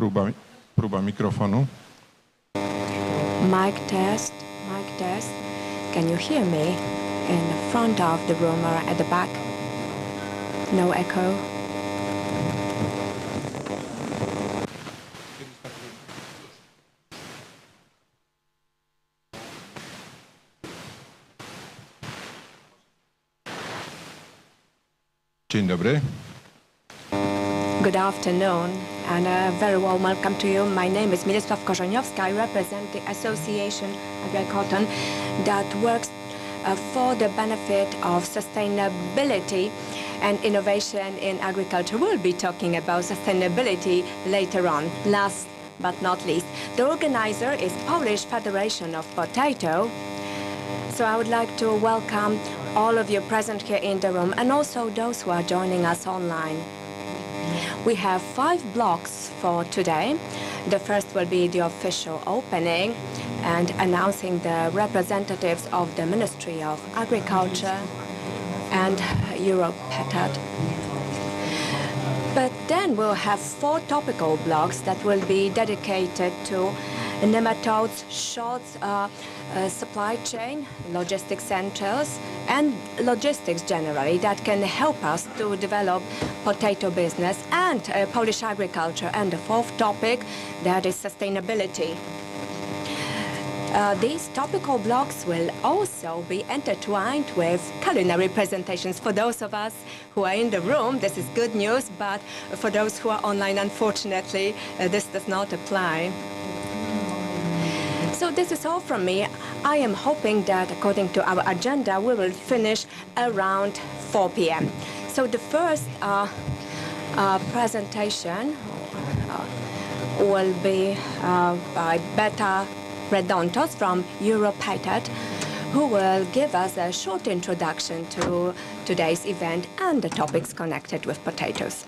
Próba mikrofonu. Mic test, mic test. Can you hear me in the front of the room or at the back? No echo. Dzień dobry. Good afternoon and a very warm welcome to you. My name is Mirosław Korzeniowska. I represent the association AgriCotton that works for the benefit of sustainability and innovation in agriculture. We'll be talking about sustainability later on. Last but not least, the organizer is Polish Federation of Potato. So I would like to welcome all of you present here in the room and also those who are joining us online. We have 5 blocks for today. The first will be the official opening and announcing the representatives of the Ministry of Agriculture and Europetat. But then we'll have 4 topical blocks that will be dedicated to nematodes, shots, supply chain, logistics centers, and logistics generally that can help us to develop potato business and Polish agriculture. And the 4th topic, that is sustainability. These topical blocks will also be intertwined with culinary presentations. For those of us who are in the room, this is good news, but for those who are online, unfortunately, this does not apply. So this is all from me. I am hoping that according to our agenda, we will finish around 4 p.m. So the first presentation will be by Beta Redontos from Europetat, who will give us a short introduction to today's event and the topics connected with potatoes.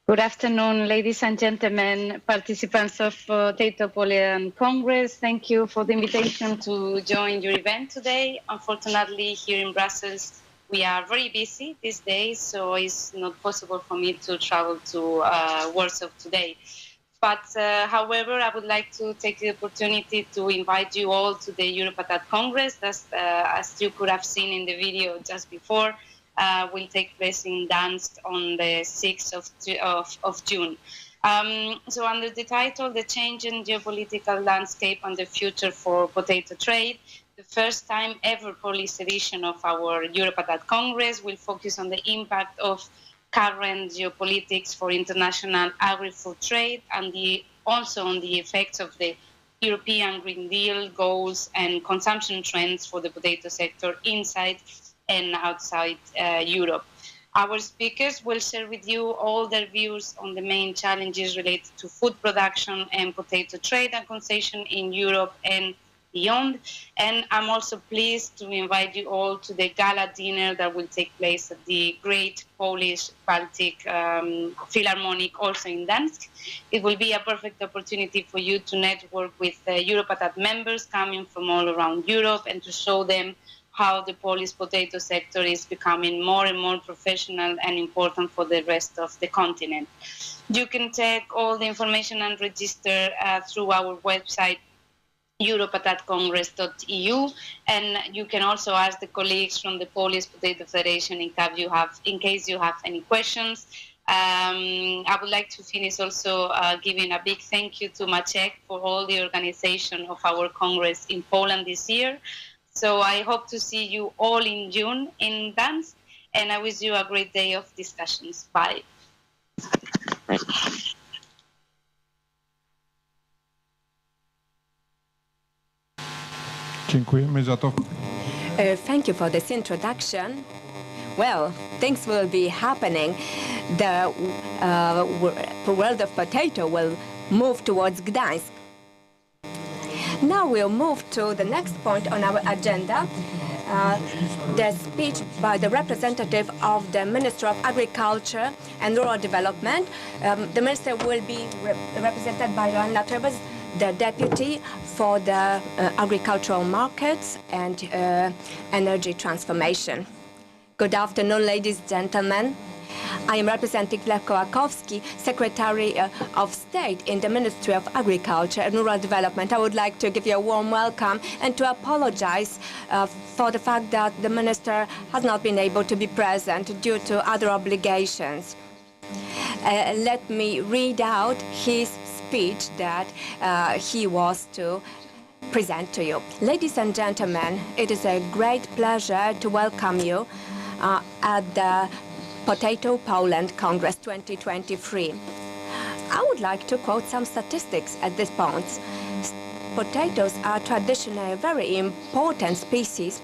Good afternoon, ladies and gentlemen, participants of Potato Polian Congress. Thank you for the invitation to join your event today. Unfortunately, here in Brussels, we are very busy these days, so it's not possible for me to travel to Warsaw today. But however, I would like to take the opportunity to invite you all to the Europetat Congress, as you could have seen in the video just before. Will take place in Dansk on the 6th of June. So under the title, The Change in Geopolitical Landscape and the Future for Potato Trade, the first time ever Polish edition of our Europetat Congress will focus on the impact of current geopolitics for international agri-food trade and also on the effects of the European Green Deal goals and consumption trends for the potato sector inside and outside Europe. Our speakers will share with you all their views on the main challenges related to food production and potato trade and consumption in Europe and beyond. And I'm also pleased to invite you all to the gala dinner that will take place at the Great Polish Baltic Philharmonic, also in Dansk. It will be a perfect opportunity for you to network with Europetat members coming from all around Europe and to show them how the Polish potato sector is becoming more and more professional and important for the rest of the continent. You can check all the information and register through our website europe@congress.eu, and you can also ask the colleagues from the Polish Potato Federation in case you have any questions. I would like to finish also giving a big thank you to Maciek for all the organization of our Congress in Poland this year. So I hope to see you all in June in Gdansk, and I wish you a great day of discussions. Bye. Dziękujemy za to. Thank you for this introduction. Well, things will be happening. The world of potato will move towards Gdańsk. Now we'll move to the next point on our agenda, the speech by the representative of the Minister of Agriculture and Rural Development. The minister will be represented by Joanna Trebes, the deputy for the agricultural markets and energy transformation. Good afternoon, ladies and gentlemen. I am representing Lech Kołakowski, Secretary of State in the Ministry of Agriculture and Rural Development. I would like to give you a warm welcome and to apologize for the fact that the minister has not been able to be present due to other obligations. Let me read out his speech that he was to present to you. Ladies and gentlemen, it is a great pleasure to welcome you at the Potato Poland Congress 2023. I would like to quote some statistics at this point. Potatoes are traditionally a very important species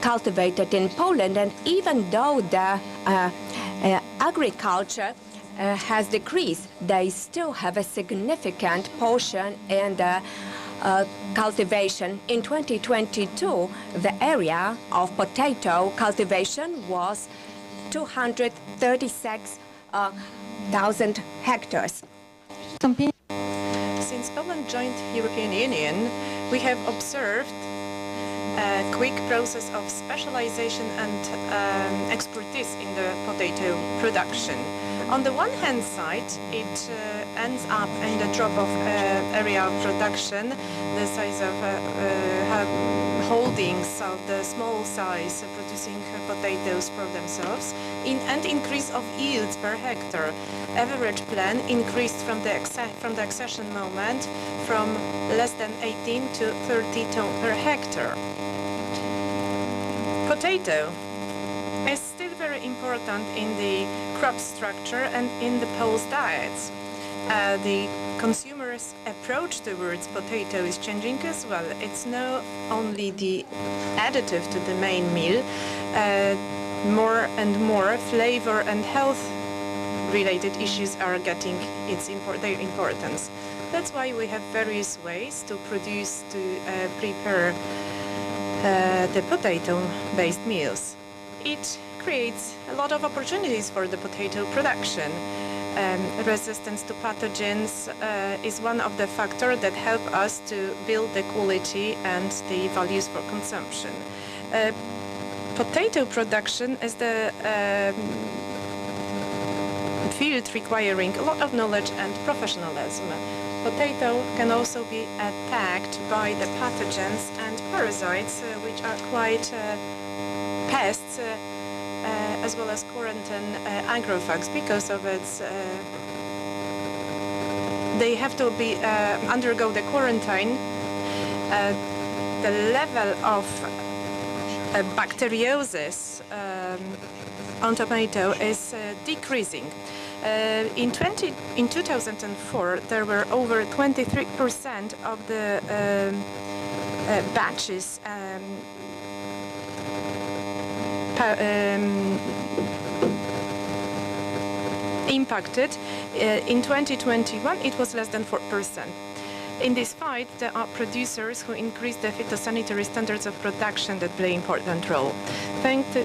cultivated in Poland, and even though the agriculture has decreased, they still have a significant portion in the cultivation. In 2022, the area of potato cultivation was 236,000 hectares. Since Poland joined the European Union, we have observed a quick process of specialization and expertise in the potato production. On the one hand side, it ends up in the drop of area of production, the size of holdings of the small size producing potatoes for themselves, and increase of yields per hectare. Average plan increased from the accession moment from less than 18 to 30 tons per hectare. Potato is still very important in the crop structure and in the Poles diets. The consumers' approach towards potato is changing as well. It's not only the additive to the main meal, more and more flavor and health related issues are getting their importance. That's why we have various ways to prepare the potato-based meals. It creates a lot of opportunities for the potato production. Resistance to pathogens is one of the factors that help us to build the quality and the values for consumption. Potato production is the field requiring a lot of knowledge and professionalism. Potato can also be attacked by the pathogens and parasites, which are quite pests, as well as quarantine agrophags. Because of its, they have to be undergo the quarantine. The level of bacteriosis on tomato is decreasing. In 2004, there were over 23% of the batches impacted. In 2021, it was less than 4%. In this fight, there are producers who increase the phytosanitary standards of production that play an important role. Thanks to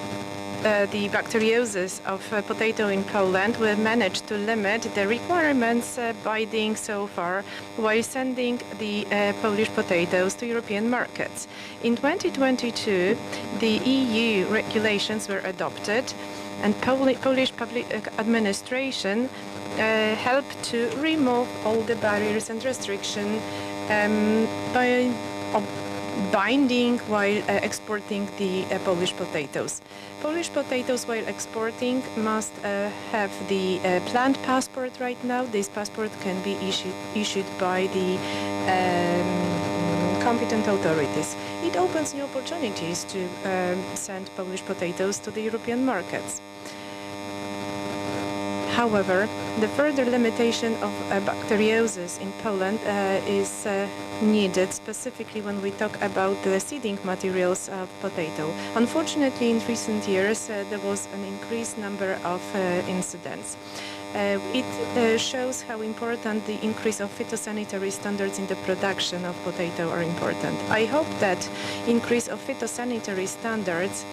the bacteriosis of potato in Poland, we managed to limit the requirements binding so far while sending the Polish potatoes to European markets. In 2022, the EU regulations were adopted, and Polish public administration helped to remove all the barriers and restrictions by binding while exporting the Polish potatoes. Polish potatoes, while exporting, must have the plant passport right now. This passport can be issued by the competent authorities. It opens new opportunities to send Polish potatoes to the European markets. However, the further limitation of bacteriosis in Poland is needed, specifically when we talk about the seeding materials of potato. Unfortunately, in recent years, there was an increased number of incidents. It shows how important the increase of phytosanitary standards in the production of potato are important. I hope that increase of phytosanitary standards,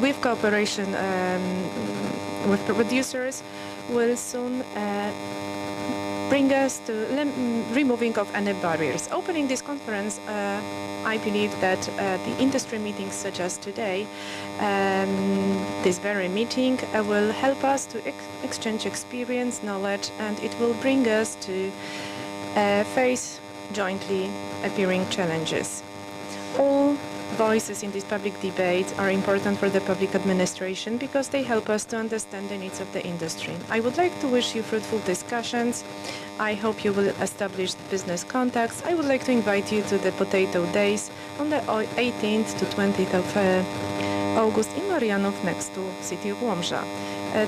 with cooperation with producers, will soon bring us to removing of any barriers. Opening this conference, I believe that the industry meetings such as today, this very meeting, will help us to exchange experience, knowledge, and it will bring us to face jointly appearing challenges. All voices in this public debate are important for the public administration because they help us to understand the needs of the industry. I would like to wish you fruitful discussions. I hope you will establish business contacts. I would like to invite you to the Potato Days on the 18th to 20th of August in Marianów, next to city of Łomża.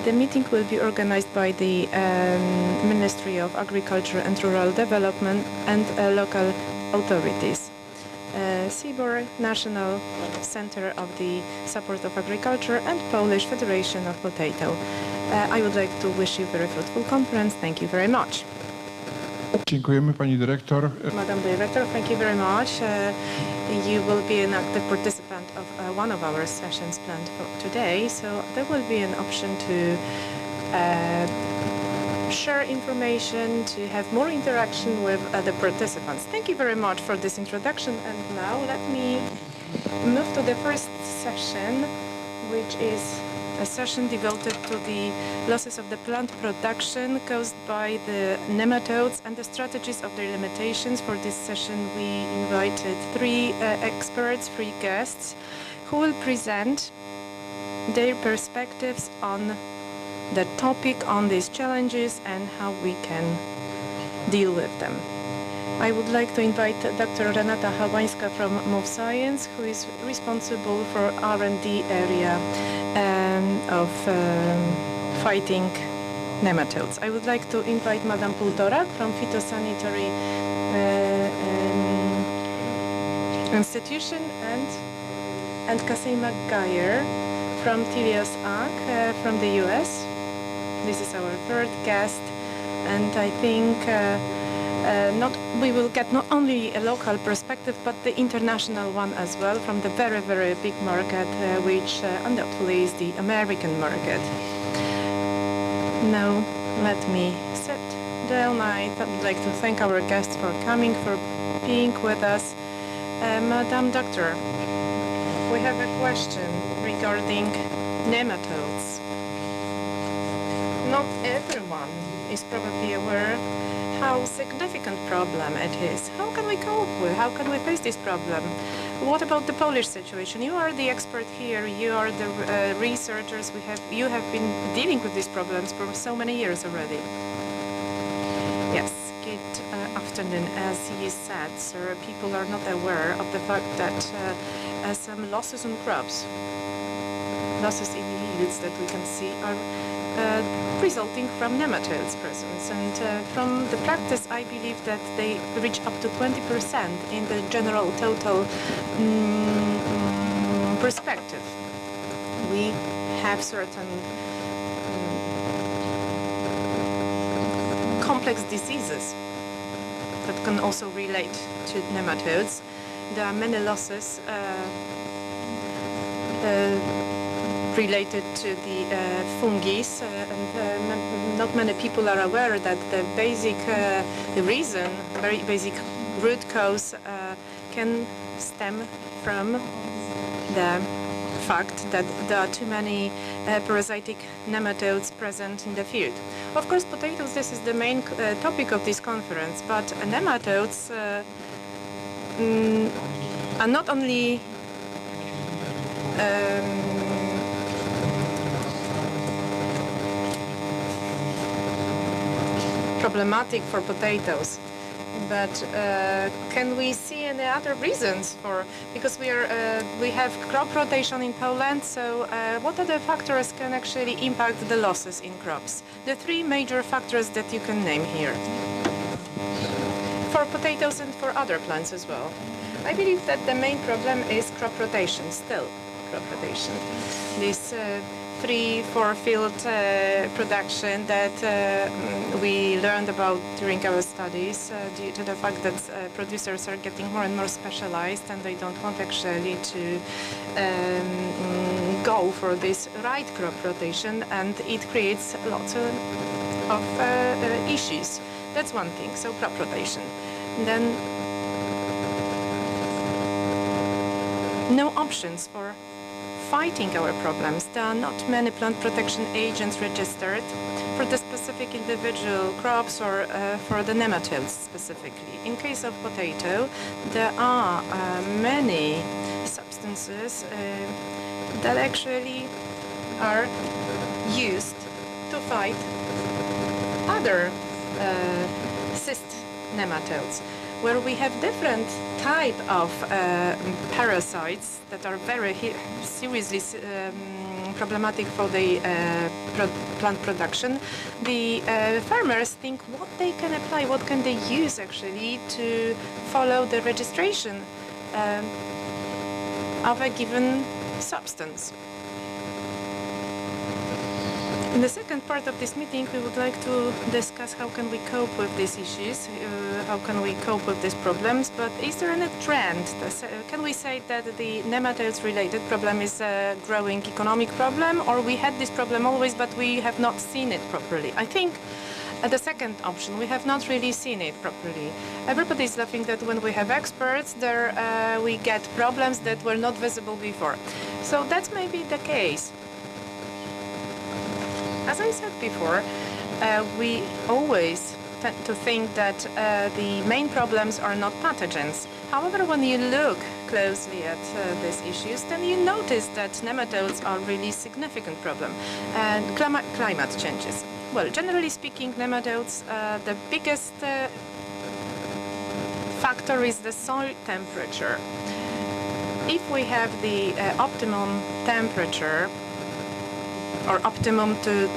The meeting will be organized by the Ministry of Agriculture and Rural Development and local authorities. CIBOR, National Center of the Support of Agriculture, and Polish Federation of Potato. I would like to wish you a very fruitful conference. Thank you very much. Dziękujemy, pani dyrektor. Madam Director, thank you very much. You will be an active participant of one of our sessions planned for today, so there will be an option to share information, to have more interaction with the participants. Thank you very much for this introduction, and now let me move to the first session, which is a session devoted to the losses of the plant production caused by the nematodes and the strategies of their limitations. For this session we invited three experts, three guests, who will present their perspectives on the topic, on these challenges and how we can deal with them. I would like to invite Dr. Renata Hałańska from Move Science, who is responsible for R&D area of fighting nematodes. I would like to invite Madame Półtorak from Phytosanitary Institution and Casey McGuire from Tilios Ag from the US. This is our third guest, and I think we will get not only a local perspective but the international one as well, from the very, very big market, which undoubtedly is the American market. Now let me sit down. I would like to thank our guests for coming, for being with us. Madam Doctor, we have a question regarding nematodes. Not everyone is probably aware how significant problem it is. How can we cope with? How can we face this problem? What about the Polish situation? You are the expert here. You are the researchers. You have been dealing with these problems for so many years already. Yes. Good afternoon. As you said, sir, people are not aware of the fact that some losses on crops, losses in yields that we can see are resulting from nematodes presence, and from the practice I believe that they reach up to 20% in the general total perspective. We have certain complex diseases that can also relate to nematodes. There are many losses related to the fungi, and not many people are aware that the basic reason, very basic root cause, can stem from the fact that there are too many parasitic nematodes present in the field. Of course, potatoes, this is the main topic of this conference, but nematodes are not only problematic for potatoes, but can we see any other reasons for, because we have crop rotation in Poland, so what other factors can actually impact the losses in crops? The three major factors that you can name here for potatoes and for other plants as well. I believe that the main problem is crop rotation, still crop rotation. This 3-4 field production that we learned about during our studies due to the fact that producers are getting more and more specialized and they don't want actually to go for this right crop rotation, and it creates lots of issues. That's one thing, so crop rotation. Then no options for fighting our problems. There are not many plant protection agents registered for the specific individual crops or for the nematodes specifically. In case of potato, there are many substances that actually are used to fight other cyst nematodes, where we have different type of parasites that are very seriously problematic for the plant production. The farmers think what they can apply, what can they use actually to follow the registration of a given substance. In the second part of this meeting, we would like to discuss how can we cope with these issues, how can we cope with these problems, but is there any trend? Can we say that the nematodes-related problem is a growing economic problem, or we had this problem always, but we have not seen it properly? I think the second option, we have not really seen it properly. Everybody is laughing that when we have experts, there we get problems that were not visible before. So that's maybe the case. As I said before, we always tend to think that the main problems are not pathogens. However, when you look closely at these issues, then you notice that nematodes are really significant problem. And climate changes. Well, generally speaking, nematodes, the biggest factor is the soil temperature. If we have the optimum temperature, or optimum to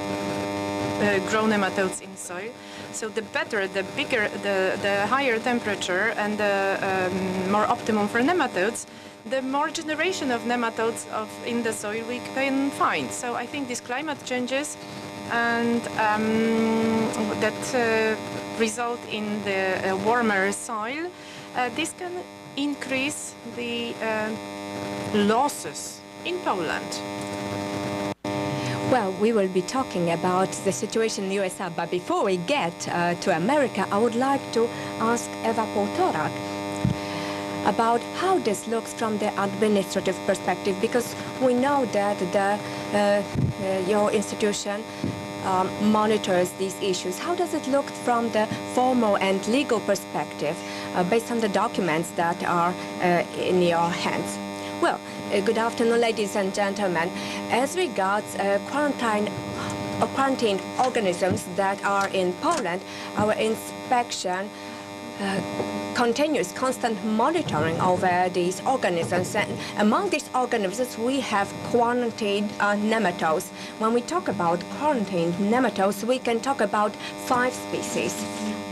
grow nematodes in soil. So the better, the bigger, the higher temperature and the more optimum for nematodes, the more generation of nematodes in the soil we can find. So I think these climate changes and that result in the warmer soil, this can increase the losses in Poland. Well, we will be talking about the situation in the USA, but before we get to America, I would like to ask Eva Półtorak about how this looks from the administrative perspective, because we know that your institution monitors these issues. How does it look from the formal and legal perspective based on the documents that are in your hands? Well, good afternoon, ladies and gentlemen. As regards quarantined organisms that are in Poland, our inspection continues constant monitoring over these organisms. And among these organisms, we have quarantined nematodes. When we talk about quarantined nematodes, we can talk about 5 species.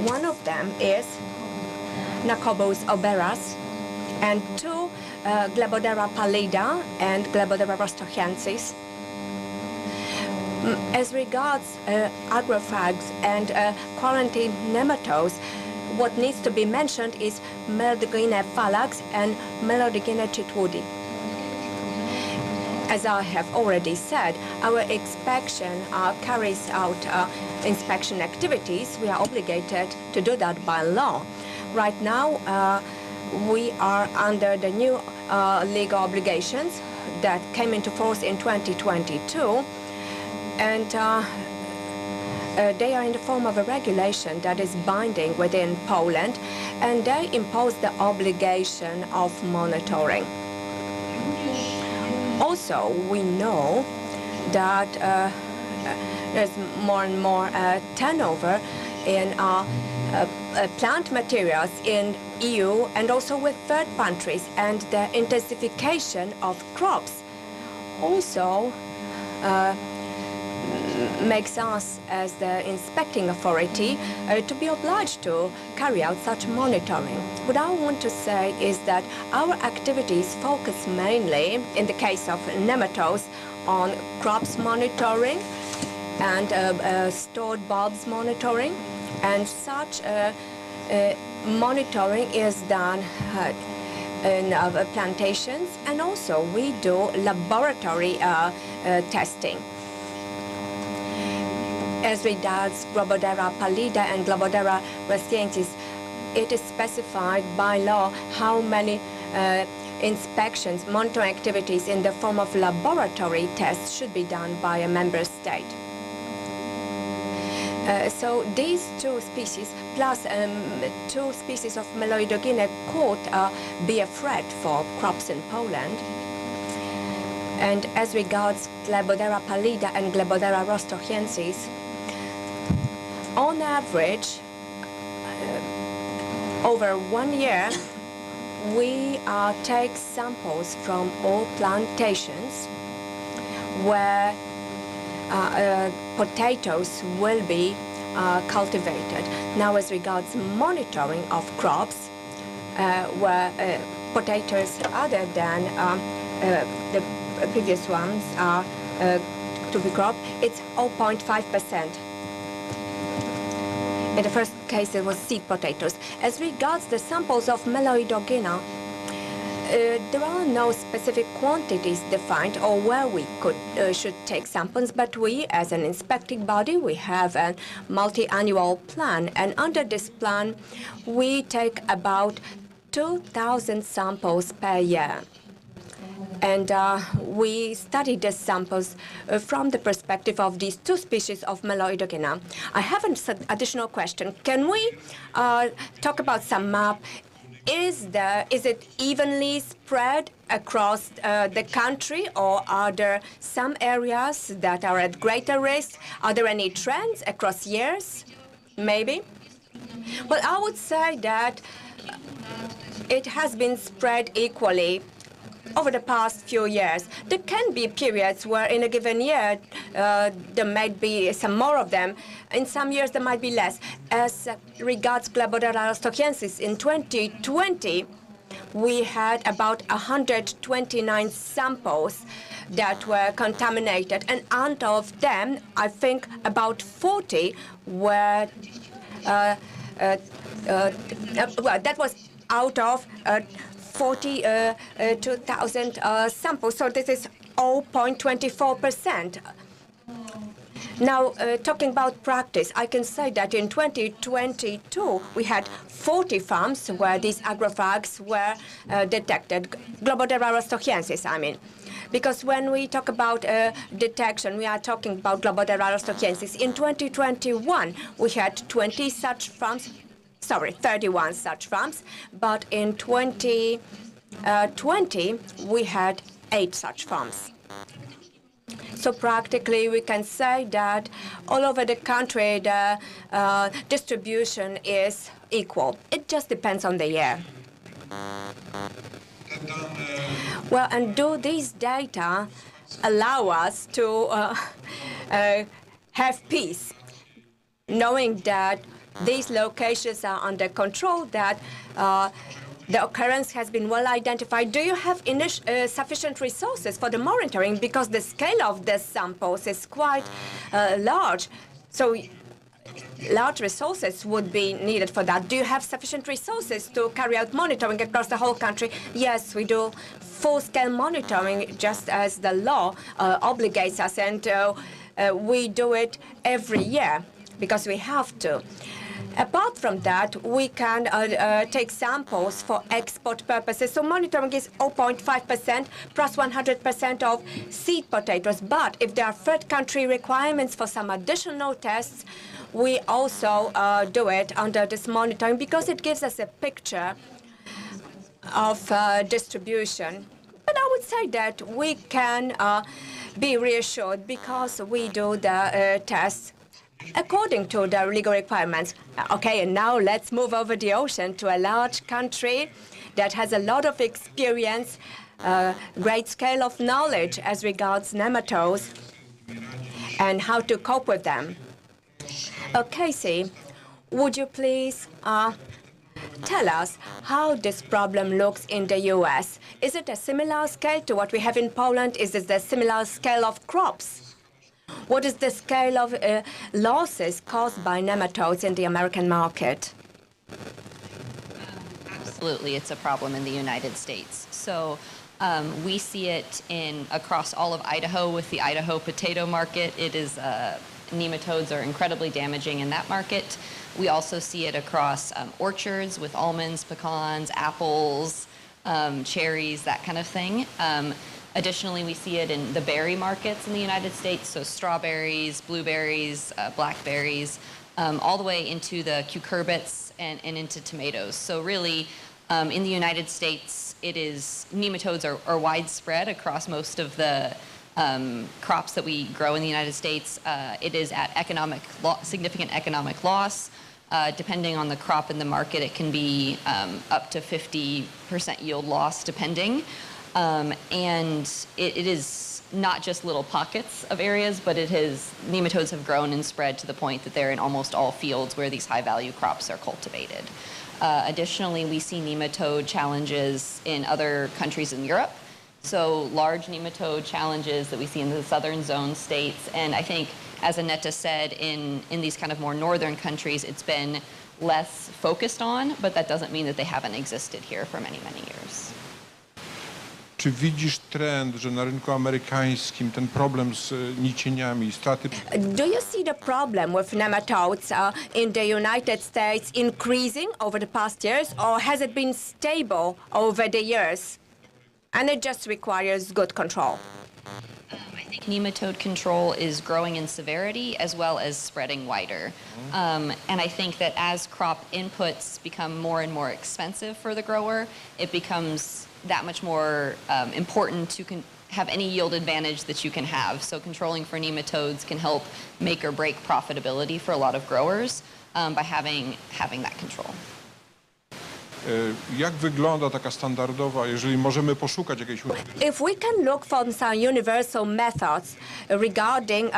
One of them is Nacobus oberas, and 2 Glebodera pallida and Glebodera rostochiensis. As regards agrophags and quarantined nematodes, what needs to be mentioned is Melodygina phallax and Melodygina chitwoodi. As I have already said, our inspection carries out inspection activities. We are obligated to do that by law. Right now, we are under the new legal obligations that came into force in 2022, and They are in the form of a regulation that is binding within Poland, and they impose the obligation of monitoring. Also, we know that there's more and more turnover in plant materials in EU and also with third countries, and the intensification of crops also makes us, as the inspecting authority, to be obliged to carry out such monitoring. What I want to say is that our activities focus mainly, in the case of nematodes, on crops monitoring and stored bulbs monitoring, and such monitoring is done in plantations, and also we do laboratory testing. As regards Globodera pallida and Globodera rosciensis, it is specified by law how many inspections, monitoring activities in the form of laboratory tests should be done by a member state. So these two species, plus 2 species of Meloidogene, could be a threat for crops in Poland. And as regards Globodera pallida and Globodera rostochiensis, on average, over 1 year, we take samples from all plantations where potatoes will be cultivated. Now, as regards monitoring of crops, where potatoes other than the previous ones are to be cropped, it's 0.5%. In the first case, it was seed potatoes. As regards the samples of Meloidogena, there are no specific quantities defined or where we should take samples, but we, as an inspecting body, we have a multi-annual plan, and under this plan, we take about 2,000 samples per year. And we studied the samples from the perspective of these 2 species of Meloidogena. I have an additional question. Can we talk about some map? Is it evenly spread across the country, or are there some areas that are at greater risk? Are there any trends across years? Maybe? Well, I would say that it has been spread equally over the past few years. There can be periods where in a given year there might be some more of them. In some years there might be less. As regards Globodera rostochiensis, in 2020 we had about 129 samples that were contaminated, and out of them I think about 40 were well, that was out of 42,000 samples, so this is 0.24%. Now, talking about practice, I can say that in 2022 we had 40 farms where these agrophags were detected, Globodera rostochiensis, I mean. Because when we talk about detection, we are talking about Globodera rostochiensis. In 2021, we had 31 such farms, but in 2020 we had 8 such farms. So practically we can say that all over the country the distribution is equal. It just depends on the year. Well, and do these data allow us to have peace, knowing that these locations are under control, that the occurrence has been well identified? Do you have sufficient resources for the monitoring? Because the scale of the samples is quite large. So large resources would be needed for that. Do you have sufficient resources to carry out monitoring across the whole country? Yes, we do full-scale monitoring, just as the law obligates us, and we do it every year because we have to. Apart from that, we can take samples for export purposes. So monitoring is 0.5% plus 100% of seed potatoes. But if there are third country requirements for some additional tests, we also do it under this monitoring because it gives us a picture of distribution. But I would say that we can be reassured because we do the tests according to the legal requirements. Okay, and now let's move over the ocean to a large country that has a lot of experience, great scale of knowledge as regards nematodes and how to cope with them. Casey, would you please tell us how this problem looks in the US? Is it a similar scale to what we have in Poland? Is it a similar scale of crops? What is the scale of losses caused by nematodes in the American market? Absolutely, it's a problem in the United States. So we see it across all of Idaho with the Idaho potato market. It is nematodes are incredibly damaging in that market. We also see it across orchards with almonds, pecans, apples, cherries, that kind of thing. Additionally, we see it in the berry markets in the United States, so strawberries, blueberries, blackberries, all the way into the cucurbits and into tomatoes. So really, in the United States, nematodes are widespread across most of the crops that we grow in the United States. It is at significant economic loss. Depending on the crop in the market, it can be up to 50% yield loss, depending. And it is not just little pockets of areas, but nematodes have grown and spread to the point that they're in almost all fields where these high-value crops are cultivated. Additionally, we see nematode challenges in other countries in Europe. So large nematode challenges that we see in the southern zone states. And I think, as Aneta said, in these kind of more northern countries, it's been less focused on, but that doesn't mean that they haven't existed here for many, many years. Czy widzisz trend, że na rynku amerykańskim ten problem z nicieniami, straty... Do you see the problem with nematodes in the United States increasing over the past years, or has it been stable over the years? And it just requires good control. I think nematode control is growing in severity as well as spreading wider. And I think that as crop inputs become more and more expensive for the grower, it becomes that much more important to have any yield advantage that you can have. So controlling for nematodes can help make or break profitability for a lot of growers by having that control. Jak wygląda taka standardowa, jeżeli możemy poszukać jakiejś... If we can look for some universal methods regarding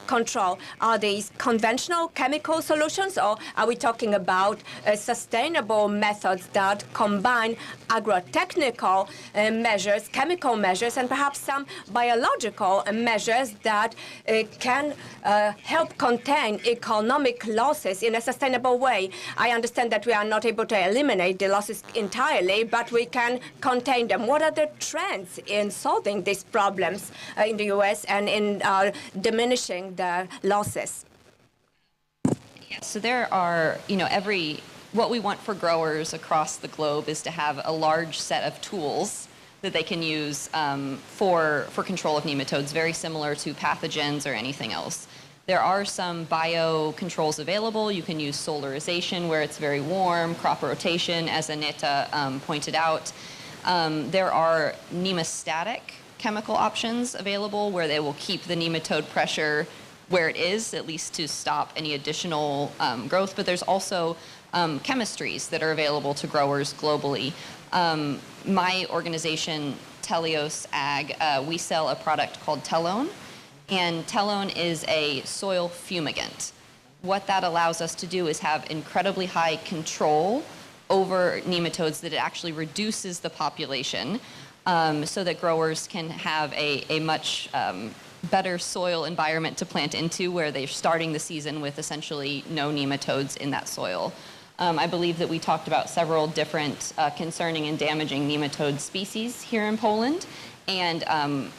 control, are these conventional chemical solutions, or are we talking about sustainable methods that combine agrotechnical measures, chemical measures, and perhaps some biological measures that can help contain economic losses in a sustainable way? I understand that we are not able to eliminate the losses entirely, but we can contain them. What are the trends in solving these problems in the U.S. and in diminishing the losses? So there are, what we want for growers across the globe is to have a large set of tools that they can use for control of nematodes, very similar to pathogens or anything else. There are some bio controls available. You can use solarization where it's very warm, crop rotation, as Aneta pointed out. There are nemostatic chemical options available where they will keep the nematode pressure where it is, at least to stop any additional growth. But there's also chemistries that are available to growers globally. My organization, Telios Ag, we sell a product called Telone. And Telone is a soil fumigant. What that allows us to do is have incredibly high control over nematodes, that it actually reduces the population so that growers can have a much better soil environment to plant into, where they're starting the season with essentially no nematodes in that soil. I believe that we talked about several different concerning and damaging nematode species here in Poland. And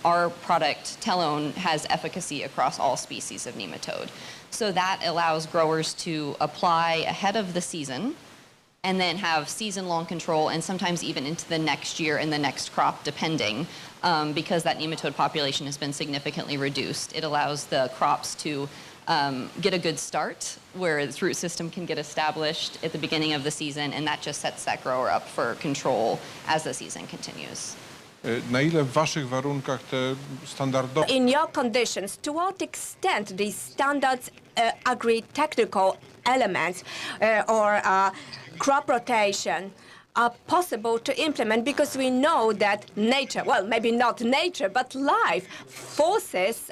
our product, Telone, has efficacy across all species of nematode. So that allows growers to apply ahead of the season and then have season-long control and sometimes even into the next year and the next crop, depending, because that nematode population has been significantly reduced. It allows the crops to get a good start where its root system can get established at the beginning of the season, and that just sets that grower up for control as the season continues. Na ile w waszych warunkach te standardowe... In your conditions, to what extent these standards agri-technical elements or crop rotation are possible to implement, because we know that nature, well, maybe not nature, but life forces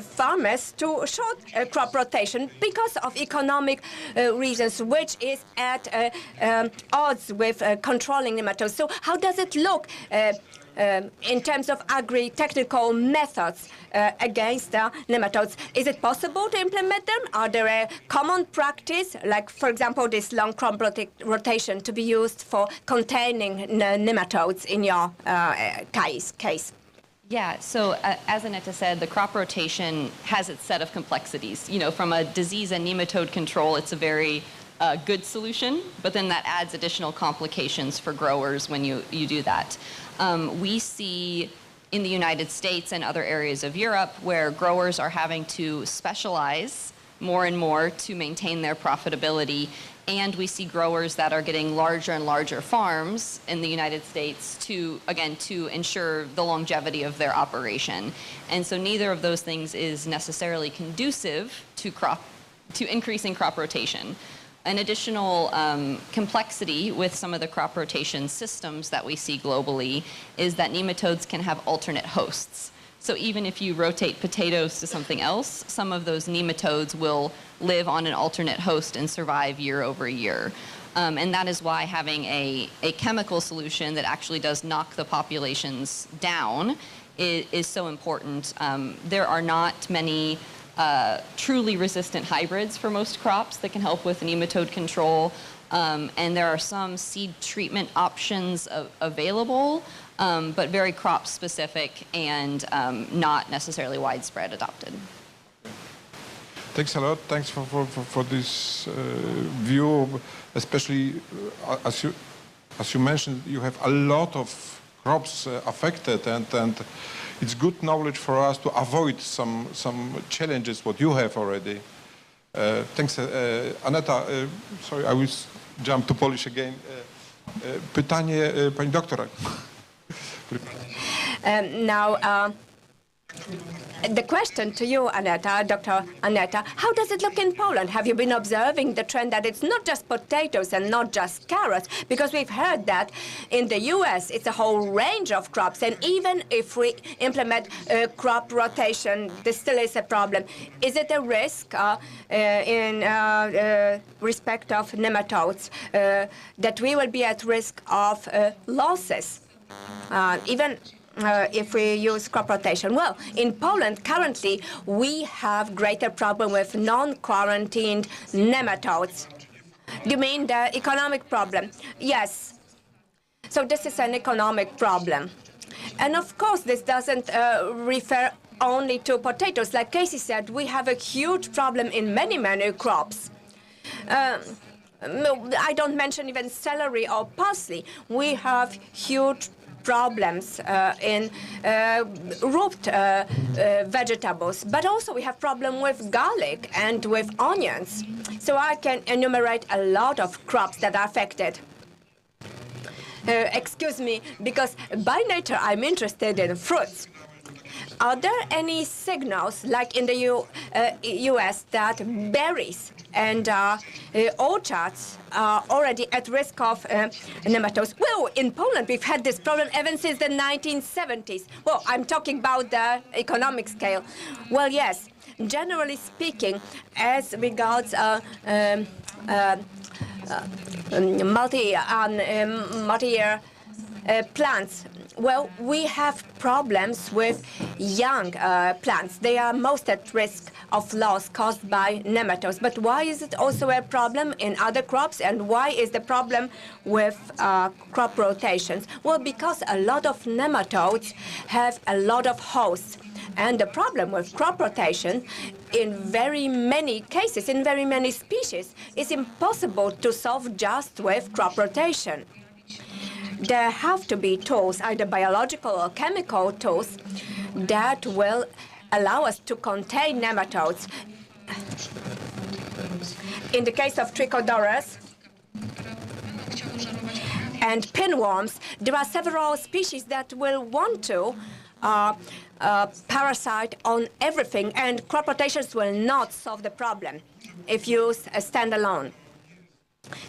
farmers to short crop rotation because of economic reasons, which is at odds with controlling nematodes. So how does it look in terms of agri-technical methods against nematodes? Is it possible to implement them? Are there a common practice, like, for example, this long crop rotation to be used for containing nematodes in your case? Yeah, so as Aneta said, the crop rotation has its set of complexities. You know, from a disease and nematode control, it's a very good solution, but then that adds additional complications for growers when you do that. We see in the United States and other areas of Europe where growers are having to specialize more and more to maintain their profitability. And we see growers that are getting larger and larger farms in the United States to ensure the longevity of their operation. And so neither of those things is necessarily conducive to increasing crop rotation. An additional complexity with some of the crop rotation systems that we see globally is that nematodes can have alternate hosts. So even if you rotate potatoes to something else, some of those nematodes will live on an alternate host and survive year over year. And that is why having a chemical solution that actually does knock the populations down is so important. There are not many truly resistant hybrids for most crops that can help with nematode control. And there are some seed treatment options available, but very crop specific and not necessarily widespread adopted. Thanks a lot. Thanks for this view, especially as you mentioned, you have a lot of crops affected, and it's good knowledge for us to avoid some challenges what you have already. Thanks, Aneta. Sorry, I will jump to Polish again. Pytanie pani doktora. Now, the question to you, Aneta, Dr. Aneta, how does it look in Poland? Have you been observing the trend that it's not just potatoes and not just carrots? Because we've heard that in the US, it's a whole range of crops. And even if we implement crop rotation, this still is a problem. Is it a risk in respect of nematodes that we will be at risk of losses? Even if we use crop rotation. Well, in Poland, currently, we have greater problem with non-quarantined nematodes. You mean the economic problem? Yes. So this is an economic problem. And of course, this doesn't refer only to potatoes. Like Casey said, we have a huge problem in many, many crops. I don't mention even celery or parsley. We have huge problems in root vegetables, but also we have problem with garlic and with onions. So I can enumerate a lot of crops that are affected. Excuse me, because by nature I'm interested in fruits. Are there any signals, like in the US, that berries and orchards are already at risk of nematodes? Well, in Poland, we've had this problem ever since the 1970s. Well, I'm talking about the economic scale. Well, yes, generally speaking, as regards multi-year plants, Well, we have problems with young plants. They are most at risk of loss caused by nematodes. But why is it also a problem in other crops? And why is the problem with crop rotations? Well, because a lot of nematodes have a lot of hosts. And the problem with crop rotation, in very many cases, in very many species, is impossible to solve just with crop rotation. There have to be tools, either biological or chemical tools, that will allow us to contain nematodes. In the case of trichoderus and pinworms, there are several species that will want to parasite on everything, and crop rotations will not solve the problem if used standalone.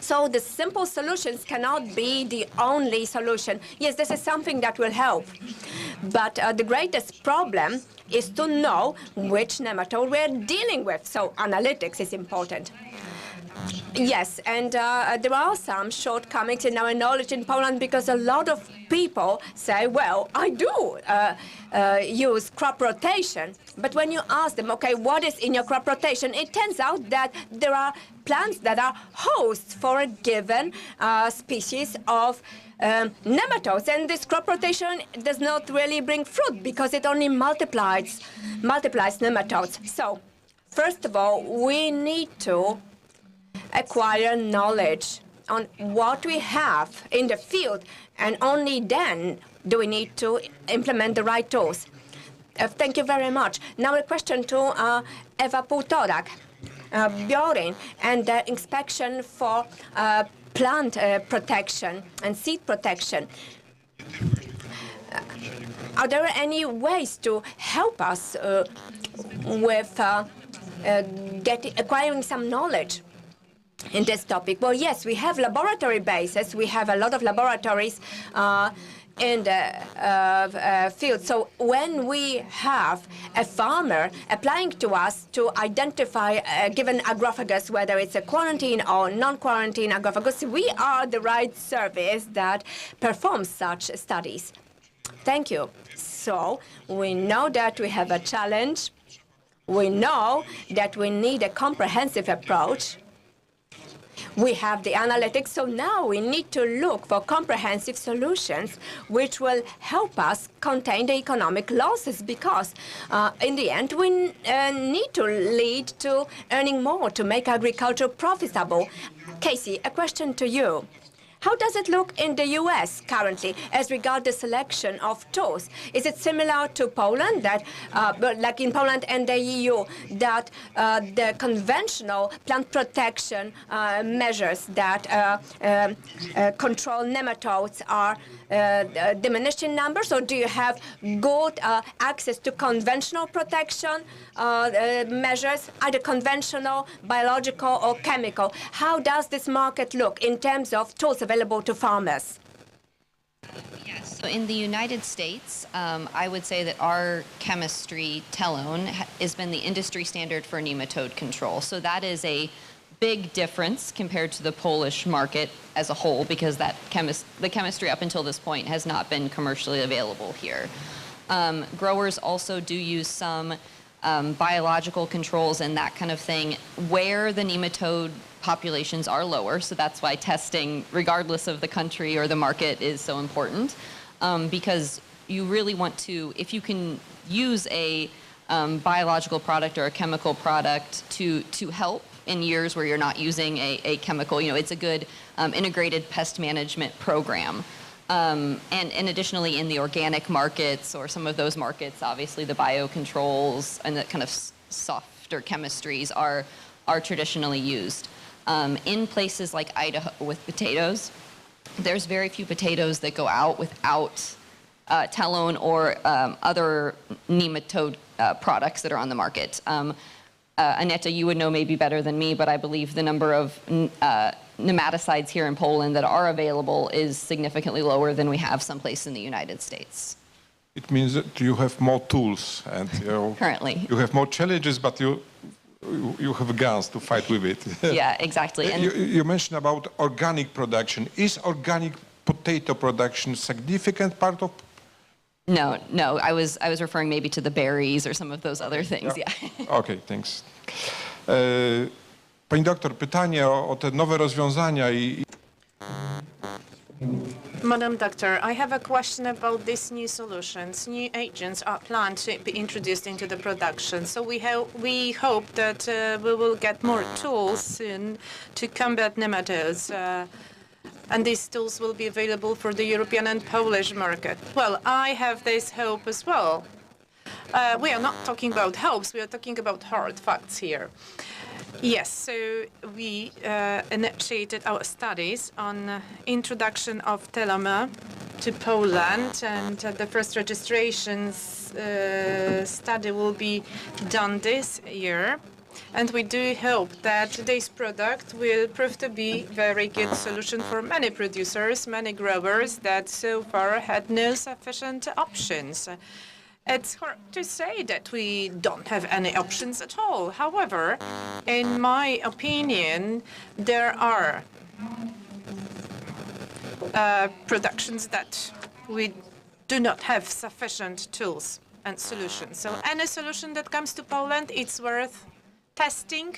So the simple solutions cannot be the only solution. Yes, this is something that will help. But the greatest problem is to know which nematode we're dealing with. So analytics is important. Yes, and there are some shortcomings in our knowledge in Poland because a lot of people say, well, I do use crop rotation. But when you ask them, okay, what is in your crop rotation, it turns out that there are plants that are hosts for a given species of nematodes. And this crop rotation does not really bring fruit because it only multiplies nematodes. So, first of all, we need to acquire knowledge on what we have in the field, and only then do we need to implement the right tools. Thank you very much. Now a question to Eva Półtorak, Bjorin, and the inspection for plant protection and seed protection. Are there any ways to help us with acquiring some knowledge in this topic? Well, yes, we have laboratory bases. We have a lot of laboratories in the field. So when we have a farmer applying to us to identify a given agrophagus, whether it's a quarantine or non-quarantine agrophagus, we are the right service that performs such studies. Thank you. So we know that we have a challenge. We know that we need a comprehensive approach. We have the analytics, so now we need to look for comprehensive solutions which will help us contain the economic losses, because in the end we need to lead to earning more to make agriculture profitable. Casey, a question to you. How does it look in the US currently as regards the selection of tools? Is it similar to Poland, that, like in Poland and the EU, that the conventional plant protection measures that control nematodes are diminished in numbers, or do you have good access to conventional protection measures, either conventional, biological, or chemical? How does this market look in terms of tools available to farmers? Yes. So in the United States, I would say that our chemistry, Telone, has been the industry standard for nematode control. So that is a big difference compared to the Polish market as a whole, because that the chemistry up until this point has not been commercially available here. Growers also do use some biological controls and that kind of thing where the nematode populations are lower, so that's why testing, regardless of the country or the market, is so important, because you really want to, if you can use a biological product or a chemical product to help in years where you're not using a chemical, you know, it's a good integrated pest management program. And additionally, in the organic markets or some of those markets, obviously the biocontrols and the kind of softer chemistries are traditionally used. In places like Idaho with potatoes, there's very few potatoes that go out without Telone or other nematode products that are on the market. Aneta, you would know maybe better than me, but I believe the number of nematicides here in Poland that are available is significantly lower than we have someplace in the United States. It means that you have more tools and currently you have more challenges, but you have guns to fight with it. Yeah, exactly. And you mentioned about organic production. Is organic potato production a significant part of No. I was referring maybe to the berries or some of those other things. Yeah. Okay, thanks. Pani doktor, pytanie o te nowe rozwiązania i Madam Doctor, I have a question about these new solutions. New agents are planned to be introduced into the production. So we hope that we will get more tools soon to combat nematodes. And these tools will be available for the European and Polish market. Well, I have this hope as well. We are not talking about hopes, we are talking about hard facts here. Yes, so we initiated our studies on introduction of telomere to Poland, and the first registrations study will be done this year. And we do hope that this product will prove to be a very good solution for many producers, many growers that so far had no sufficient options. It's hard to say that we don't have any options at all. However, in my opinion, there are productions that we do not have sufficient tools and solutions. So any solution that comes to Poland, it's worth testing,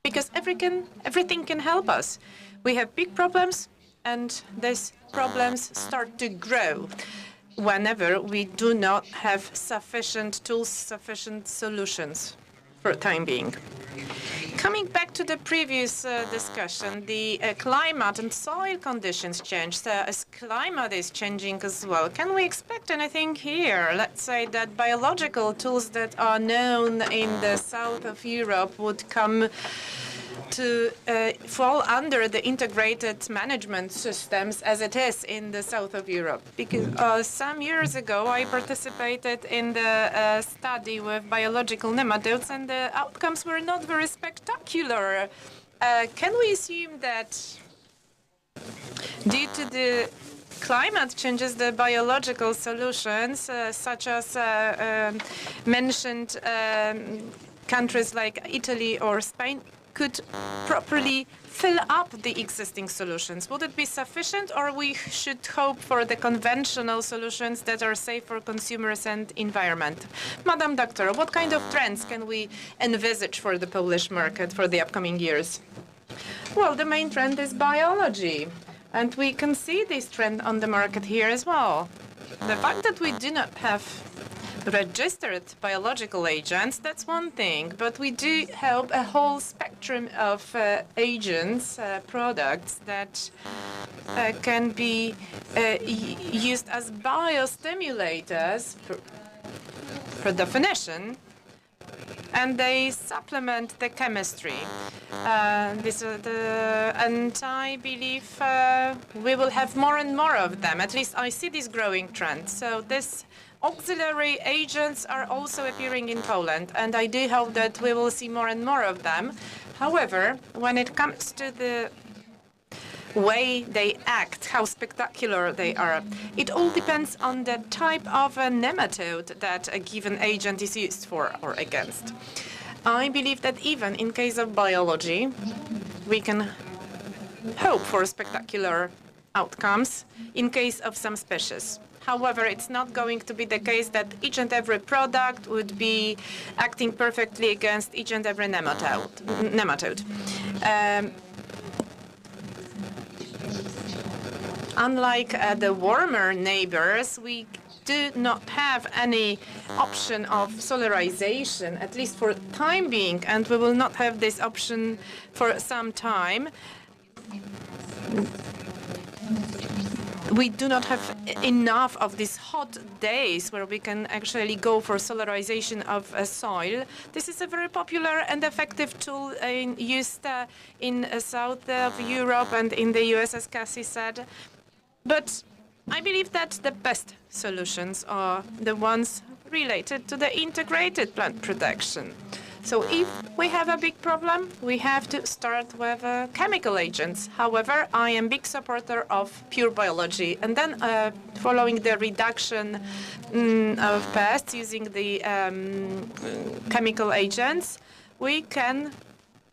because everything can help us. We have big problems, and these problems start to grow whenever we do not have sufficient tools, sufficient solutions for the time being. Coming back to the previous discussion, the climate and soil conditions change. So as climate is changing as well, can we expect anything here? Let's say that biological tools that are known in the south of Europe would come to fall under the integrated management systems as it is in the south of Europe. Because some years ago I participated in the study with biological nematodes, and the outcomes were not very spectacular. Can we assume that due to the climate changes, the biological solutions, such as mentioned countries like Italy or Spain, could properly fill up the existing solutions? Would it be sufficient, or we should hope for the conventional solutions that are safe for consumers and environment? Madam Doctor, what kind of trends can we envisage for the Polish market for the upcoming years? Well, the main trend is biology, and we can see this trend on the market here as well. The fact that we do not have registered biological agents, that's one thing, but we do have a whole spectrum of agents, products that can be used as biostimulators per definition, and they supplement the chemistry. And I believe we will have more and more of them. At least I see this growing trend. So this auxiliary agents are also appearing in Poland, and I do hope that we will see more and more of them. However, when it comes to the way they act, how spectacular they are, it all depends on the type of a nematode that a given agent is used for or against. I believe that even in case of biology, we can hope for spectacular outcomes in case of some species. However, it's not going to be the case that each and every product would be acting perfectly against each and every nematode. Unlike the warmer neighbors, we do not have any option of solarization, at least for the time being, and we will not have this option for some time. We do not have enough of these hot days where we can actually go for solarization of soil. This is a very popular and effective tool used in south of Europe and in the US, as Cassie said. But I believe that the best solutions are the ones related to the integrated plant protection. So if we have a big problem, we have to start with chemical agents. However, I am a big supporter of pure biology. And then following the reduction of pests using the chemical agents, we can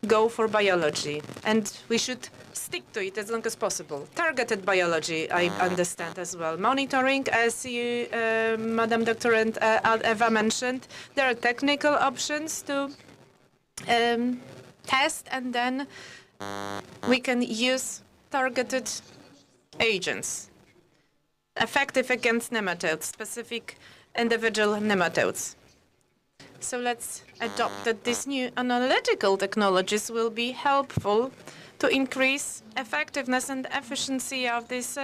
go for biology, and we should stick to it as long as possible. Targeted biology, I understand as well. Monitoring, as you, Madam Dr. and Eva mentioned, there are technical options to test, and then we can use targeted agents, effective against nematodes, specific individual nematodes. So let's adopt that these new analytical technologies will be helpful to increase effectiveness and efficiency of these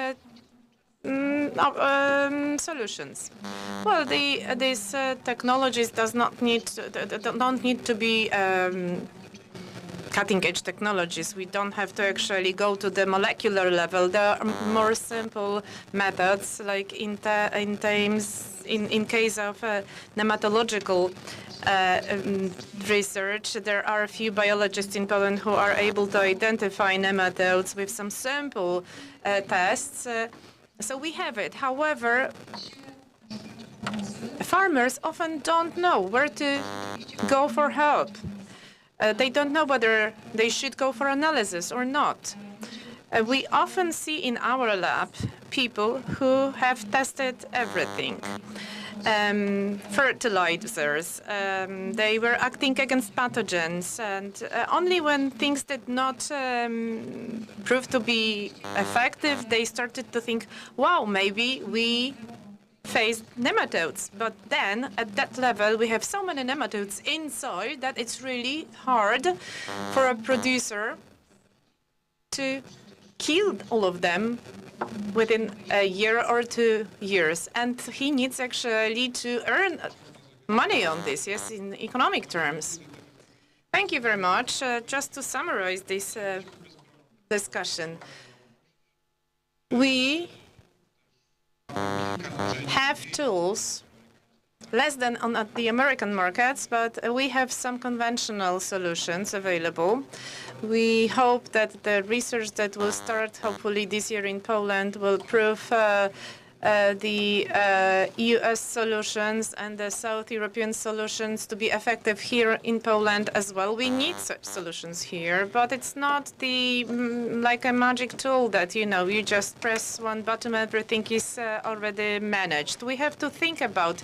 solutions. Well, these technologies don't need to be cutting-edge technologies. We don't have to actually go to the molecular level. There are more simple methods, like in case of nematological research. There are a few biologists in Poland who are able to identify nematodes with some simple tests. So we have it. However, farmers often don't know where to go for help. They don't know whether they should go for analysis or not. We often see in our lab people who have tested everything. Fertilizers, they were acting against pathogens, and only when things did not prove to be effective, they started to think, wow, maybe we faced nematodes. But then, at that level, we have so many nematodes in soil that it's really hard for a producer to kill all of them within a year or 2 years. And he needs actually to earn money on this, yes, in economic terms. Thank you very much. Just to summarize this discussion, we have tools less than at the American markets, but we have some conventional solutions available. We hope that the research that will start hopefully this year in Poland will prove the US solutions and the South European solutions to be effective here in Poland as well. We need such solutions here, but it's not like a magic tool that, you just press one button, everything is already managed. We have to think about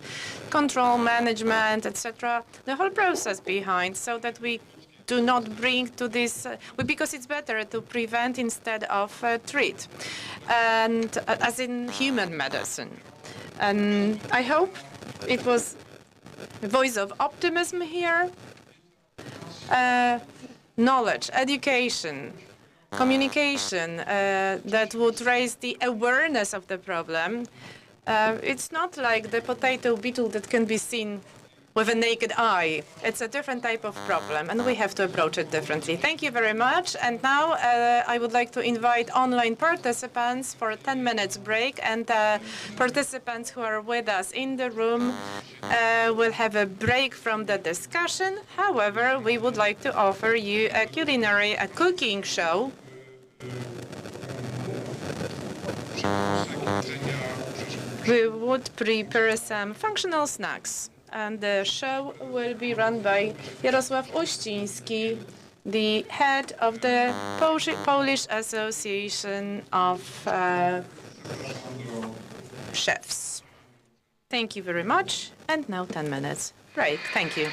control, management, etc., the whole process behind, so that we do not bring to this, because it's better to prevent instead of treat, and as in human medicine. And I hope it was a voice of optimism here. Knowledge, education, communication that would raise the awareness of the problem. It's not like the potato beetle that can be seen with a naked eye. It's a different type of problem, and we have to approach it differently. Thank you very much. And now I would like to invite online participants for a 10 minutes break, and participants who are with us in the room will have a break from the discussion. However, we would like to offer you a cooking show. We would prepare some functional snacks, and the show will be run by Jarosław Uściński, the head of the Polish Association of Chefs. Thank you very much, and now 10 minutes break. Thank you.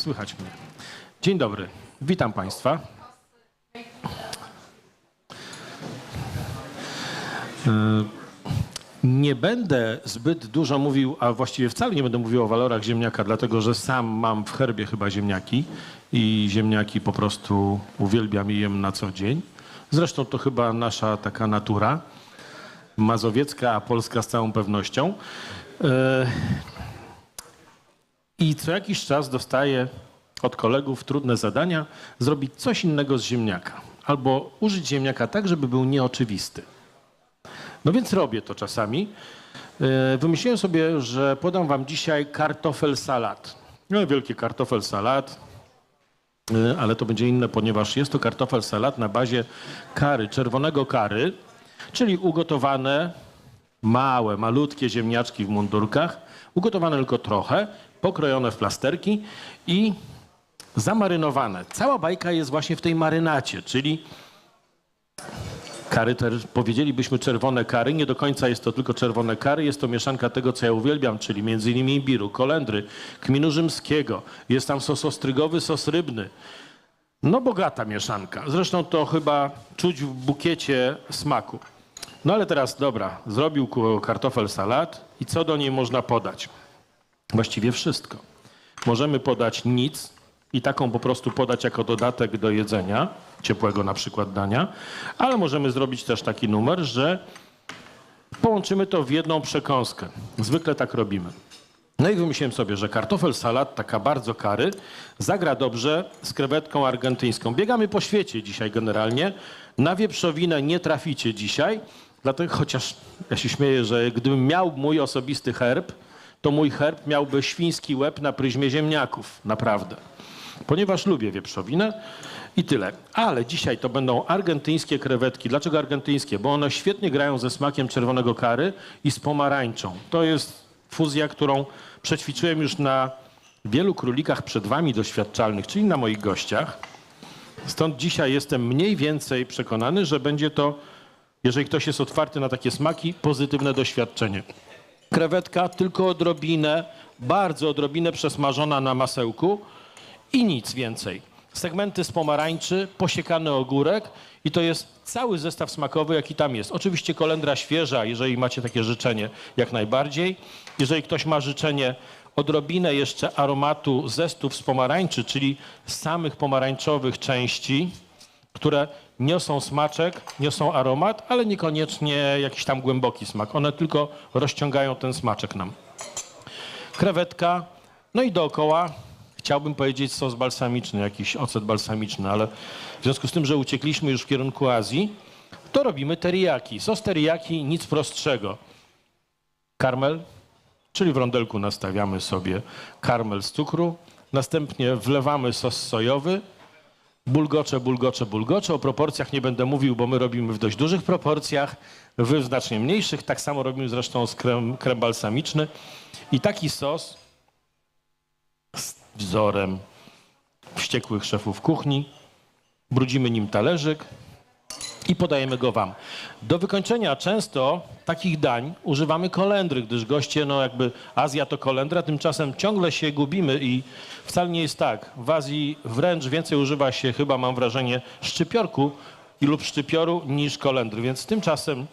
słychać mnie. Dzień dobry, witam Państwa. Nie będę zbyt dużo mówił, a właściwie wcale nie będę mówił o walorach ziemniaka, dlatego że sam mam w herbie chyba ziemniaki i ziemniaki po prostu uwielbiam i jem na co dzień. Zresztą to chyba nasza taka natura, mazowiecka, a polska z całą pewnością. I co jakiś czas dostaję od kolegów trudne zadania zrobić coś innego z ziemniaka. Albo użyć ziemniaka tak, żeby był nieoczywisty. No więc robię to czasami. Wymyśliłem sobie, że podam wam dzisiaj kartofel salat. No, wielki kartofel salat, ale to będzie inne, ponieważ jest to kartofel salat na bazie curry, czerwonego curry, czyli ugotowane małe, malutkie ziemniaczki w mundurkach, ugotowane tylko trochę, pokrojone w plasterki i zamarynowane. Cała bajka jest właśnie w tej marynacie, czyli curry, powiedzielibyśmy czerwone curry, nie do końca jest to tylko czerwone curry, jest to mieszanka tego, co ja uwielbiam, czyli między innymi imbiru, kolendry, kminu rzymskiego, jest tam sos ostrygowy, sos rybny. No bogata mieszanka, zresztą to chyba czuć w bukiecie smaku. No ale teraz, dobra, zrobił kartofel salat i co do niej można podać? Właściwie wszystko. Możemy podać nic i taką po prostu podać jako dodatek do jedzenia, ciepłego na przykład dania, ale możemy zrobić też taki numer, że połączymy to w jedną przekąskę. Zwykle tak robimy. No i wymyśliłem sobie, że kartofel salat, taka bardzo curry, zagra dobrze z krewetką argentyńską. Biegamy po świecie dzisiaj generalnie. Na wieprzowinę nie traficie dzisiaj, dlatego chociaż ja się śmieję, że gdybym miał mój osobisty herb, to mój herb miałby świński łeb na pryzmie ziemniaków. Naprawdę. Ponieważ lubię wieprzowinę i tyle. Ale dzisiaj to będą argentyńskie krewetki. Dlaczego argentyńskie? Bo one świetnie grają ze smakiem czerwonego curry i z pomarańczą. To jest fuzja, którą przećwiczyłem już na wielu królikach przed wami doświadczalnych, czyli na moich gościach. Stąd dzisiaj jestem mniej więcej przekonany, że będzie to, jeżeli ktoś jest otwarty na takie smaki, pozytywne doświadczenie. Krewetka tylko odrobinę, bardzo odrobinę przesmażona na masełku i nic więcej. Segmenty z pomarańczy, posiekany ogórek i to jest cały zestaw smakowy, jaki tam jest. Oczywiście kolendra świeża, jeżeli macie takie życzenie, jak najbardziej. Jeżeli ktoś ma życzenie odrobinę jeszcze aromatu zestów z pomarańczy, czyli samych pomarańczowych części, które niosą smaczek, niosą aromat, ale niekoniecznie jakiś tam głęboki smak. One tylko rozciągają ten smaczek nam. Krewetka, no i dookoła chciałbym powiedzieć sos balsamiczny, jakiś ocet balsamiczny, ale w związku z tym, że uciekliśmy już w kierunku Azji, to robimy teriyaki. Sos teriyaki, nic prostszego. Karmel, czyli w rondelku nastawiamy sobie karmel z cukru, następnie wlewamy sos sojowy, bulgocze, bulgocze, bulgocze. O proporcjach nie będę mówił, bo my robimy w dość dużych proporcjach, wy w znacznie mniejszych. Tak samo robimy zresztą z krem balsamiczny. I taki sos z wzorem wściekłych szefów kuchni. Brudzimy nim talerzyk i podajemy go wam. Do wykończenia często takich dań używamy kolendry, gdyż goście, no jakby Azja to kolendra, tymczasem ciągle się gubimy i wcale nie jest tak. W Azji wręcz więcej używa się, chyba mam wrażenie, szczypiorku lub szczypioru niż kolendry, więc tymczasem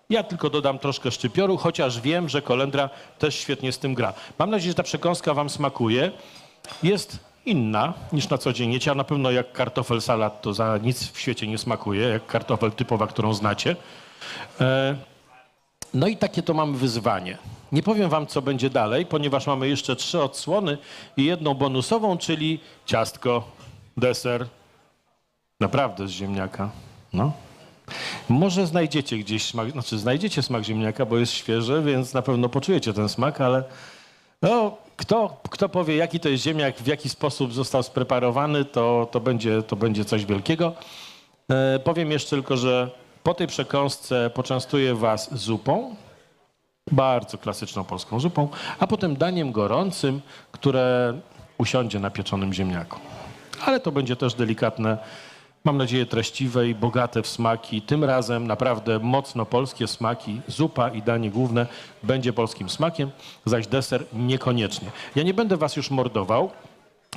ja tylko dodam troszkę szczypioru, chociaż wiem, że kolendra też świetnie z tym gra. Mam nadzieję, że ta przekąska wam smakuje. Jest inna niż na co dzień jecie, a na pewno jak kartofel salat to za nic w świecie nie smakuje, jak kartofel typowa, którą znacie. No i takie to mamy wyzwanie. Nie powiem wam, co będzie dalej, ponieważ mamy jeszcze 3 odsłony i jedną bonusową, czyli ciastko, deser. Naprawdę z ziemniaka. No. Może znajdziecie gdzieś smak, znaczy znajdziecie smak ziemniaka, bo jest świeży, więc na pewno poczujecie ten smak, ale no, kto powie, jaki to jest ziemniak, w jaki sposób został spreparowany, to będzie coś wielkiego. Powiem jeszcze tylko, że po tej przekąsce poczęstuję was zupą, bardzo klasyczną polską zupą, a potem daniem gorącym, które usiądzie na pieczonym ziemniaku. Ale to będzie też delikatne, mam nadzieję treściwe i bogate w smaki. Tym razem naprawdę mocno polskie smaki. Zupa i danie główne będzie polskim smakiem, zaś deser niekoniecznie. Ja nie będę was już mordował.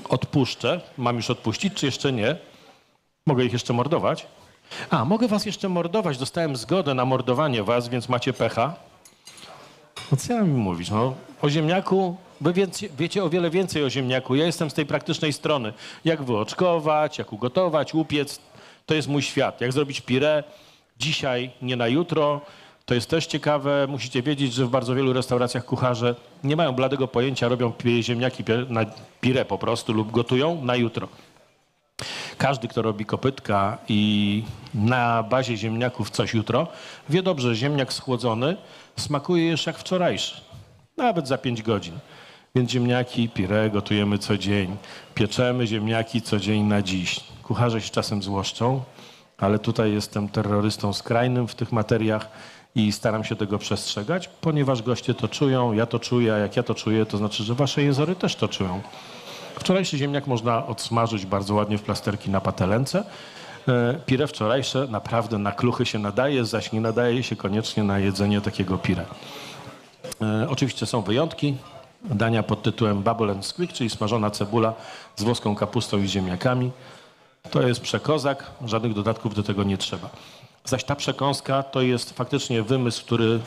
odpuszczę. Mam już odpuścić, czy jeszcze nie? Mogę ich jeszcze mordować? A, mogę was jeszcze mordować. Dostałem zgodę na mordowanie was, więc macie pecha. No co ja mi mówisz? No, o ziemniaku, wy wiecie o wiele więcej o ziemniaku. Ja jestem z tej praktycznej strony. Jak wyoczkować, jak ugotować, upiec. To jest mój świat. Jak zrobić pire dzisiaj, nie na jutro. To jest też ciekawe. Musicie wiedzieć, że w bardzo wielu restauracjach kucharze nie mają bladego pojęcia, robią ziemniaki na pire po prostu lub gotują na jutro. Każdy, kto robi kopytka i na bazie ziemniaków coś jutro, wie dobrze, że ziemniak schłodzony smakuje jeszcze jak wczorajszy, nawet za 5 godzin. Więc ziemniaki, pire gotujemy co dzień, pieczemy ziemniaki co dzień na dziś. Kucharze się czasem złoszczą, ale tutaj jestem terrorystą skrajnym w tych materiach i staram się tego przestrzegać, ponieważ goście to czują, ja to czuję, a jak ja to czuję, to znaczy, że wasze jezory też to czują. Wczorajszy ziemniak można odsmażyć bardzo ładnie w plasterki na patelence. Pire wczorajsze naprawdę na kluchy się nadaje, zaś nie nadaje się koniecznie na jedzenie takiego pire. Oczywiście są wyjątki. Dania pod tytułem Bubble and Squeak, czyli smażona cebula z włoską kapustą i ziemniakami. To jest przekozak, żadnych dodatków do tego nie trzeba. Zaś ta przekąska to jest faktycznie wymysł, który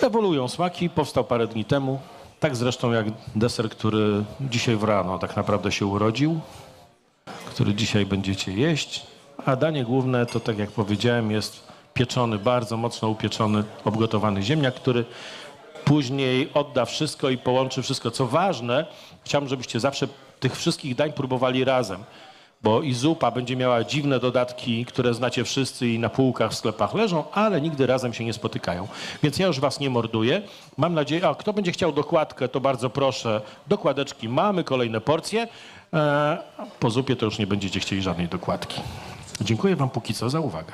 ewoluują smaki, powstał parę dni temu. Tak zresztą jak deser, który dzisiaj w rano tak naprawdę się urodził, który dzisiaj będziecie jeść, a danie główne to, tak jak powiedziałem, jest pieczony, bardzo mocno upieczony, obgotowany ziemniak, który później odda wszystko i połączy wszystko. Co ważne, chciałbym, żebyście zawsze tych wszystkich dań próbowali razem, bo i zupa będzie miała dziwne dodatki, które znacie wszyscy i na półkach w sklepach leżą, ale nigdy razem się nie spotykają. Więc ja już was nie morduję. Mam nadzieję, a kto będzie chciał dokładkę, to bardzo proszę, dokładeczki mamy, kolejne porcje. Po zupie to już nie będziecie chcieli żadnej dokładki. Dziękuję wam póki co za uwagę.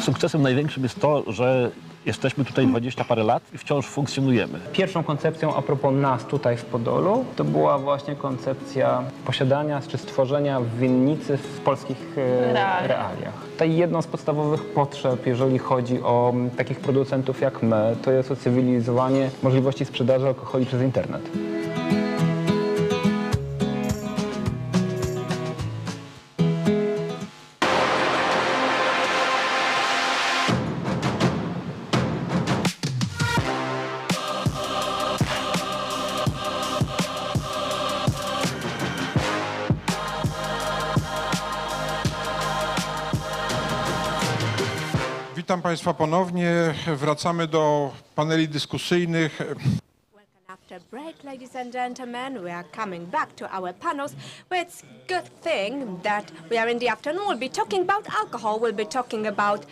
Sukcesem największym jest to, że jesteśmy tutaj 20 parę lat i wciąż funkcjonujemy. Pierwszą koncepcją a propos nas tutaj w Podolu to była właśnie koncepcja posiadania czy stworzenia winnicy w polskich realiach. Tutaj jedną z podstawowych potrzeb, jeżeli chodzi o takich producentów jak my, to jest ucywilizowanie możliwości sprzedaży alkoholi przez internet. Witam Państwa ponownie. Wracamy do paneli dyskusyjnych. Welcome after break, ladies and gentlemen. We are coming back to our panels. Well, it's a good thing that we are in the afternoon. We'll be talking about alcohol. We'll be talking about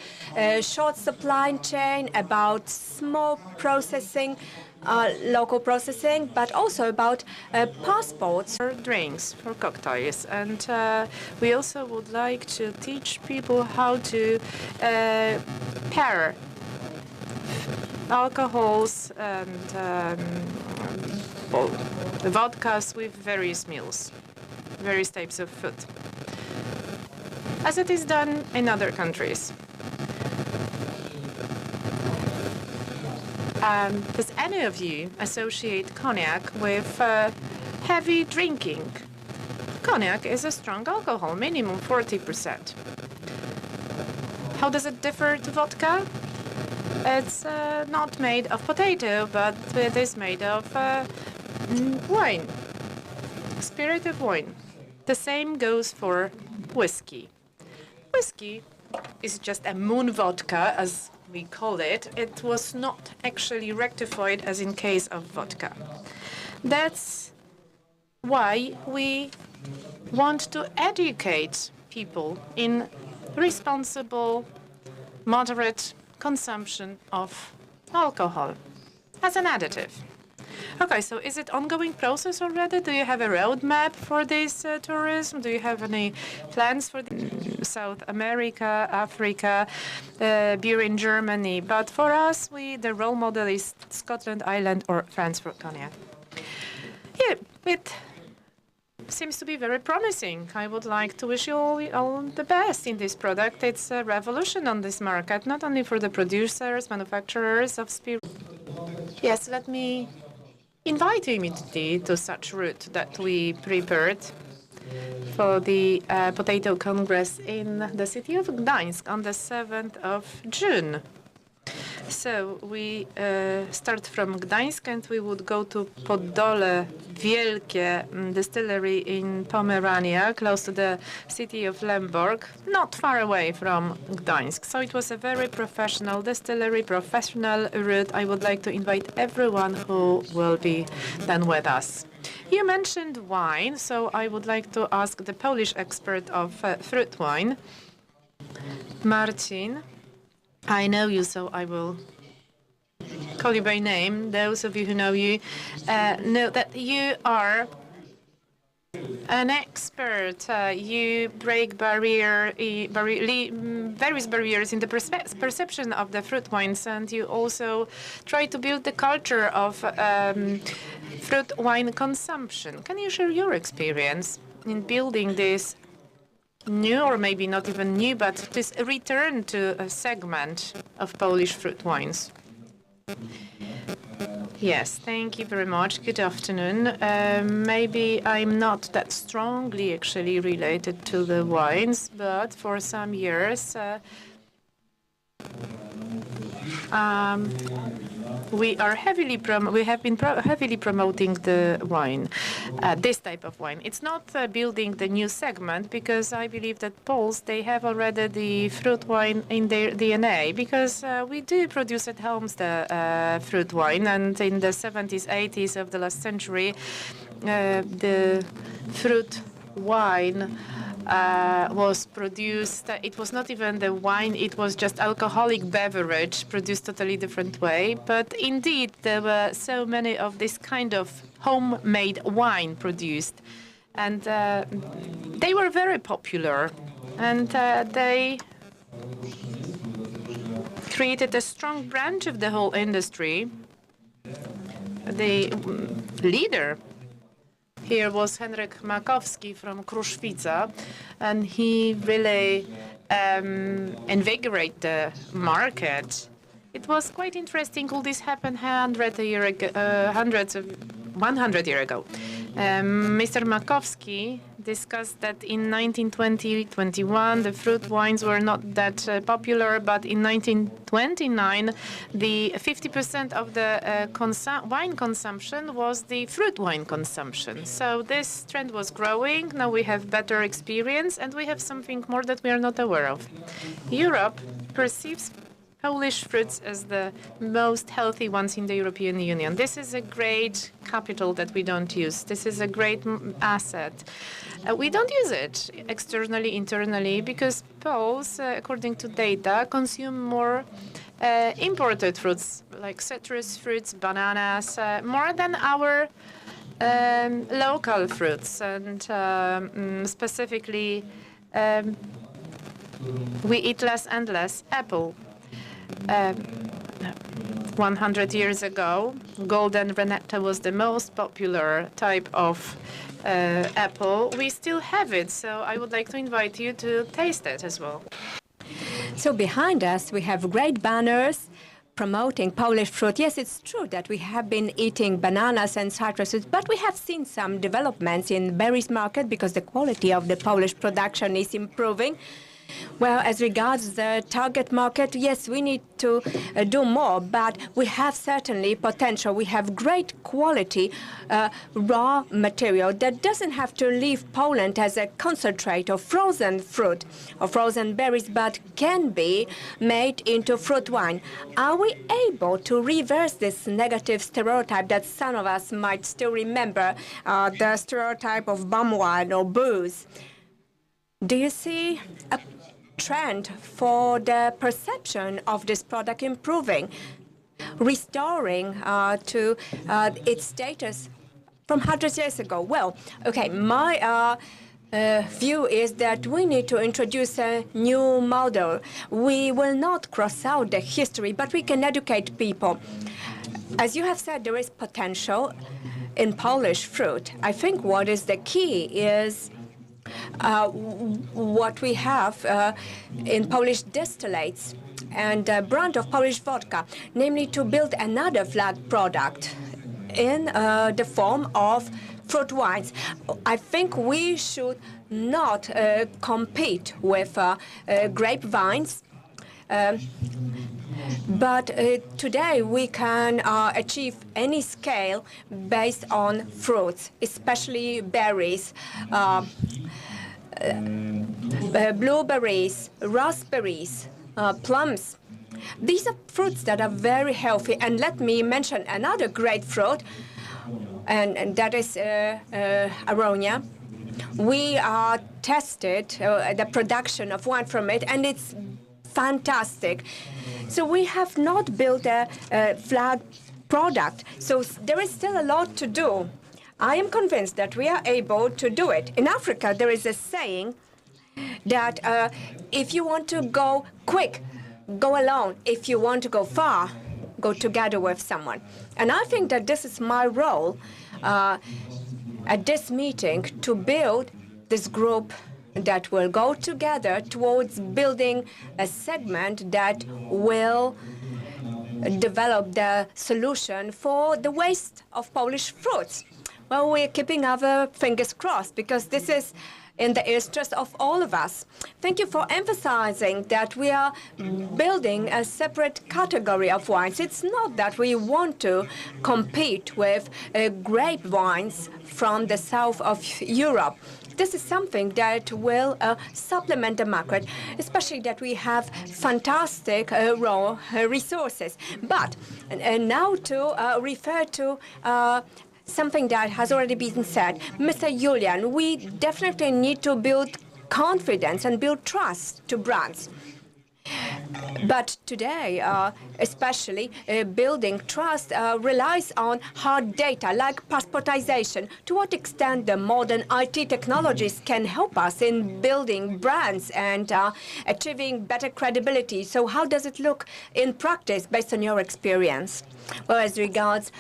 short supply chain, about small processing, local processing, but also about passports. For drinks, for cocktails, and we also would like to teach people how to pair alcohols and vodkas with various meals, various types of food, as it is done in other countries. Does any of you associate cognac with heavy drinking. Cognac is a strong alcohol, minimum 40%. How does it differ to vodka? It's not made of potato, but it is made of wine, spirited wine. The same goes for whiskey. Whiskey is just a moon vodka, as we call it. It was not actually rectified as in case of vodka. That's why we want to educate people in responsible, moderate consumption of alcohol as an additive. Okay, so is it ongoing process already? Do you have a roadmap for this tourism? Do you have any plans for South America, Africa, beer in Germany? But for us, the role model is Scotland, Ireland, or France for cognac. Yeah, it seems to be very promising. I would like to wish you all the best in this product. It's a revolution on this market, not only for the producers, manufacturers of spirits. Yes, let me invite you immediately to such route that we prepared for the Potato Congress in the city of Gdańsk on the 7th of June. So we start from Gdańsk and we would go to Podole Wielkie distillery in Pomerania, close to the city of Lemberg, not far away from Gdańsk. So it was a very professional distillery, professional route. I would like to invite everyone who will be then with us. You mentioned wine, so I would like to ask the Polish expert of fruit wine, Marcin. I know you, so I will call you by name. Those of you who know you know that you are an expert. You break various barriers in the perception of the fruit wines, and you also try to build the culture of fruit wine consumption. Can you share your experience in building this new, or maybe not even new, but this return to a segment of Polish fruit wines? Yes, thank you very much. Good afternoon. Maybe I'm not that strongly actually related to the wines, but for some years we have been heavily promoting the wine, this type of wine. It's not building the new segment, because I believe that Poles, they have already the fruit wine in their DNA, because we do produce at home the fruit wine, and in the 70s, 80s of the last century, the fruit wine was produced. It was not even the wine, it was just alcoholic beverage produced totally different way. But indeed, there were so many of this kind of homemade wine produced. And they were very popular. And they created a strong branch of the whole industry. The leader here was Henryk Makowski from Kruszwica, and he really invigorated the market. It was quite interesting. All this happened 100 years ago. Mr. Makowski discussed that in 1920-21 the fruit wines were not that popular, but in 1929 the 50% of the wine consumption was the fruit wine consumption. So this trend was growing. Now we have better experience, and we have something more that we are not aware of. Europe perceives Polish fruits as the most healthy ones in the European Union. This is a great capital that we don't use. This is a great asset. We don't use it externally, internally, because Poles, according to data, consume more imported fruits, like citrus fruits, bananas, more than our local fruits. And specifically, we eat less and less apple. 100 years ago, Golden Renetta was the most popular type of apple. We still have it, so I would like to invite you to taste it as well. So behind us, we have great banners promoting Polish fruit. Yes, it's true that we have been eating bananas and citruses, but we have seen some developments in berries market because the quality of the Polish production is improving. Well, as regards the target market, yes, we need to do more, but we have certainly potential. We have great quality raw material that doesn't have to leave Poland as a concentrate of frozen fruit or frozen berries, but can be made into fruit wine. Are we able to reverse this negative stereotype that some of us might still remember, the stereotype of bum wine or booze? Do you see a trend for the perception of this product improving, restoring to its status from hundreds of years ago? Well, okay, my view is that we need to introduce a new model. We will not cross out the history, but we can educate people. As you have said, there is potential in Polish fruit. I think what is the key is what we have in Polish distillates and a brand of Polish vodka, namely to build another flag product in the form of fruit wines. I think we should not compete with grapevines. But today we can achieve any scale based on fruits, especially berries, blueberries, raspberries, plums. These are fruits that are very healthy. And let me mention another great fruit, and that is aronia. We tested the production of wine from it, and it's fantastic. So we have not built a flag product. So there is still a lot to do. I am convinced that we are able to do it. In Africa, there is a saying that if you want to go quick, go alone. If you want to go far, go together with someone. And I think that this is my role at this meeting, to build this group that will go together towards building a segment that will develop the solution for the waste of Polish fruits. Well, we're keeping our fingers crossed because this is in the interest of all of us. Thank you for emphasizing that we are building a separate category of wines. It's not that we want to compete with grape wines from the south of Europe. This is something that will supplement the market, especially that we have fantastic raw resources. But now to refer to something that has already been said. Mr. Julian, we definitely need to build confidence and build trust to brands. But today, especially, building trust relies on hard data like passportization. To what extent the modern IT technologies can help us in building brands and achieving better credibility? So how does it look in practice based on your experience? Well, as regards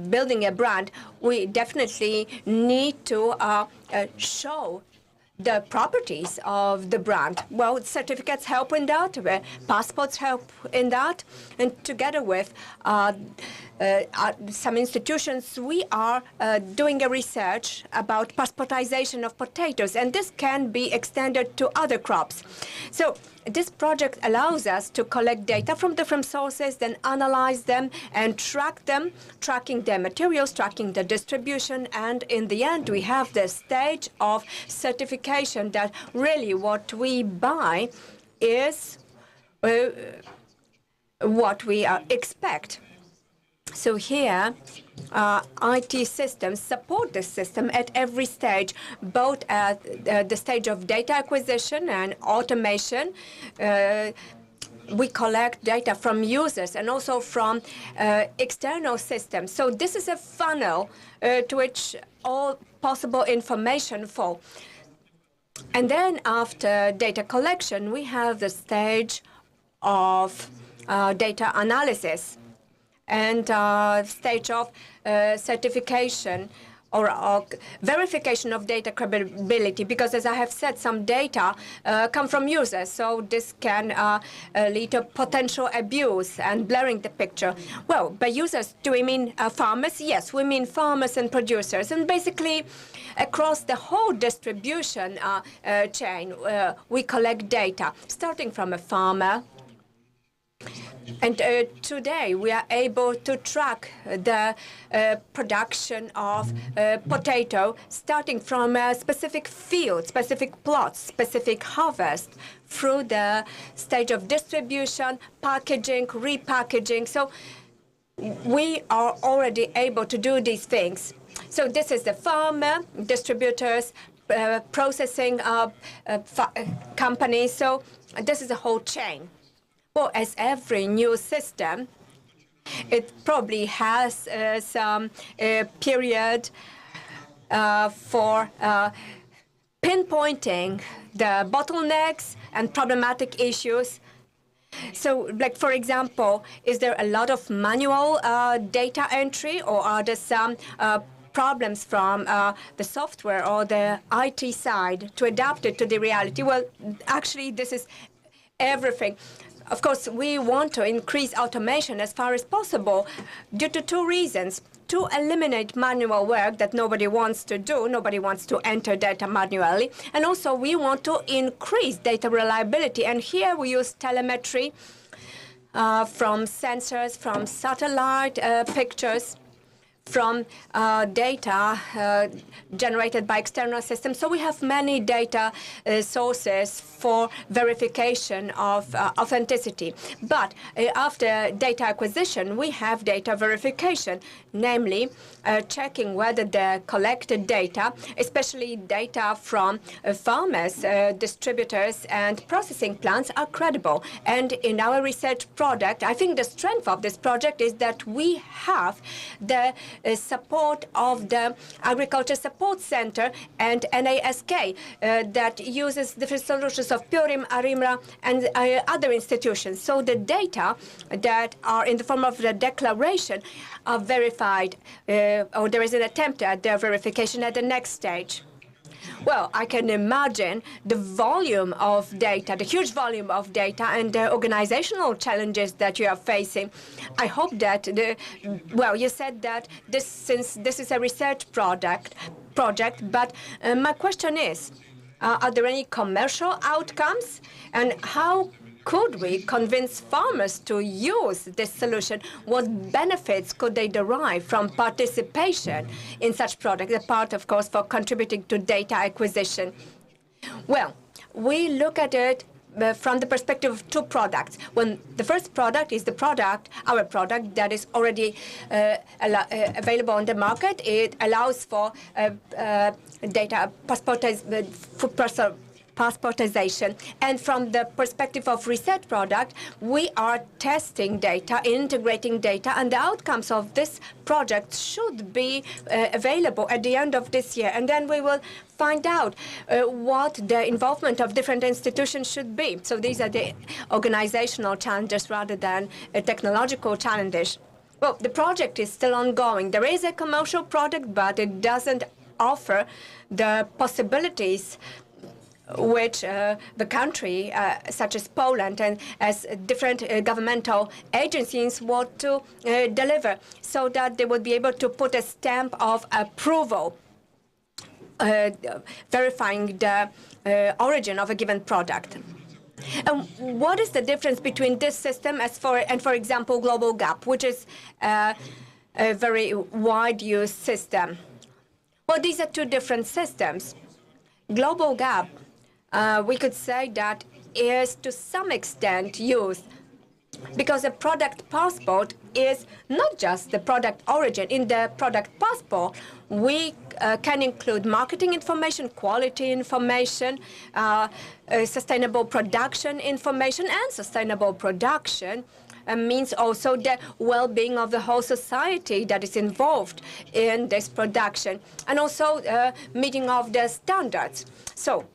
building a brand, we definitely need to show the properties of the brand. Well, certificates help in that, passports help in that, and together with some institutions, we are doing a research about passportization of potatoes, and this can be extended to other crops. So this project allows us to collect data from different sources, then analyze them and track them, tracking the materials, tracking the distribution, and in the end, we have the stage of certification that really what we buy is what we expect. So here, IT systems support this system at every stage, both at the stage of data acquisition and automation. We collect data from users and also from external systems. So this is a funnel to which all possible information fall. And then after data collection, we have the stage of data analysis and stage of certification, or verification of data credibility, because as I have said, some data come from users, so this can lead to potential abuse and blurring the picture. Well, by users, do we mean farmers? Yes, we mean farmers and producers, and basically across the whole distribution chain, we collect data, starting from a farmer. And today we are able to track the production of potato, starting from a specific field, specific plots, specific harvest, through the stage of distribution, packaging, repackaging. So we are already able to do these things. So this is the farmer, distributors, processing companies. So this is a whole chain. Well, as every new system, it probably has some period for pinpointing the bottlenecks and problematic issues. So, like, for example, is there a lot of manual data entry, or are there some problems from the software or the IT side to adapt it to the reality? Well, actually, this is everything. Of course, we want to increase automation as far as possible due to two reasons. To eliminate manual work that nobody wants to do, nobody wants to enter data manually, and also we want to increase data reliability. And here we use telemetry from sensors, from satellite pictures, from data generated by external systems. So we have many data sources for verification of authenticity. But after data acquisition, we have data verification, namely checking whether the collected data, especially data from farmers, distributors, and processing plants, are credible. And in our research project, I think the strength of this project is that we have the support of the Agriculture Support Center and NASK that uses different solutions of Purim, Arimra, and other institutions. So the data that are in the form of the declaration are verified, or there is an attempt at their verification at the next stage. Well, I can imagine the volume of data, the huge volume of data, and the organizational challenges that you are facing. I hope that well, you said that since this is a research project, but my question is, are there any commercial outcomes, and how could we convince farmers to use this solution? What benefits could they derive from participation in such projects, apart, of course, for contributing to data acquisition? Well, we look at it from the perspective of two products. When the first product is the product, our product, that is already available on the market. It allows for data passportization. And from the perspective of research product, we are testing data, integrating data, and the outcomes of this project should be available at the end of this year. And then we will find out what the involvement of different institutions should be. So these are the organizational challenges rather than technological challenges. Well, the project is still ongoing. There is a commercial product, but it doesn't offer the possibilities which the country, such as Poland, and as different governmental agencies want to deliver, so that they would be able to put a stamp of approval, verifying the origin of a given product. And what is the difference between this system and, for example, Global Gap, which is a very wide-use system? Well, these are two different systems. Global Gap, we could say that is to some extent used because a product passport is not just the product origin. In the product passport, we can include marketing information, quality information, sustainable production information, and sustainable production means also the well-being of the whole society that is involved in this production, and also meeting of the standards. So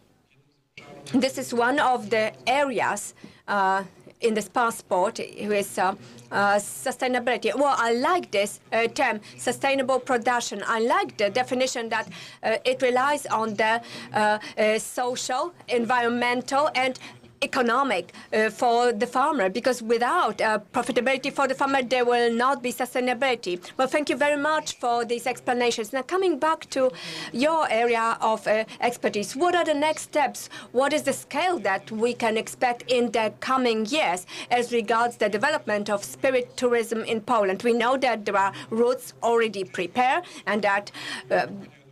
this is one of the areas in this passport is sustainability. Well, I like this term, sustainable production. I like the definition that it relies on the social, environmental, and economic for the farmer, because without profitability for the farmer, there will not be sustainability. Well, thank you very much for these explanations. Now, coming back to your area of expertise, what are the next steps? What is the scale that we can expect in the coming years as regards the development of spirit tourism in Poland? We know that there are routes already prepared and that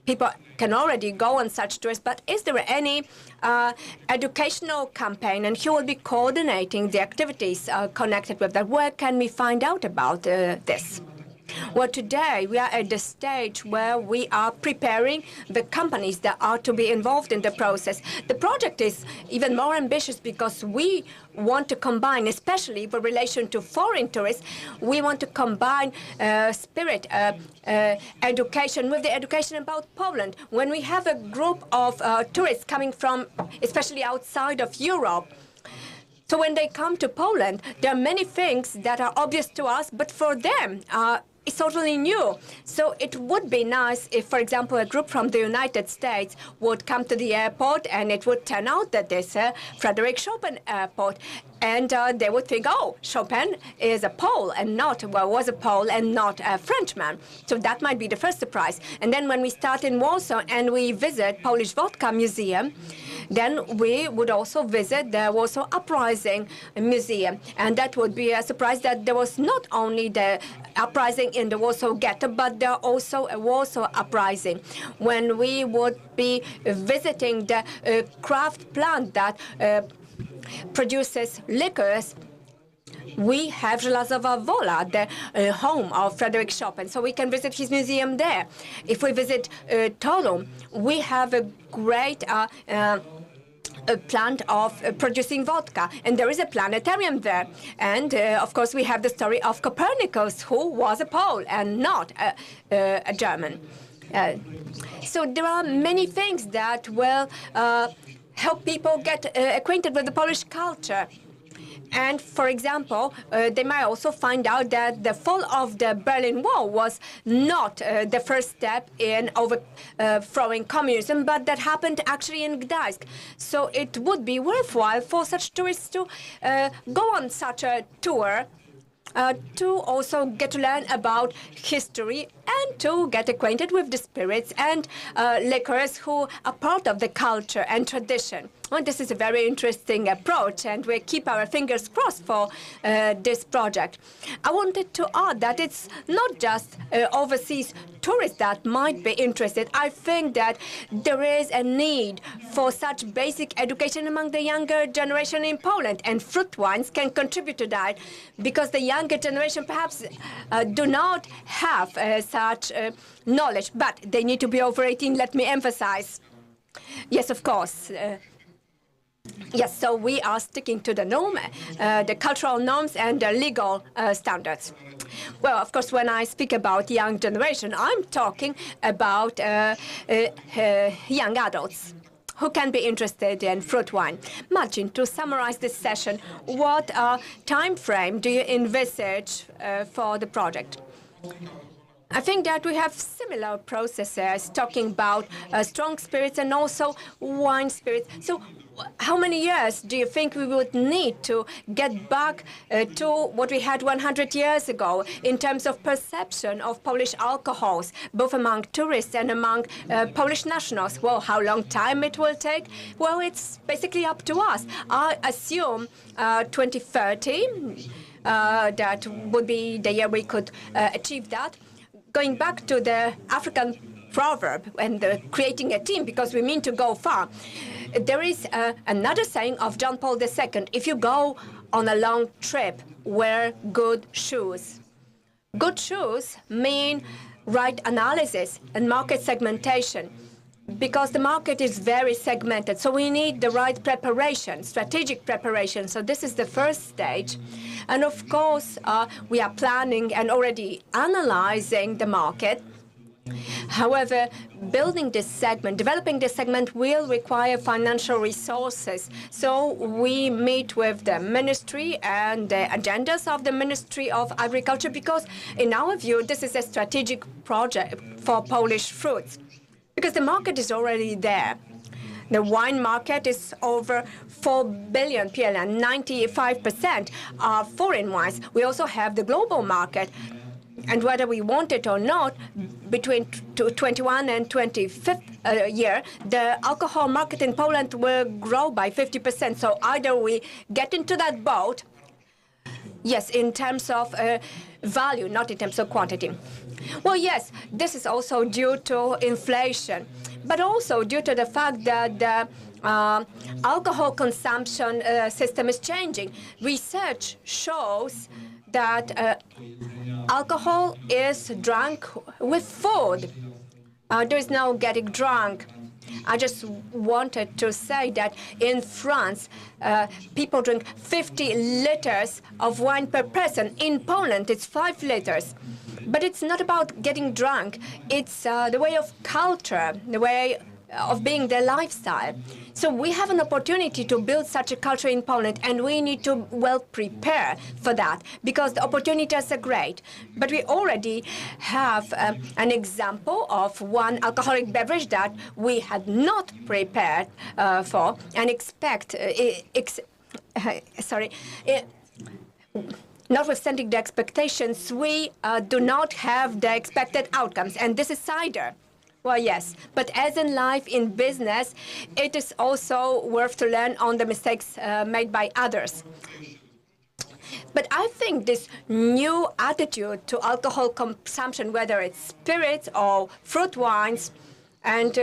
people can already go on such tours, but is there any educational campaign, and who will be coordinating the activities connected with that? Where can we find out about this? Well, today we are at the stage where we are preparing the companies that are to be involved in the process. The project is even more ambitious because we want to combine, especially in relation to foreign tourists, we want to combine spirit education with the education about Poland. When we have a group of tourists coming from, especially outside of Europe, so when they come to Poland, there are many things that are obvious to us, but for them, it's totally new. So it would be nice if, for example, a group from the United States would come to the airport and it would turn out that there's a Frederick Chopin airport. And they would think, oh, Chopin is a Pole and not, well, was a Pole and not a Frenchman. So that might be the first surprise. And then when we start in Warsaw and we visit Polish Vodka Museum, then we would also visit the Warsaw Uprising Museum. And that would be a surprise that there was not only the uprising in the Warsaw Ghetto, but there also a Warsaw Uprising. When we would be visiting the craft plant that produces liquors, we have Żelazowa Wola, the home of Frederick Chopin, so we can visit his museum there. If we visit Toruń, we have a great a plant of producing vodka, and there is a planetarium there. And of course, we have the story of Copernicus, who was a Pole and not a German. So there are many things that will help people get acquainted with the Polish culture. And, for example, they might also find out that the fall of the Berlin Wall was not the first step in overthrowing communism, but that happened actually in Gdańsk. So it would be worthwhile for such tourists to go on such a tour to also get to learn about history and to get acquainted with the spirits and liquors who are part of the culture and tradition. Well, this is a very interesting approach, and we keep our fingers crossed for this project. I wanted to add that it's not just overseas tourists that might be interested. I think that there is a need for such basic education among the younger generation in Poland, and fruit wines can contribute to that, because the younger generation perhaps do not have such knowledge, but they need to be over 18, let me emphasize. Yes, of course. Yes, so we are sticking to the norm, the cultural norms and the legal standards. Well, of course, when I speak about young generation, I'm talking about young adults who can be interested in fruit wine. Marcin, to summarize this session, what time frame do you envisage for the project? I think that we have similar processes talking about strong spirits and also wine spirits. So how many years do you think we would need to get back to what we had 100 years ago in terms of perception of Polish alcohols, both among tourists and among Polish nationals? Well, how long time it will take? Well, it's basically up to us. I assume 2030, that would be the year we could achieve that. Going back to the African proverb and creating a team, because we mean to go far, there is another saying of John Paul II: if you go on a long trip, wear good shoes. Good shoes mean right analysis and market segmentation, because the market is very segmented. So we need the right preparation, strategic preparation. So this is the first stage. And of course, we are planning and already analyzing the market. However, building this segment, developing this segment will require financial resources. So we meet with the ministry and the agendas of the Ministry of Agriculture because, in our view, this is a strategic project for Polish fruits because the market is already there. The wine market is over 4 billion PLN, 95% are foreign wines. We also have the global market. And whether we want it or not, between 21 and 25th year, the alcohol market in Poland will grow by 50%. So either we get into that boat, yes, in terms of value, not in terms of quantity. Well, yes, this is also due to inflation, but also due to the fact that the alcohol consumption system is changing. Research shows that alcohol is drunk with food. There is no getting drunk. I just wanted to say that in France, people drink 50 liters of wine per person. In Poland, it's 5 liters. But it's not about getting drunk. It's the way of culture, the way of being their lifestyle. So we have an opportunity to build such a culture in Poland, and we need to well prepare for that because the opportunities are great. But we already have an example of one alcoholic beverage that we had not prepared for and notwithstanding the expectations, we do not have the expected outcomes, and this is cider. Well, yes, but as in life, in business, it is also worth to learn on the mistakes made by others. But I think this new attitude to alcohol consumption, whether it's spirits or fruit wines, and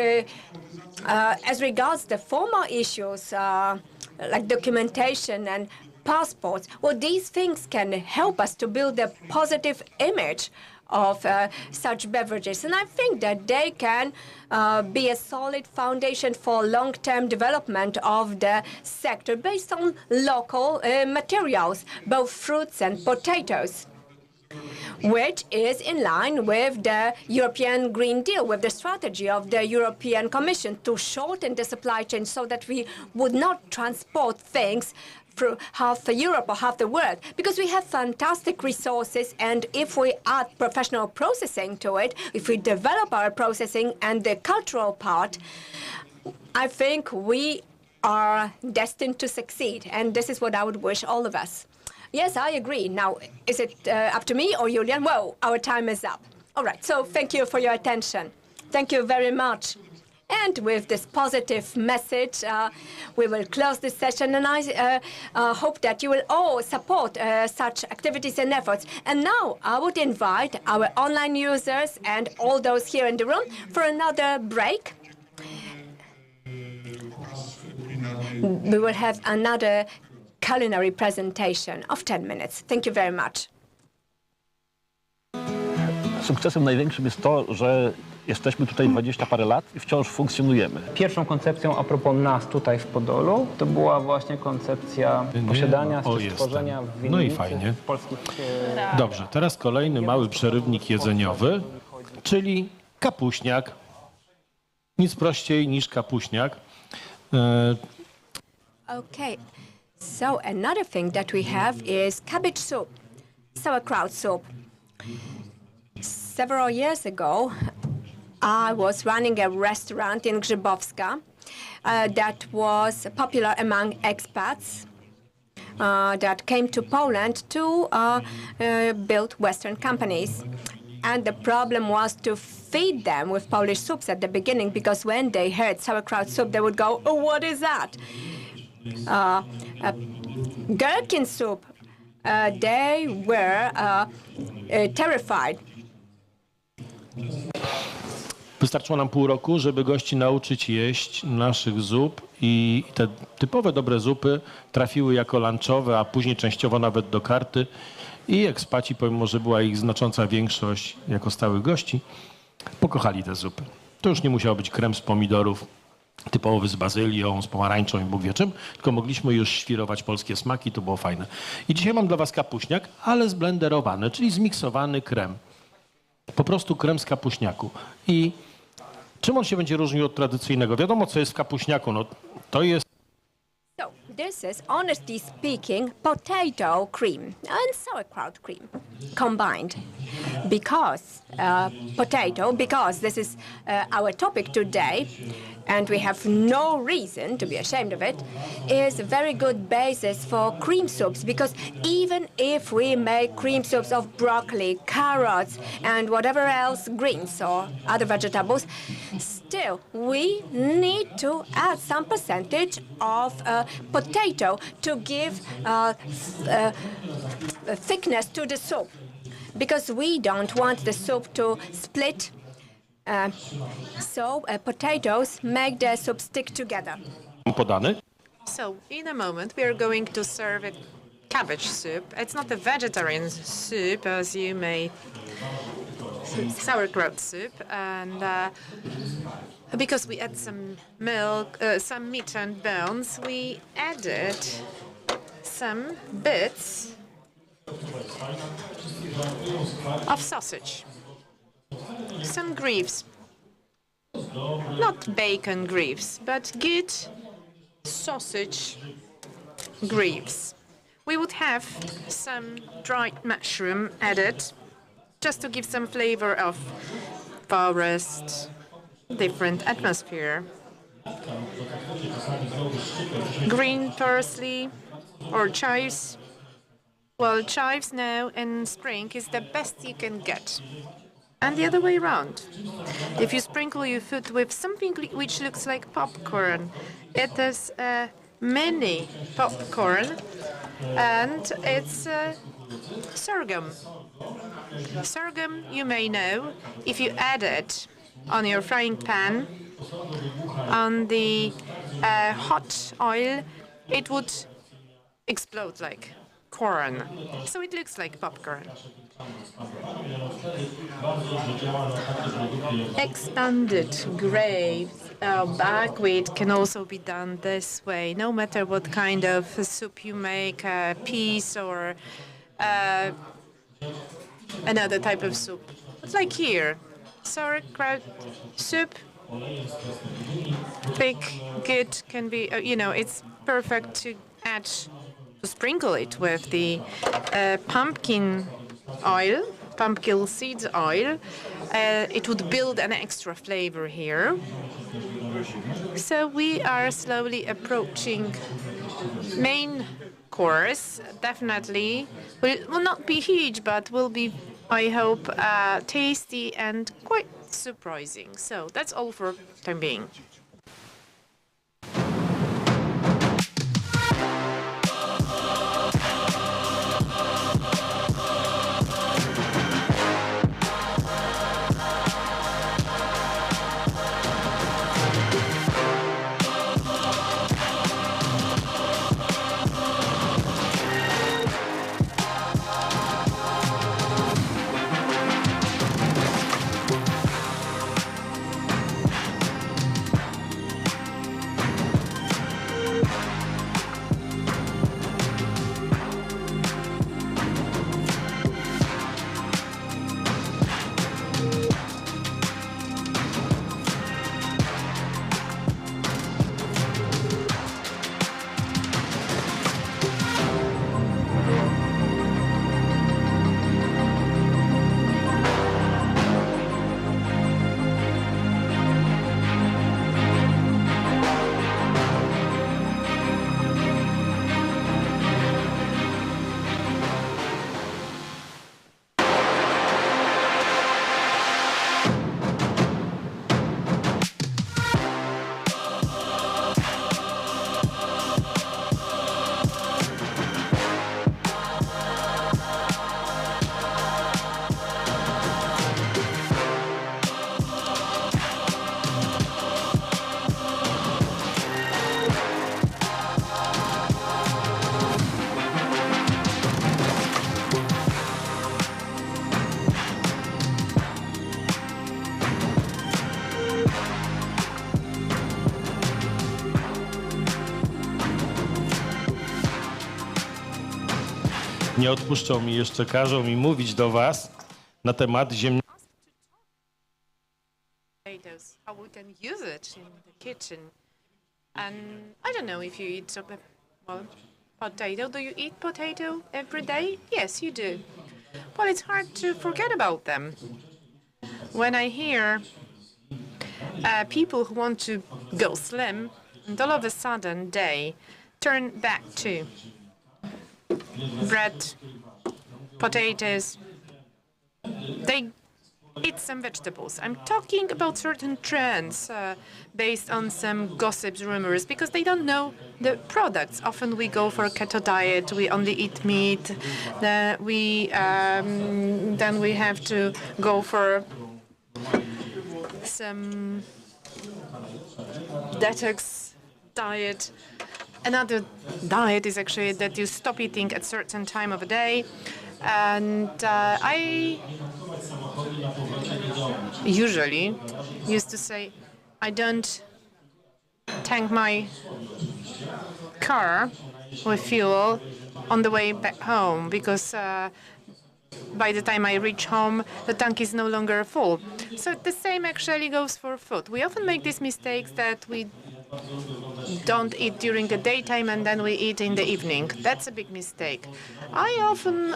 as regards the former issues like documentation and passports, well, these things can help us to build a positive image of such beverages. And I think that they can be a solid foundation for long-term development of the sector based on local materials, both fruits and potatoes, which is in line with the European Green Deal, with the strategy of the European Commission to shorten the supply chain so that we would not transport things through half Europe or half the world, because we have fantastic resources, and if we add professional processing to it, if we develop our processing and the cultural part, I think we are destined to succeed, and this is what I would wish all of us. Yes, I agree. Now, is it up to me or Julian? Well, our time is up. All right, so thank you for your attention. Thank you very much. And with this positive message, we will close this session, and I hope that you will all support such activities and efforts. And now I would invite our online users and all those here in the room for another break. We will have another culinary presentation of 10 minutes. Thank you very much. Sukcesem największym jest to, że jesteśmy tutaj 20 parę lat i wciąż funkcjonujemy. Pierwszą koncepcją a propos nas tutaj w Podolu to była właśnie koncepcja posiadania czy stworzenia winnicy w polskich realiach. Dobrze, teraz kolejny mały przerywnik jedzeniowy, czyli kapuśniak. Nic prościej niż kapuśniak. Okay, so another thing that we have is cabbage soup, sauerkraut soup. Several years ago, I was running a restaurant in Grzybowska that was popular among expats that came to Poland to build Western companies. And the problem was to feed them with Polish soups at the beginning, because when they heard sauerkraut soup, they would go, "Oh, what is that?" Gherkin soup, they were terrified. Wystarczyło nam pół roku, żeby gości nauczyć jeść naszych zup, i te typowe dobre zupy trafiły jako lunchowe, a później częściowo nawet do karty. I ekspaci, pomimo że była ich znacząca większość jako stałych gości, pokochali te zupy. To już nie musiał być krem z pomidorów typowy z bazylią, z pomarańczą i Bóg wie czym, tylko mogliśmy już świrować polskie smaki, to było fajne. I dzisiaj mam dla was kapuśniak, ale zblenderowany, czyli zmiksowany krem. Po prostu krem z kapuśniaku. I czym on się będzie różnił od tradycyjnego? Wiadomo, co jest w kapuśniaku. No, to jest So this is, honestly speaking, potato cream and sauerkraut cream combined. Because because this is our topic today, and we have no reason to be ashamed of it, is a very good basis for cream soups. Because even if we make cream soups of broccoli, carrots, and whatever else, greens or other vegetables, still we need to add some percentage of potato to give thickness to the soup. Because we don't want the soup to split. So potatoes make the soup stick together. podany. So, in a moment, we are going to serve a cabbage soup. It's not a vegetarian soup, as you may sauerkraut soup, and because we add some milk, some meat and bones, we added some bits of sausage, some greaves, not bacon greaves, but good sausage greaves. We would have some dried mushroom added, just to give some flavor of forest, different atmosphere. Green parsley or chives. Well, chives now in spring is the best you can get. And the other way around. If you sprinkle your food with something which looks like popcorn, it is a mini popcorn, and it's sorghum. Sorghum, you may know, if you add it on your frying pan, on the hot oil, it would explode like corn. So it looks like popcorn. Expanded graves buckwheat can also be done this way, no matter what kind of soup you make, peas or another type of soup. But like here, sauerkraut soup, big, good, can be, it's perfect to add, to sprinkle it with the pumpkin oil, pumpkin seeds oil. It would build an extra flavor here. So we are slowly approaching main course. Definitely will not be huge, but will be, I hope, tasty and quite surprising. So that's all for time being. Nie odpuszczą mi jeszcze, każą mi mówić do was na temat ziemniaczania. potatoes, how we can use it in the kitchen. And I don't know if you eat well, potato. Do you eat potato every day? Yes, you do. Well, it's hard to forget about them. When I hear people who want to go slim, and all of a sudden they turn back to bread, potatoes, they eat some vegetables. I'm talking about certain trends based on some gossips, rumors, because they don't know the products. Often we go for a keto diet, we only eat meat, then we have to go for some detox diet. Another diet is actually that you stop eating at certain time of the day. And I usually used to say, I don't tank my car with fuel on the way back home because by the time I reach home, the tank is no longer full. So the same actually goes for food. We often make these mistakes that we don't eat during the daytime and then we eat in the evening. That's a big mistake. I often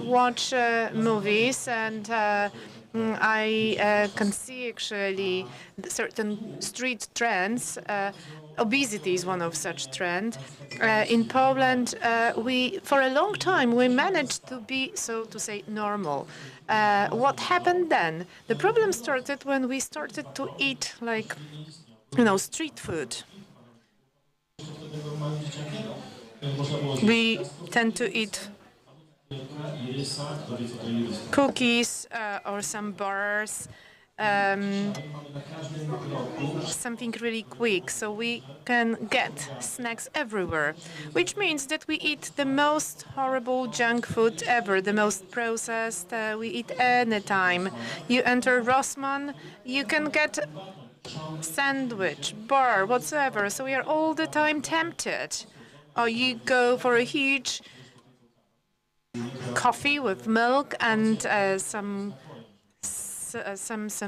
watch movies and I can see actually certain street trends. Obesity is one of such trends. In Poland, for a long time, we managed to be, so to say, normal. What happened then? The problem started when we started to eat like, street food. We tend to eat cookies or some bars, something really quick, so we can get snacks everywhere, which means that we eat the most horrible junk food ever, the most processed. We eat anytime. You enter Rossmann, you can get sandwich, bar, whatsoever. So we are all the time tempted. Or you go for a huge coffee with milk and some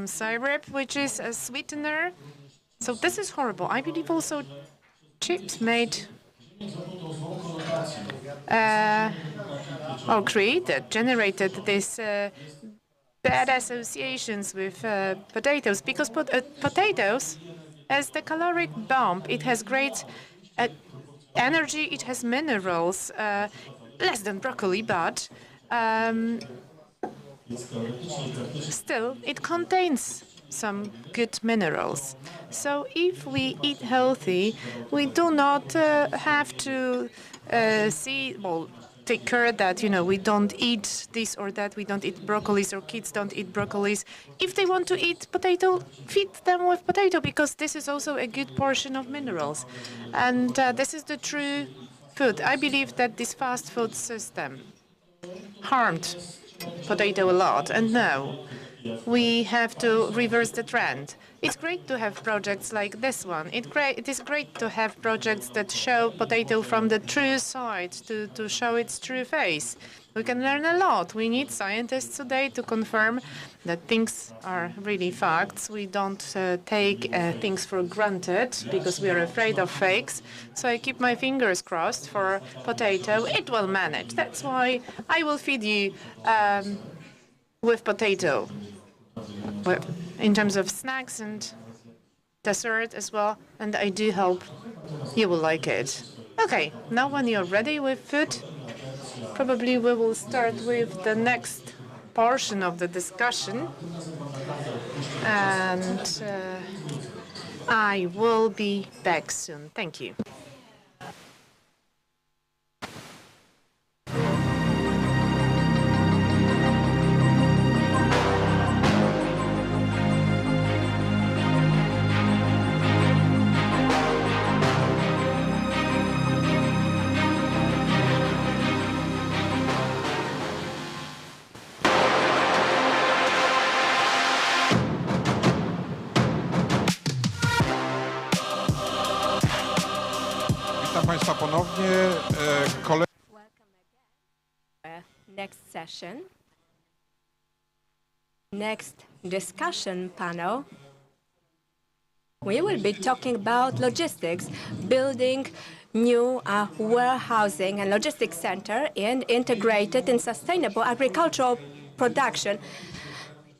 syrup, which is a sweetener. So this is horrible. I believe also chips made generated this bad associations with potatoes, because potatoes, as the caloric bomb, it has great energy, it has minerals, less than broccoli, but still it contains some good minerals. So if we eat healthy, we do not have to take care that, we don't eat this or that, we don't eat broccolis, or kids don't eat broccolis. If they want to eat potato, feed them with potato, because this is also a good portion of minerals. And this is the true food. I believe that this fast food system harmed potato a lot, and now we have to reverse the trend. It's great to have projects like this one. It is great to have projects that show potato from the true side, to show its true face. We can learn a lot. We need scientists today to confirm that things are really facts. We don't take things for granted because we are afraid of fakes. So I keep my fingers crossed for potato. It will manage. That's why I will feed you with potato, in terms of snacks and dessert as well, and I do hope you will like it. Okay, now when you're ready with food, probably we will start with the next portion of the discussion, and I will be back soon. Thank you. Witam Państwa ponownie. Welcome again. Next session. Next discussion panel we will be talking about logistics, building new warehousing and logistics center in integrated and sustainable agricultural production.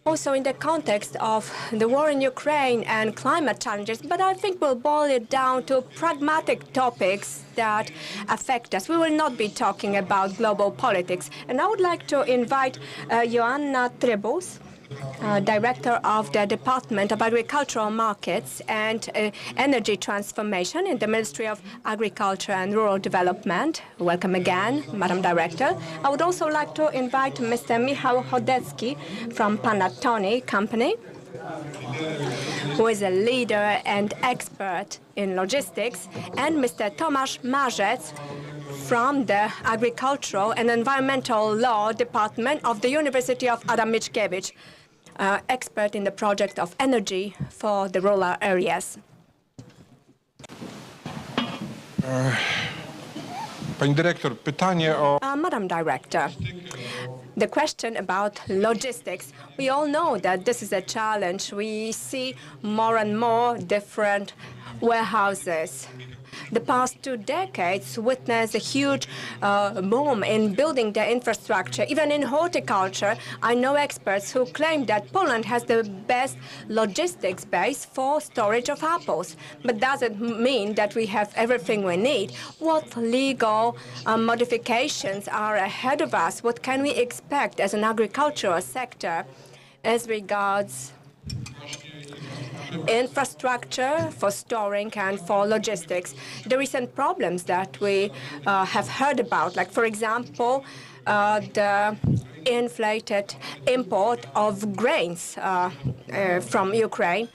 Also in the context of the war in Ukraine and climate challenges, but I think we'll boil it down to pragmatic topics that affect us. We will not be talking about global politics. And I would like to invite Joanna Trybus, Director of the Department of Agricultural Markets and Energy Transformation in the Ministry of Agriculture and Rural Development. Welcome again, Madam Director. I would also like to invite Mr. Michał Chodecki from Panattoni Company, who is a leader and expert in logistics, and Mr. Tomasz Marzec from the Agricultural and Environmental Law Department of the University of Adam Mickiewicz, expert in the project of energy for the rural areas. Pani dyrektor, pytanie o... Madam Director, the question about logistics. We all know that this is a challenge. We see more and more different warehouses. The past 2 decades witnessed a huge boom in building the infrastructure. Even in horticulture, I know experts who claim that Poland has the best logistics base for storage of apples. But doesn't mean that we have everything we need. What legal modifications are ahead of us? What can we expect as an agricultural sector as regards infrastructure for storing and for logistics? The recent problems that we have heard about, like, for example, the inflated import of grains from Ukraine.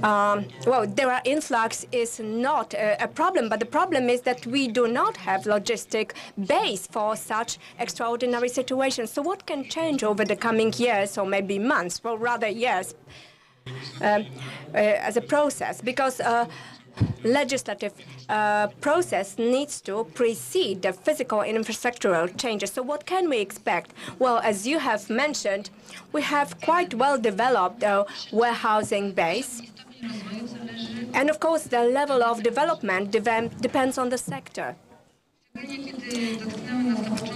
Well, their influx is not a problem, but the problem is that we do not have logistic base for such extraordinary situations. So what can change over the coming years, or maybe months, well, rather years, as a process, because legislative process needs to precede the physical and infrastructural changes. So what can we expect? Well, as you have mentioned, we have quite well-developed warehousing base. And of course, the level of development depends on the sector.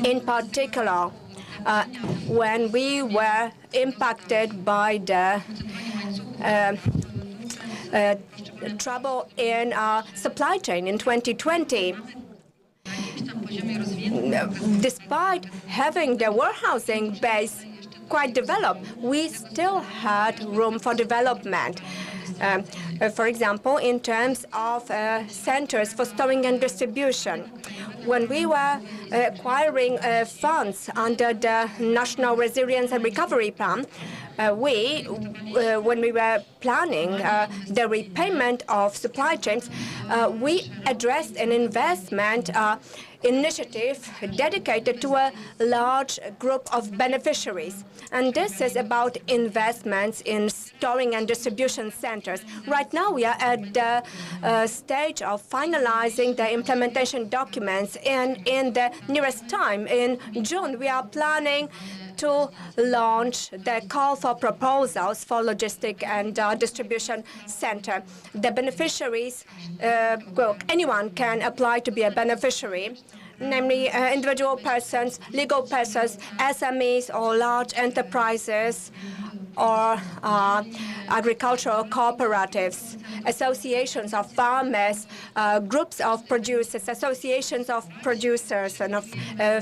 In particular, when we were impacted by the trouble in supply chain in 2020. Despite having the warehousing base quite developed, we still had room for development. For example, in terms of centers for storing and distribution. When we were acquiring funds under the National Resilience and Recovery Plan, when we were planning the repayment of supply chains, we addressed an investment initiative dedicated to a large group of beneficiaries. And this is about investments in storing and distribution centers. Right now, we are at the stage of finalizing the implementation documents, and in the nearest time, in June, we are planning to launch the call for proposals for logistic and distribution center. The beneficiaries, well, anyone can apply to be a beneficiary, namely individual persons, legal persons, SMEs or large enterprises, or agricultural cooperatives, associations of farmers, groups of producers, associations of producers and of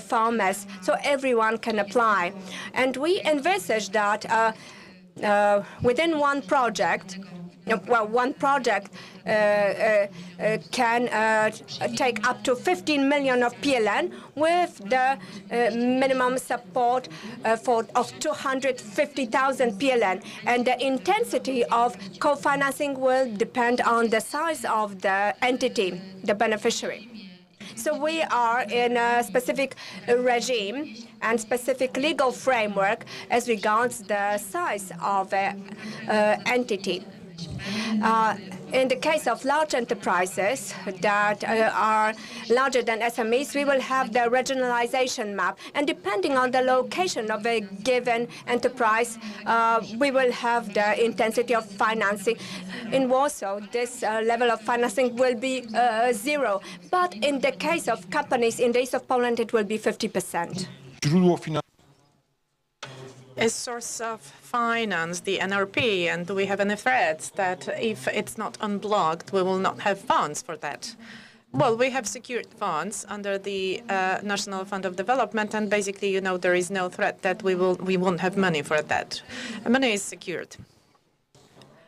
farmers. So everyone can apply. And we envisage that within one project, well, one project can take up to 15 million of PLN with the minimum support of 250,000 PLN. And the intensity of co-financing will depend on the size of the entity, the beneficiary. So we are in a specific regime and specific legal framework as regards the size of an entity. In the case of large enterprises that are larger than SMEs, we will have the regionalization map. And depending on the location of a given enterprise, we will have the intensity of financing. In Warsaw, this level of financing will be 0. But in the case of companies in the east of Poland, it will be 50%. A source of finance, the NRP, and do we have any threats that if it's not unblocked, we will not have funds for that? Well, we have secured funds under the National Fund of Development, and basically, you know, there is no threat that we won't have money for that. Money is secured.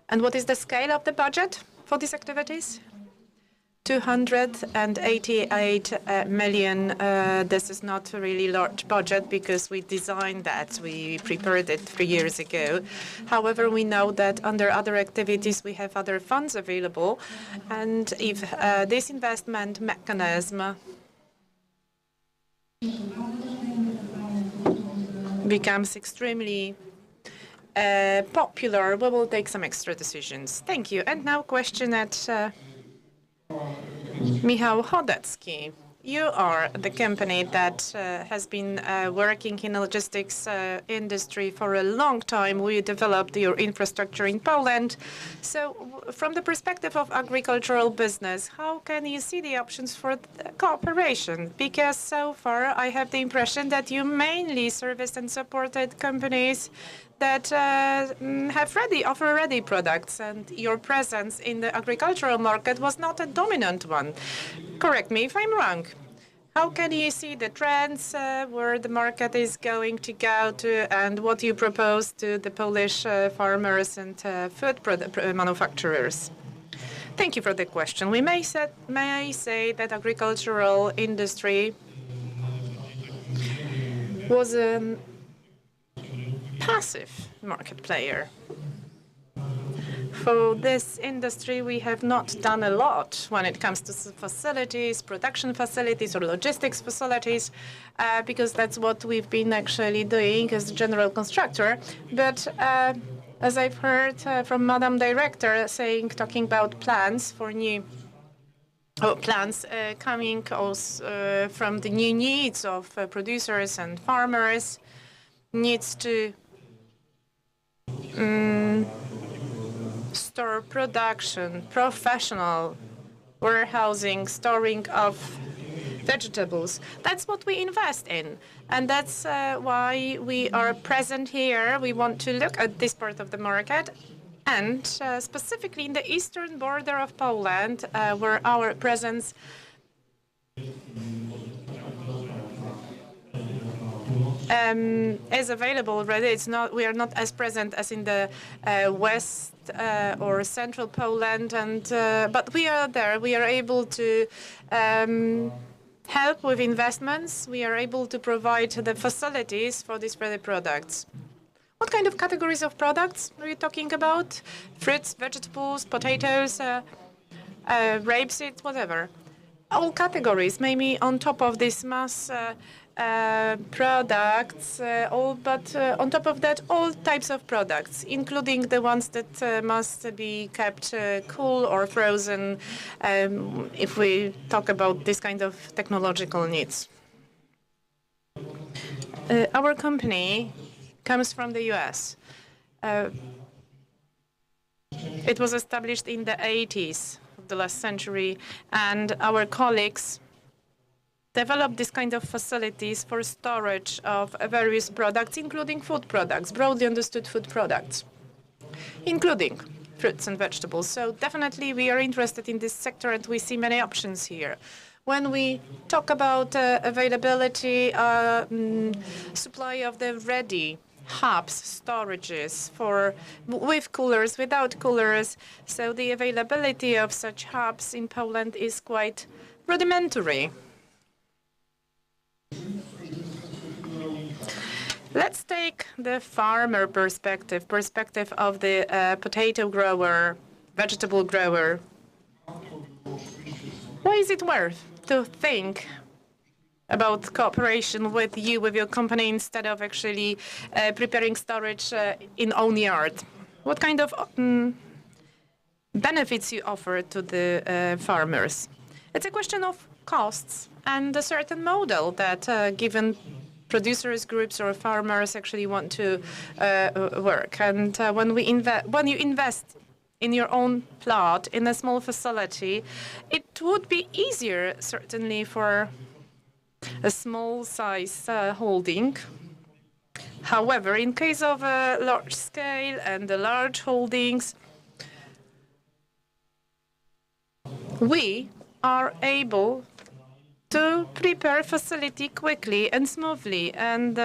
And what is the scale of the budget for these activities? 288 million. This is not a really large budget because we designed that. We prepared it 3 years ago. However, we know that under other activities, we have other funds available. And if this investment mechanism becomes extremely popular, we will take some extra decisions. Thank you. And now question at Michał Chodecki. You are the company that has been working in the logistics industry for a long time. We developed your infrastructure in Poland. So from the perspective of agricultural business, how can you see the options for cooperation? Because so far I have the impression that you mainly serviced and supported companies that offer ready products, and your presence in the agricultural market was not a dominant one. Correct me if I'm wrong. How can you see the trends, where the market is going to go to, and what you propose to the Polish farmers and food manufacturers? Thank you for the question. We may say that agricultural industry was a passive market player. For this industry, we have not done a lot when it comes to facilities, production facilities or logistics facilities, because that's what we've been actually doing as a general constructor. But as I've heard from Madam Director talking about plans for new plans coming also from the new needs of producers and farmers, needs to store production, professional warehousing, storing of vegetables. That's what we invest in. And that's why we are present here. We want to look at this part of the market, and specifically in the eastern border of Poland, where our presence is available already. We are not as present as in the west or central Poland, but we are there. We are able to help with investments. We are able to provide the facilities for these ready products. What kind of categories of products are you talking about? Fruits, vegetables, potatoes, rapeseed, whatever. All categories, maybe on top of this mass products, but on top of that, all types of products, including the ones that must be kept cool or frozen, if we talk about this kind of technological needs. Our company comes from the US. It was established in the 80s of the last century, and our colleagues developed this kind of facilities for storage of various products, including food products, broadly understood food products, including fruits and vegetables. So definitely we are interested in this sector, and we see many options here. When we talk about availability, supply of the ready hubs, storages with coolers, without coolers, so the availability of such hubs in Poland is quite rudimentary. Let's take the farmer perspective of the potato grower, vegetable grower. Why is it worth to think about cooperation with you, with your company, instead of actually preparing storage in own yard? What kind of benefits you offer to the farmers. It's a question of costs and a certain model that given producers, groups, or farmers actually want to work. And when you invest in your own plot, in a small facility, it would be easier, certainly, for a small size holding. However, in case of a large scale and the large holdings, we are able to prepare facility quickly and smoothly, and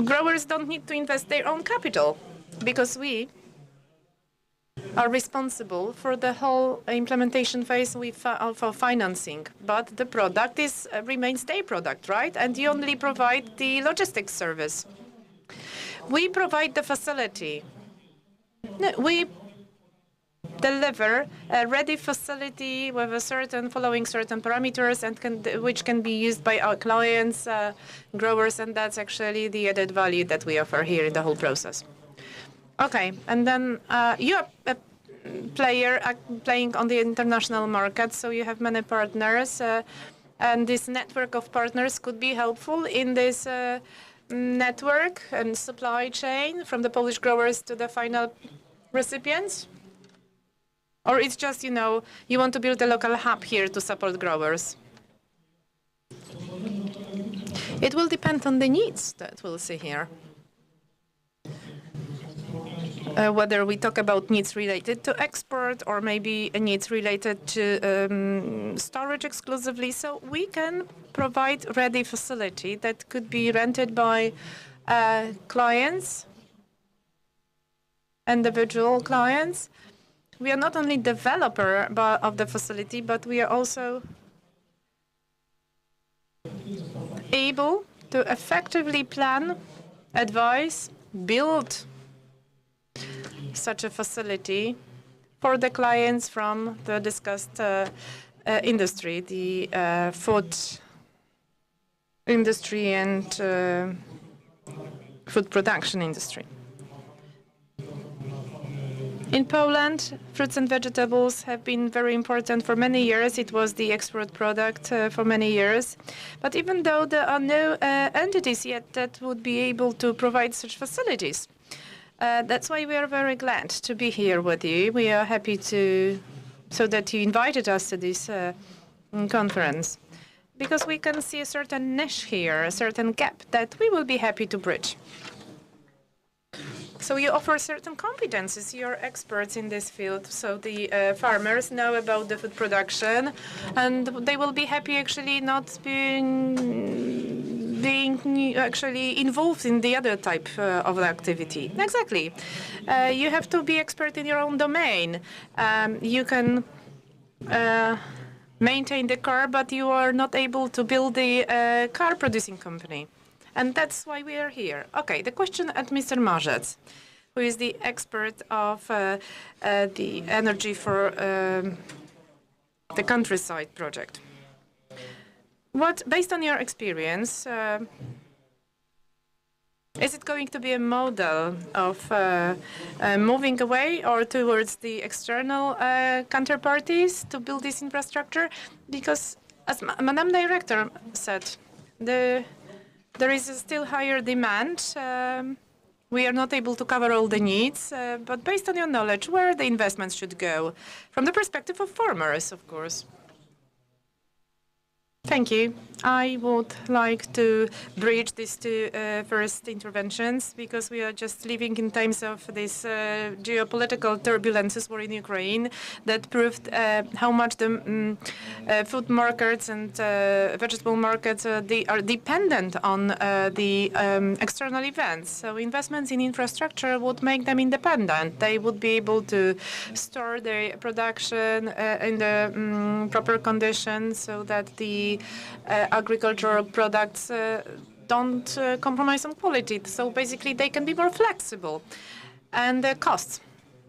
growers don't need to invest their own capital because we are responsible for the whole implementation phase for financing. But the product remains their product, right? And you only provide the logistics service. We provide the facility. We deliver a ready facility with following certain parameters and which can be used by our clients, growers, and that's actually the added value that we offer here in the whole process. Okay, and then you're a player playing on the international market, so you have many partners, and this network of partners could be helpful in this network and supply chain from the Polish growers to the final recipients? Or it's just, you want to build a local hub here to support growers? It will depend on the needs that we'll see here. Whether we talk about needs related to export or maybe needs related to storage exclusively. So we can provide ready facility that could be rented by clients, individual clients. We are not only developer of the facility, but we are also able to effectively plan, advise, build such a facility for the clients from the discussed industry, the food industry and food production industry. In Poland, fruits and vegetables have been very important for many years. It was the export product for many years. But even though there are no entities yet that would be able to provide such facilities, that's why we are very glad to be here with you. We are happy so that you invited us to this conference, because we can see a certain niche here, a certain gap that we will be happy to bridge. So you offer certain competencies. You're experts in this field. So the farmers know about the food production, and they will be happy actually not being actually involved in the other type of activity. Exactly. You have to be expert in your own domain. You can maintain the car, but you are not able to build the car producing company. And that's why we are here. Okay, the question at Mr. Marzec, who is the expert of the energy for the countryside project. Based on your experience, is it going to be a model of moving away or towards the external counterparties to build this infrastructure? Because, as Madam Director said, there is a still higher demand. We are not able to cover all the needs, but based on your knowledge, where the investments should go, from the perspective of farmers, of course. Thank you. I would like to bridge these two first interventions, because we are just living in times of these geopolitical turbulences war in Ukraine that proved how much the food markets and vegetable markets they are dependent on the external events. So investments in infrastructure would make them independent. They would be able to store their production in the proper conditions so that the agricultural products don't compromise on quality. So basically, they can be more flexible. And the costs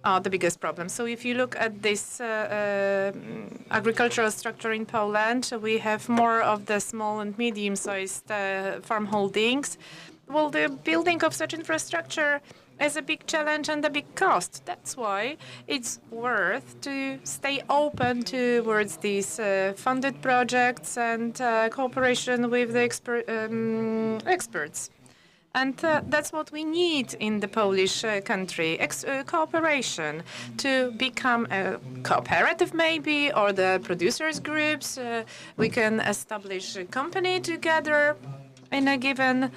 are the biggest problem. So if you look at this agricultural structure in Poland, we have more of the small and medium-sized farm holdings. well, the building of such infrastructure is a big challenge and a big cost. That's why it's worth to stay open towards these funded projects and cooperation with the experts. And that's what we need in the Polish country, cooperation to become a cooperative maybe, or the producers groups. We can establish a company together in a given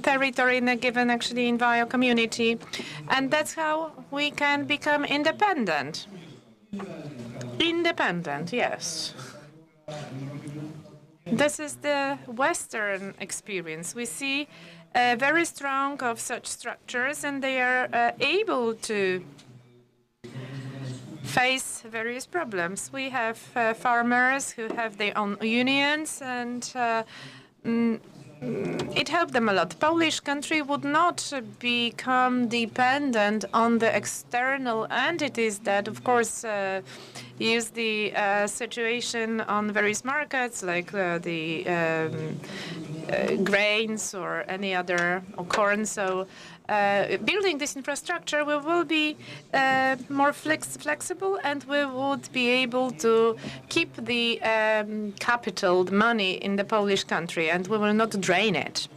territory, in a given actually enviro community. And that's how we can become independent. Independent, yes. This is the Western experience. We see very strong of such structures, and they are able to face various problems. We have farmers who have their own unions, and it helped them a lot. Polish country would not become dependent on the external entities that, of course, use the situation on various markets, like the grains or any other, or corn. So building this infrastructure, we will be more flexible, and we would be able to keep the capital, the money in the Polish country, and we will not drain it.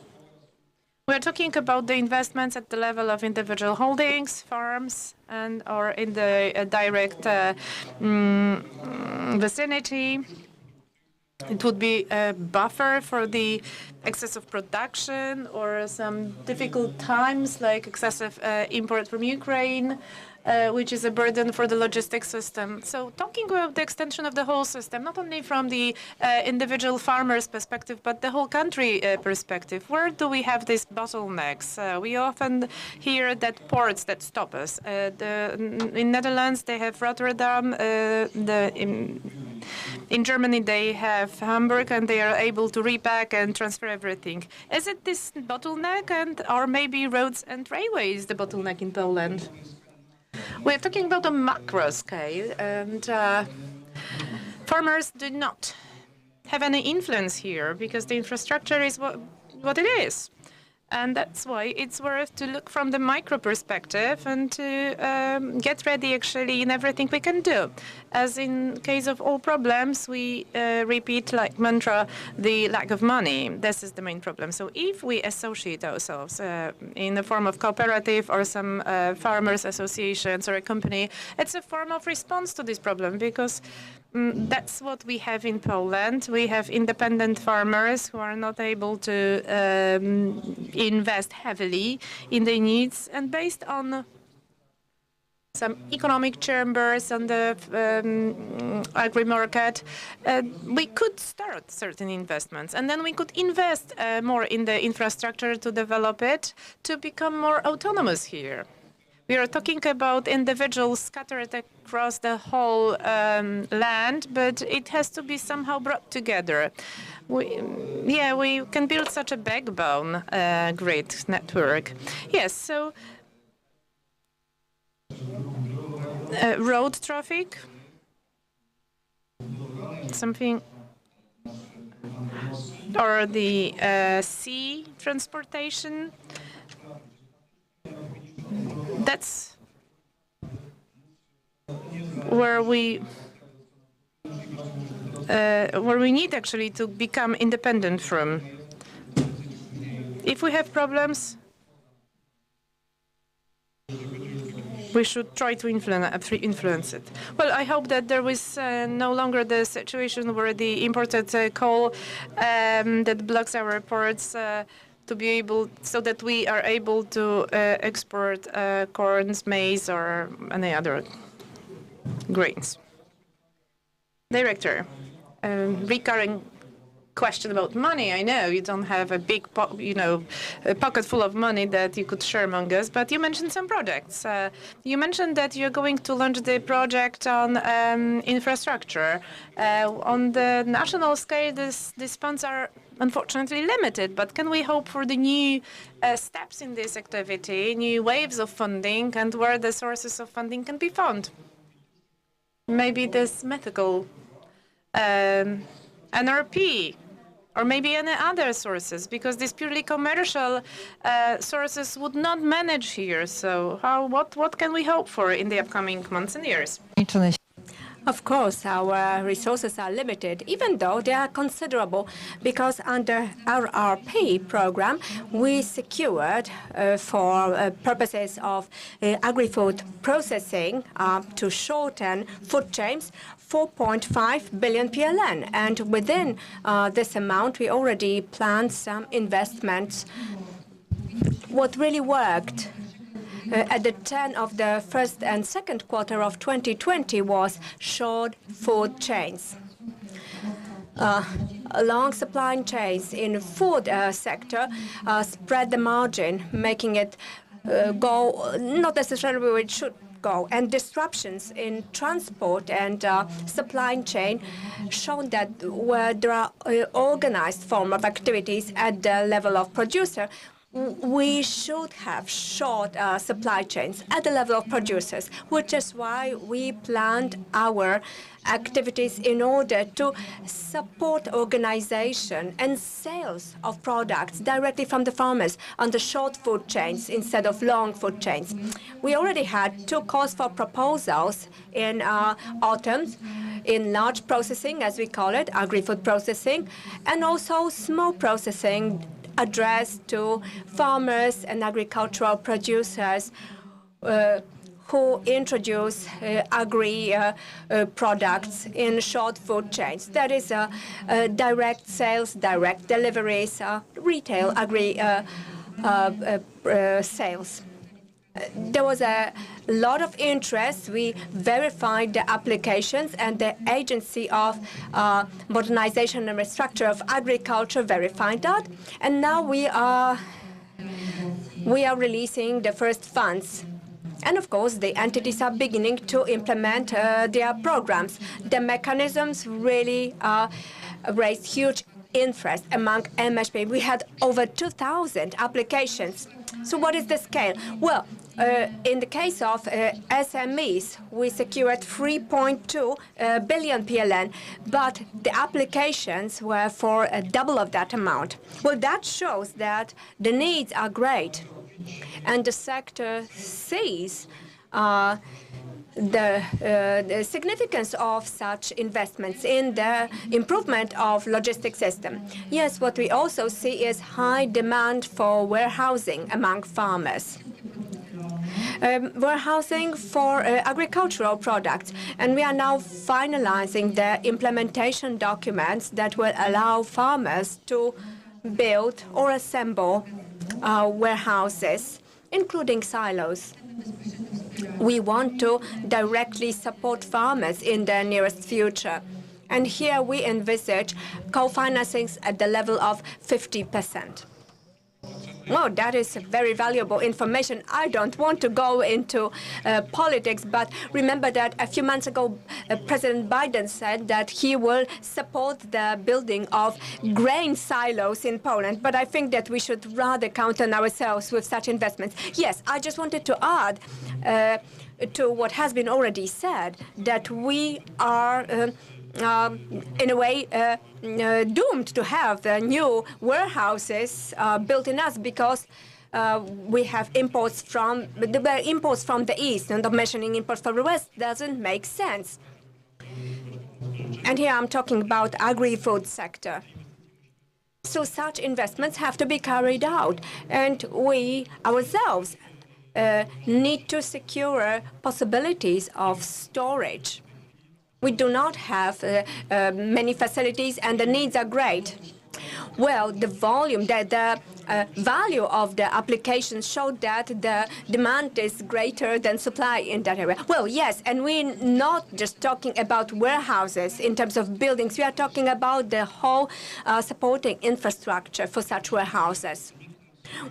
We're talking about the investments at the level of individual holdings, farms, and or in the direct vicinity. It would be a buffer for the excess of production or some difficult times like excessive import from Ukraine, which is a burden for the logistics system. So talking about the extension of the whole system, not only from the individual farmer's perspective, but the whole country perspective, where do we have these bottlenecks? We often hear that ports that stop us. In Netherlands, they have Rotterdam. In Germany, they have Hamburg, and they are able to repack and transfer everything. Is it this bottleneck, or maybe roads and railways the bottleneck in Poland? We're talking about a macro scale, and farmers do not have any influence here because the infrastructure is what it is. And that's why it's worth to look from the micro perspective and to get ready actually in everything we can do. As in case of all problems, we repeat like mantra, the lack of money. This is the main problem. So if we associate ourselves in the form of cooperative or some farmers associations or a company, it's a form of response to this problem, because that's what we have in Poland. We have independent farmers who are not able to invest heavily in their needs, and based on some economic chambers on the agri-market, we could start certain investments, and then we could invest more in the infrastructure to develop it, to become more autonomous here. We are talking about individuals scattered across the whole land, but it has to be somehow brought together. We can build such a backbone grid network. Yes, so road traffic, something, or the sea transportation. That's where we need actually to become independent from. If we have problems, we should try to influence it. Well, I hope that there is no longer the situation where the imported coal that blocks our ports to be able, so that we are able to export corns, maize, or any other grains. Director, recurring question about money. I know you don't have a big, a pocket full of money that you could share among us, but you mentioned some projects. You mentioned that you're going to launch the project on infrastructure. On the national scale, these funds are unfortunately limited, but can we hope for the new steps in this activity, new waves of funding, and where the sources of funding can be found? Maybe this mythical NRP or maybe any other sources, because these purely commercial sources would not manage here. So what can we hope for in the upcoming months and years? Of course, our resources are limited, even though they are considerable, because under our RP program, we secured for purposes of agri-food processing to shorten food chains 4.5 billion PLN. And within this amount, we already planned some investments. What really worked at the turn of the first and second quarter of 2020 was short food chains. Long supply chains in food sector spread the margin, making it go not necessarily where it should go. And disruptions in transport and supply chain shown that where there are organized form of activities at the level of producer, we should have short supply chains at the level of producers, which is why we planned our activities in order to support organization and sales of products directly from the farmers on the short food chains instead of long food chains. We already had 2 calls for proposals in autumn in large processing, as we call it, agri-food processing, and also small processing addressed to farmers and agricultural producers who introduce agri products in short food chains. That is direct sales, direct deliveries, retail agri sales. There was a lot of interest. We verified the applications, and the Agency of Modernization and Restructure of Agriculture verified that. And now we are releasing the first funds. And of course, the entities are beginning to implement their programs. The mechanisms really raised huge interest among MSP. We had over 2,000 applications. So what is the scale? Well, in the case of SMEs, we secured 3.2 billion PLN, but the applications were for double of that amount. Well, that shows that the needs are great, and the sector sees the significance of such investments in the improvement of logistics system. Yes, what we also see is high demand for warehousing among farmers. Warehousing for agricultural products, and we are now finalizing the implementation documents that will allow farmers to build or assemble warehouses, including silos. We want to directly support farmers in the nearest future. And here we envisage co-financings at the level of 50%. Well, that is very valuable information. I don't want to go into politics, but remember that a few months ago, President Biden said that he will support the building of grain silos in Poland. But I think that we should rather count on ourselves with such investments. Yes, I just wanted to add to what has been already said, that we are in a way doomed to have new warehouses built in us, because we have imports from the east, and mentioning imports from the west doesn't make sense. And here I'm talking about agri-food sector. So such investments have to be carried out, and we ourselves need to secure possibilities of storage. We do not have many facilities, and the needs are great. Well, the volume, the value of the applications showed that the demand is greater than supply in that area. Well, yes, and we're not just talking about warehouses in terms of buildings. We are talking about the whole supporting infrastructure for such warehouses.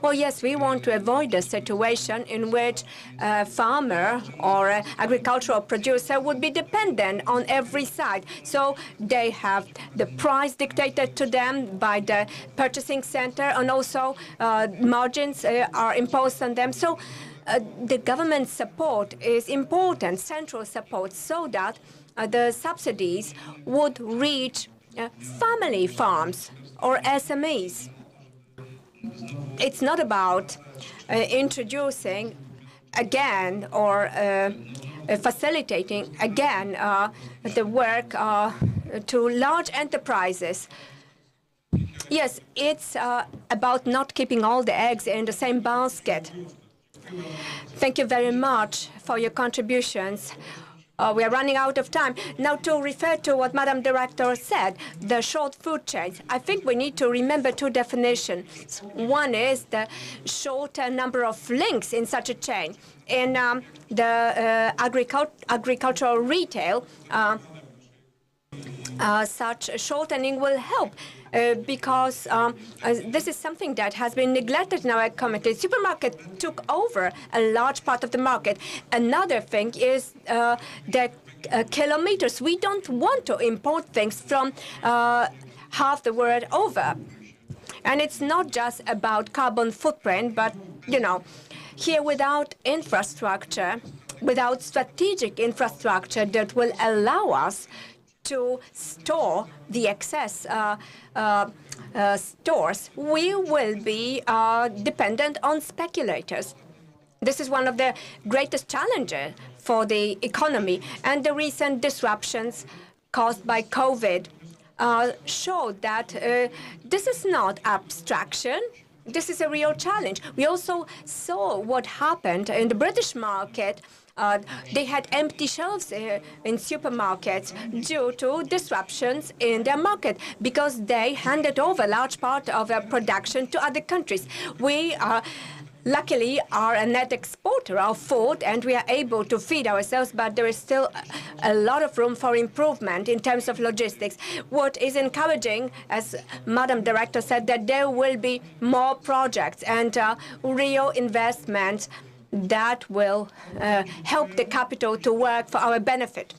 Well, yes, we want to avoid a situation in which a farmer or an agricultural producer would be dependent on every side. So they have the price dictated to them by the purchasing center, and also margins are imposed on them. So the government support is important, central support, so that the subsidies would reach family farms or SMEs. It's not about introducing again or facilitating again the work to large enterprises. Yes, it's about not keeping all the eggs in the same basket. Thank you very much for your contributions. We are running out of time. Now, to refer to what Madam Director said, the short food chains, I think we need to remember two definitions. One is the shorter number of links in such a chain. In the agricultural retail, such shortening will help because this is something that has been neglected in our community. Supermarket took over a large part of the market. Another thing is the kilometers. We don't want to import things from half the world over. And it's not just about carbon footprint, but, you know, here without infrastructure, without strategic infrastructure that will allow us to store the excess stores, we will be dependent on speculators. This is one of the greatest challenges for the economy, and the recent disruptions caused by COVID showed that this is not abstraction. This is a real challenge. We also saw what happened in the British market. They had empty shelves in supermarkets due to disruptions in their market because they handed over a large part of their production to other countries. We luckily are a net exporter of food and we are able to feed ourselves, but there is still a lot of room for improvement in terms of logistics. What is encouraging, as Madam Director said, that there will be more projects and real investments that will help the capital to work for our benefit.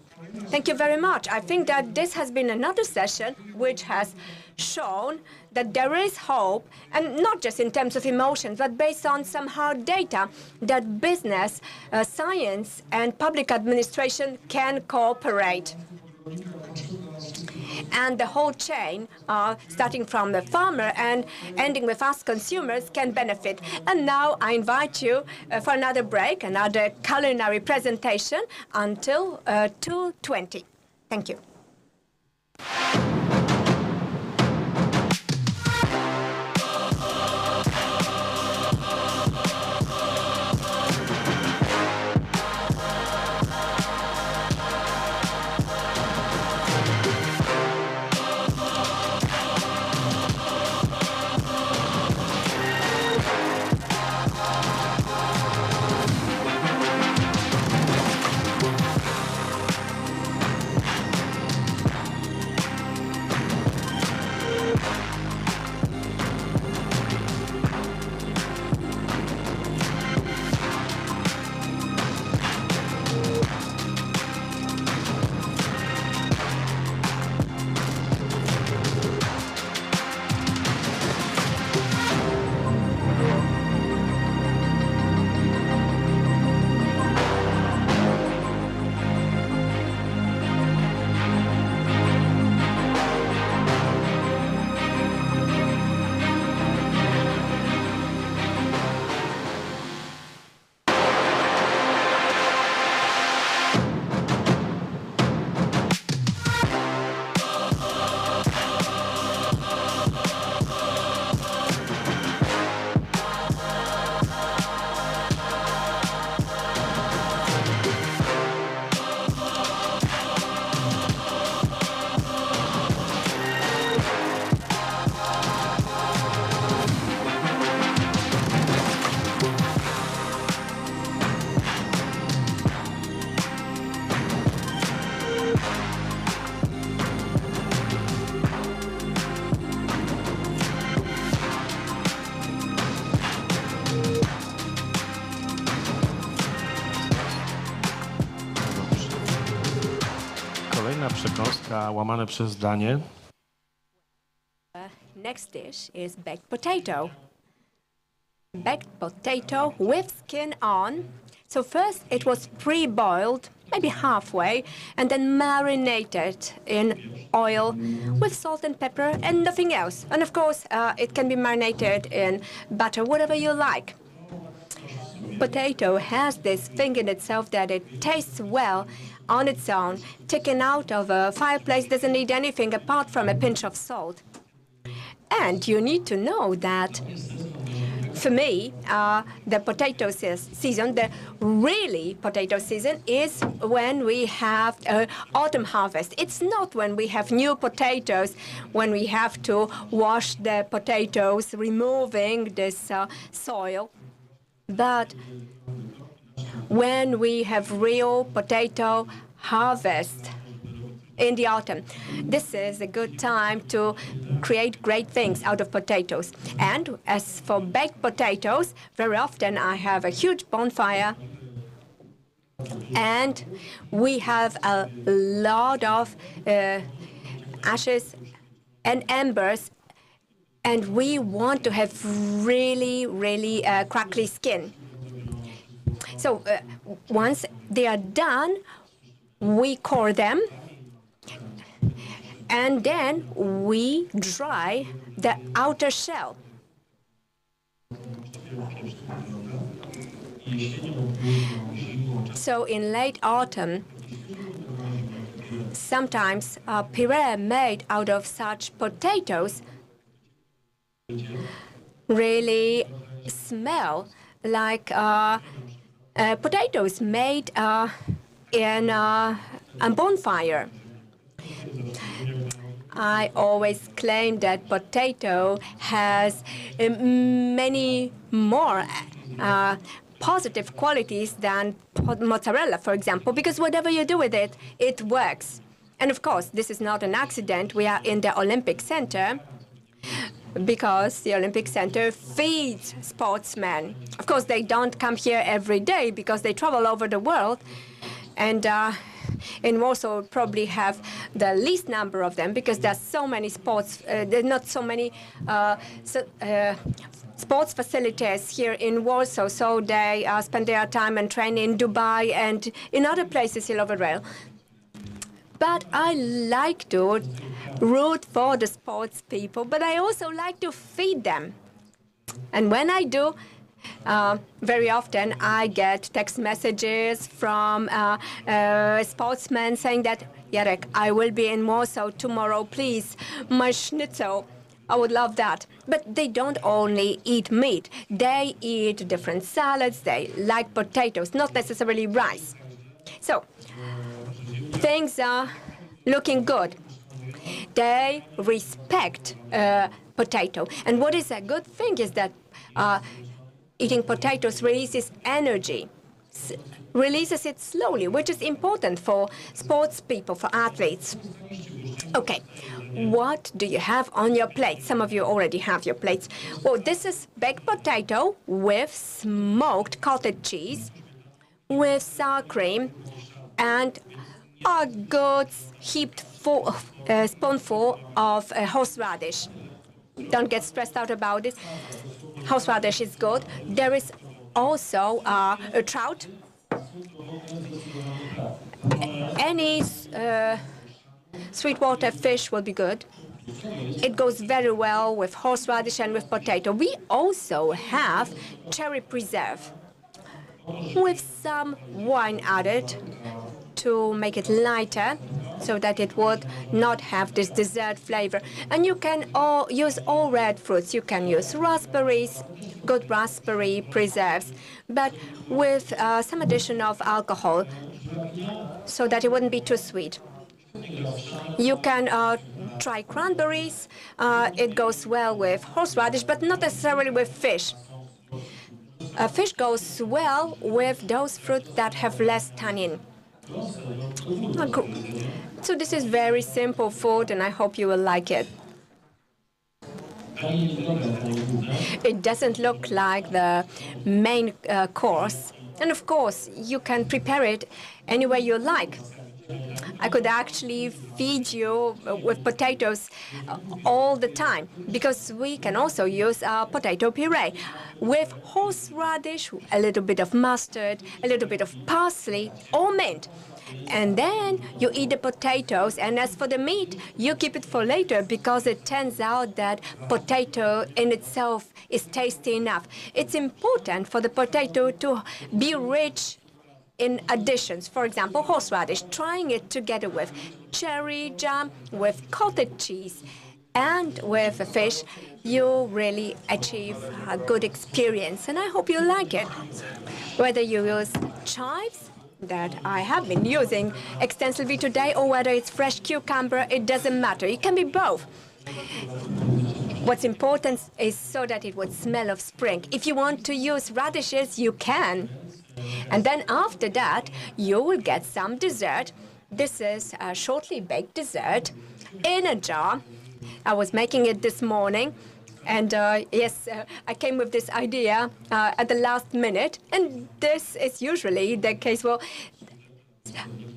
Thank you very much. I think that this has been another session which has shown that there is hope, and not just in terms of emotions, but based on some hard data, that business, science, and public administration can cooperate. And the whole chain, starting from the farmer and ending with us consumers, can benefit. And now I invite you for another break, another culinary presentation until 2:20. Thank you. Przekąska łamane przez danie. Next dish is baked potato. Baked potato with skin on. So first it was pre-boiled maybe halfway, and then marinate it in oil with salt and pepper and nothing else. And of course, it can be marinated in butter, whatever you like. Potato has this thing in itself that it tastes well on its own. Taken out of a fireplace doesn't need anything apart from a pinch of salt. And you need to know that, for me, the potato season, the really potato season, is when we have autumn harvest. It's not when we have new potatoes, when we have to wash the potatoes, removing this soil. But when we have real potato harvest in the autumn, this is a good time to create great things out of potatoes. And as for baked potatoes, very often I have a huge bonfire, and we have a lot of ashes and embers, and we want to have really, really crackly skin. So once they are done, we core them, and then we dry the outer shell. So in late autumn, sometimes puree made out of such potatoes really smell like potatoes made in a bonfire. I always claim that potato has many more positive qualities than mozzarella, for example, because whatever you do with it, it works. And of course, this is not an accident. We are in the Olympic Center because the Olympic Center feeds sportsmen. Of course, they don't come here every day because they travel over the world. And in Warsaw, we probably have the least number of them because there's so many sports, there's not so many sports facilities here in Warsaw, so they spend their time and train in Dubai and in other places all over the world. But I like to root for the sports people, but I also like to feed them. And when I do, very often I get text messages from sportsmen saying that, Jarek, I will be in Warsaw tomorrow, please, my schnitzel. I would love that. But they don't only eat meat. They eat different salads. They like potatoes, not necessarily rice. So things are looking good. They respect potato. And what is a good thing is that eating potatoes releases energy, releases it slowly, which is important for sports people, for athletes. Okay, what do you have on your plate? Some of you already have your plates. Well, this is baked potato with smoked cottage cheese, with sour cream, and a good heaped spoonful of horseradish. Don't get stressed out about it. Horseradish is good. There is also a trout. Any sweetwater fish will be good. It goes very well with horseradish and with potato. We also have cherry preserve with some wine added to make it lighter so that it would not have this dessert flavor. And you can use all red fruits. You can use raspberries, good raspberry preserves, but with some addition of alcohol so that it wouldn't be too sweet. You can try cranberries. It goes well with horseradish, but not necessarily with fish. Fish goes well with those fruits that have less tannin. So this is very simple food, and I hope you will like it. It doesn't look like the main course. And of course, you can prepare it any way you like. I could actually feed you with potatoes all the time, because we can also use potato puree with horseradish, a little bit of mustard, a little bit of parsley or mint. And then you eat the potatoes, and as for the meat, you keep it for later, because it turns out that potato in itself is tasty enough. It's important for the potato to be rich in additions. For example, horseradish, trying it together with cherry jam, with cottage cheese, and with a fish, you really achieve a good experience, and I hope you like it. Whether you use chives, that I have been using extensively today, or whether it's fresh cucumber, it doesn't matter. It can be both. What's important is so that it would smell of spring. If you want to use radishes, you can. And then after that, you will get some dessert. This is a shortly baked dessert in a jar. I was making it this morning. And yes, I came with this idea at the last minute. And this is usually the case. Well,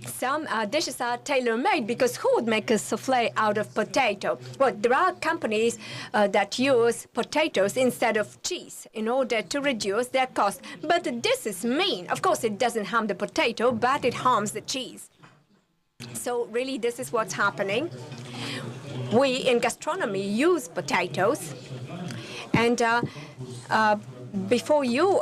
some dishes are tailor-made, because who would make a souffle out of potato? Well, there are companies that use potatoes instead of cheese in order to reduce their cost. But this is mean. Of course, it doesn't harm the potato, but it harms the cheese. So really, this is what's happening. We in gastronomy use potatoes. And before you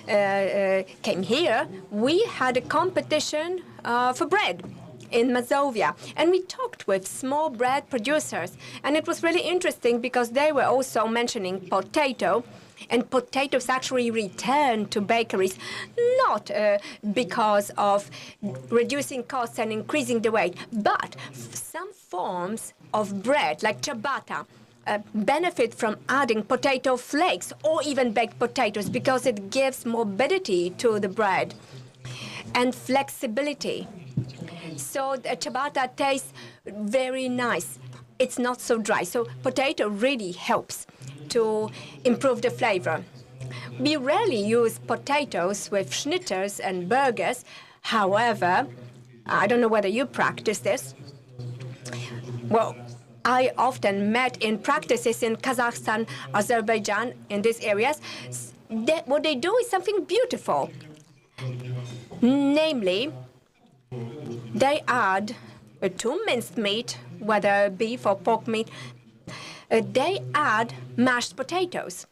came here, we had a competition for bread in Mazovia. And we talked with small bread producers. And it was really interesting, because they were also mentioning potato. And potatoes actually return to bakeries, not because of reducing costs and increasing the weight, but some forms of bread, like ciabatta, benefit from adding potato flakes or even baked potatoes, because it gives morbidity to the bread and flexibility. So the ciabatta tastes very nice. It's not so dry. So potato really helps to improve the flavor. We rarely use potatoes with schnitters and burgers. However, I don't know whether you practice this. Well, I often met in practices in Kazakhstan, Azerbaijan, in these areas. What they do is something beautiful. Namely, they add to minced meat, whether beef or pork meat, they add mashed potatoes.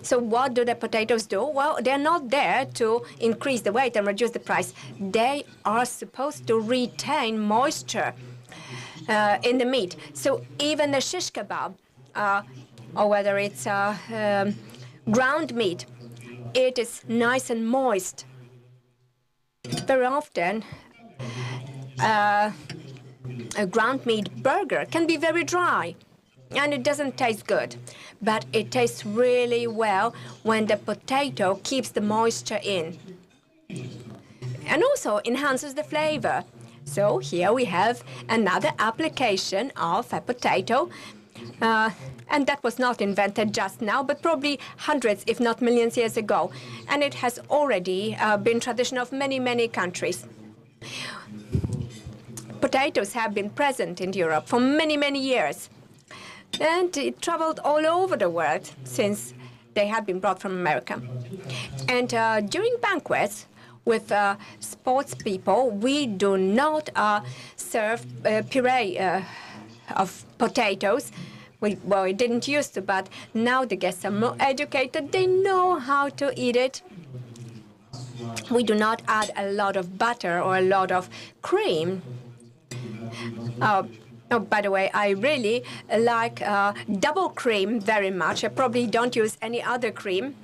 So what do the potatoes do? Well, they're not there to increase the weight and reduce the price. They are supposed to retain moisture in the meat. So even the shish kebab, or whether it's ground meat, it is nice and moist. Very often, a ground meat burger can be very dry, and it doesn't taste good. But it tastes really well when the potato keeps the moisture in, and also enhances the flavor. So here we have another application of a potato, and that was not invented just now, but probably hundreds, if not millions years ago. And it has already been tradition of many, many countries. Potatoes have been present in Europe for many, many years. And it traveled all over the world since they had been brought from America. And during banquets with sports people, we do not serve puree of potatoes. We didn't used to, but now the guests are more educated. They know how to eat it. We do not add a lot of butter or a lot of cream. Oh, by the way, I really like double cream very much. I probably don't use any other cream.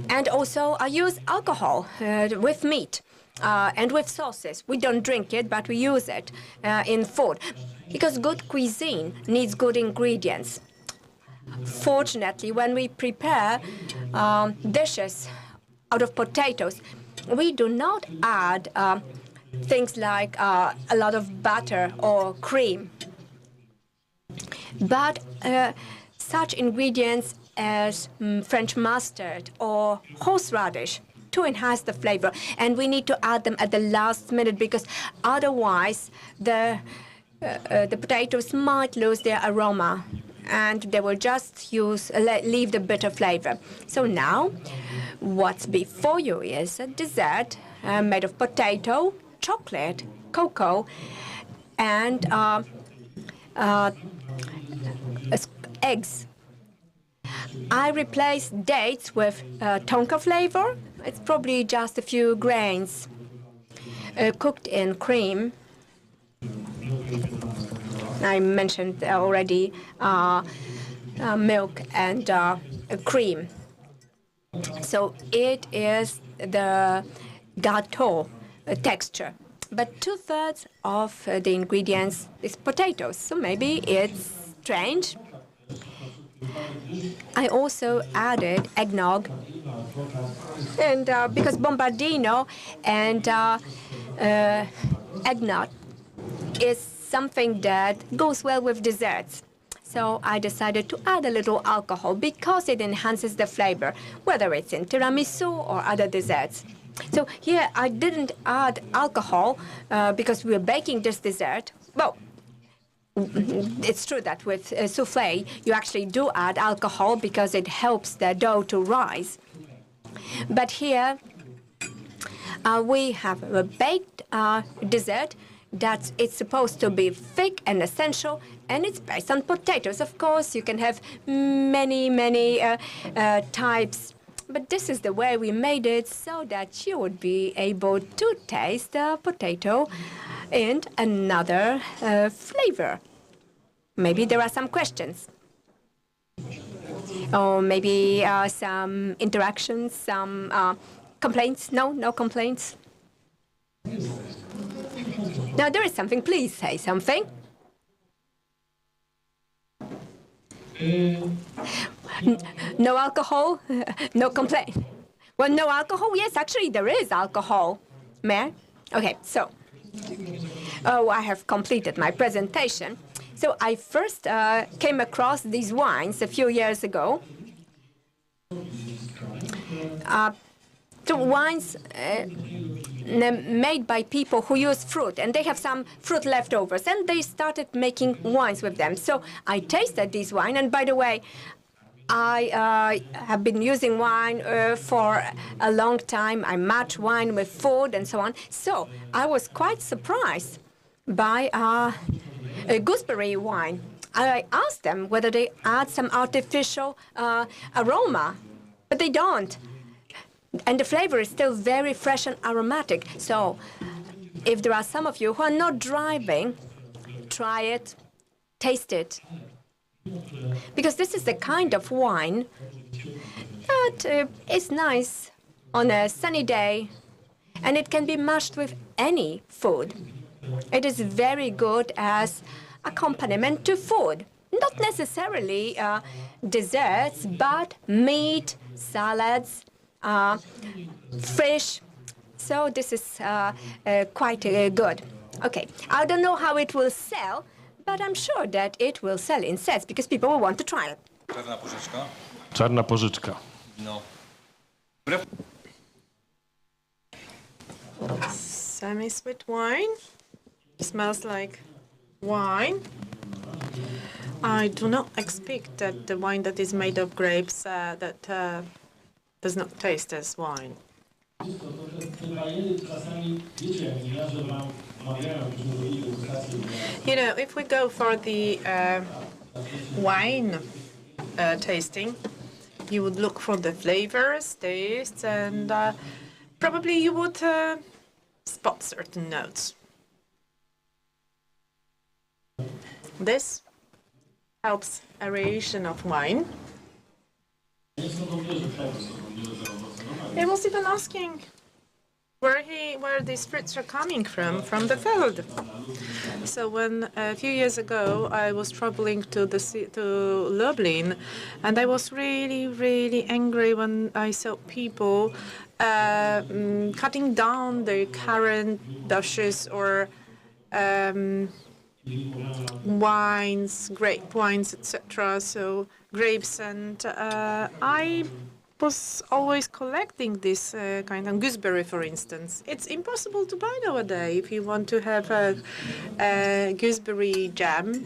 And also, I use alcohol with meat and with sauces. We don't drink it, but we use it in food. Because good cuisine needs good ingredients. Fortunately, when we prepare dishes out of potatoes, we do not add things like a lot of butter or cream. But such ingredients as French mustard or horseradish to enhance the flavor. And we need to add them at the last minute because otherwise the potatoes might lose their aroma and they will just leave the bitter flavor. So now what's before you is a dessert made of potato, chocolate, cocoa, and eggs. I replaced dates with tonka flavor. It's probably just a few grains cooked in cream. I mentioned already milk and cream. So it is the gâteau texture. But 2/3 of the ingredients is potatoes, so maybe it's strange. I also added eggnog, and because bombardino and eggnog is something that goes well with desserts. So I decided to add a little alcohol because it enhances the flavor, whether it's in tiramisu or other desserts. So here I didn't add alcohol because we're baking this dessert. Well, it's true that with soufflé you actually do add alcohol because it helps the dough to rise. But here we have a baked dessert that it's supposed to be thick and essential, and it's based on potatoes. Of course, you can have many types, but this is the way we made it so that you would be able to taste the potato and another flavor. Maybe there are some questions. Or maybe some interactions, some complaints? No complaints? Now there is something, please say something. No alcohol? No complaint? Well, no alcohol? Yes, actually there is alcohol. May I? Okay, so. Oh, I have completed my presentation. So I first came across these wines a few years ago. The wines made by people who use fruit, and they have some fruit leftovers, and they started making wines with them. So I tasted this wine, and by the way, I have been using wine for a long time. I match wine with food and so on. So I was quite surprised by a gooseberry wine. I asked them whether they add some artificial aroma, but they don't. And the flavor is still very fresh and aromatic. So if there are some of you who are not driving, try it, taste it. Because this is the kind of wine that is nice on a sunny day, and it can be mashed with any food. It is very good as accompaniment to food. Not necessarily desserts, but meat, salads, fish. So this is quite good. Okay, I don't know how it will sell, but I'm sure that it will sell in sets because people will want to try it. Czarna pożyczka. No. Semi-sweet wine. Smells like wine. I do not expect that the wine that is made of grapes does not taste as wine. You know, if we go for the wine tasting, you would look for the flavors, tastes, and probably you would spot certain notes. This helps aeration of wine. I was even asking where these fruits are coming from the field. So when a few years ago I was traveling to Lublin, and I was really angry when I saw people cutting down their currant bushes or wines, grape wines, etc. So grapes, and I was always collecting this kind of gooseberry, for instance. It's impossible to buy nowadays. If you want to have a gooseberry jam,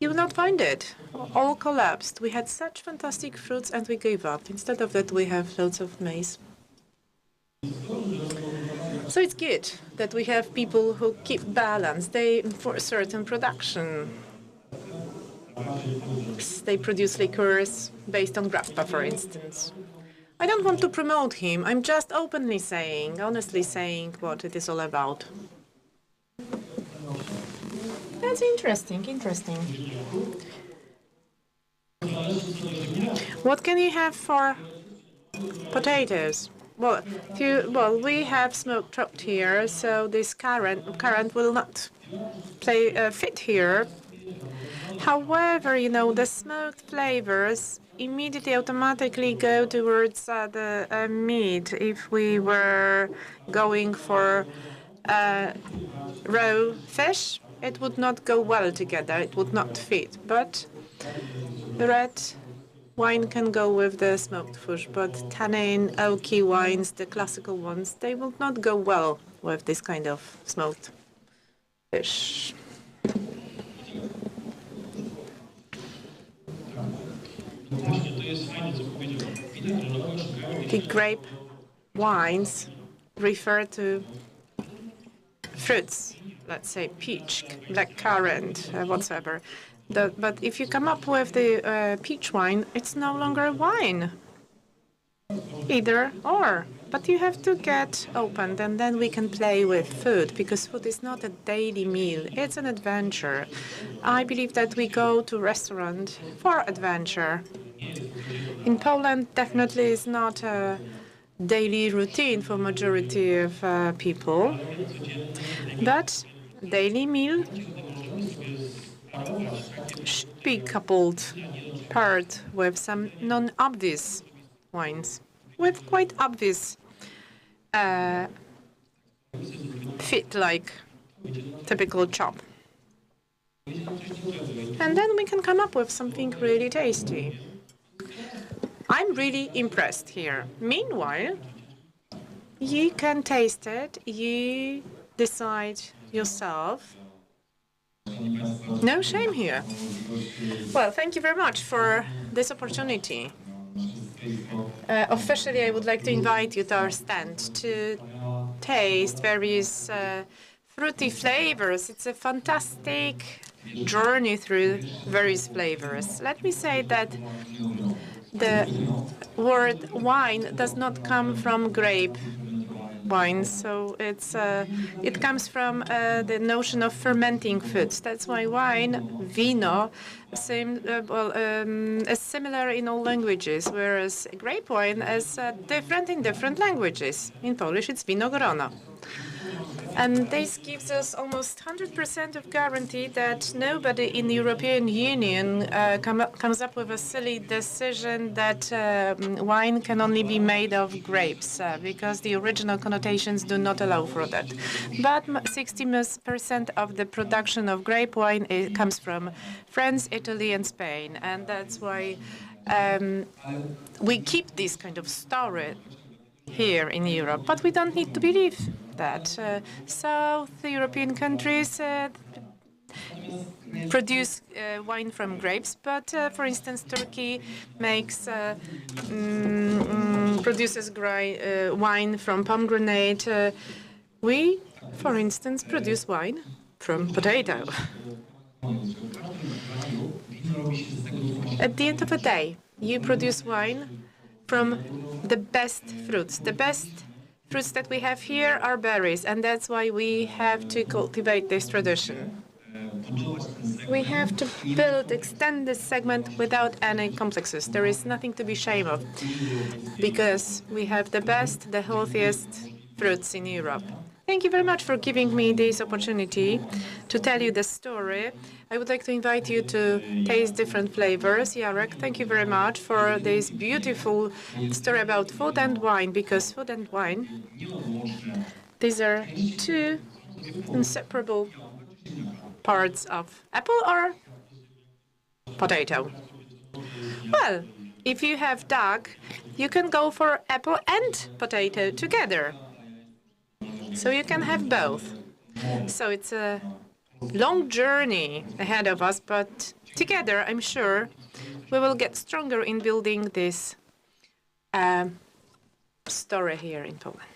you will not find it. All collapsed. We had such fantastic fruits and we gave up. Instead of that, we have loads of maize. So it's good that we have people who keep balance. They, for certain production, they produce liqueurs based on grappa, for instance. I don't want to promote him. I'm just openly saying, honestly saying what it is all about. That's interesting, interesting. What can you have for potatoes? Well, we have smoked trout here, so this currant will not fit here. However, you know, the smoked flavors immediately automatically go towards the meat. If we were going for raw fish, it would not go well together. It would not fit. But the red wine can go with the smoked fish, but tannin, oaky wines, the classical ones, they will not go well with this kind of smoked fish. The grape wines refer to fruits, let's say peach, blackcurrant, whatsoever. But if you come up with the peach wine, it's no longer wine. Either or. But you have to get opened and then we can play with food, because food is not a daily meal, it's an adventure. I believe that we go to restaurant for adventure. In Poland, definitely is not a daily routine for majority of people, but daily meal should be coupled, paired with some non-obvious wines, with quite obvious fit like typical chop. And then we can come up with something really tasty. I'm really impressed here. Meanwhile, you can taste it, you decide yourself. No shame here. Well, thank you very much for this opportunity. Officially, I would like to invite you to our stand to taste various fruity flavors. It's a fantastic journey through various flavors. Let me say that the word wine does not come from grape wine, so it comes from the notion of fermenting foods. That's why wine, vino, is similar in all languages, whereas grape wine is different in different languages. In Polish, it's winogrona. And this gives us almost 100% of guarantee that nobody in the European Union comes up with a silly decision that wine can only be made of grapes, because the original connotations do not allow for that. But 60% of the production of grape wine comes from France, Italy, and Spain. And that's why we keep this kind of story here in Europe, but we don't need to believe that. South European countries produce wine from grapes, but for instance, Turkey produces wine from pomegranate. We, for instance, produce wine from potato. At the end of the day, you produce wine from the best fruits. The best fruits that we have here are berries, and that's why we have to cultivate this tradition. We have to extend this segment without any complexes. There is nothing to be ashamed of, because we have the best, the healthiest fruits in Europe. Thank you very much for giving me this opportunity to tell you the story. I would like to invite you to taste different flavors. Jarek, thank you very much for this beautiful story about food and wine, because food and wine, these are two inseparable parts of apple or potato. Well, if you have duck, you can go for apple and potato together. So you can have both. So it's a long journey ahead of us, but together, I'm sure, we will get stronger in building this story here in Poland.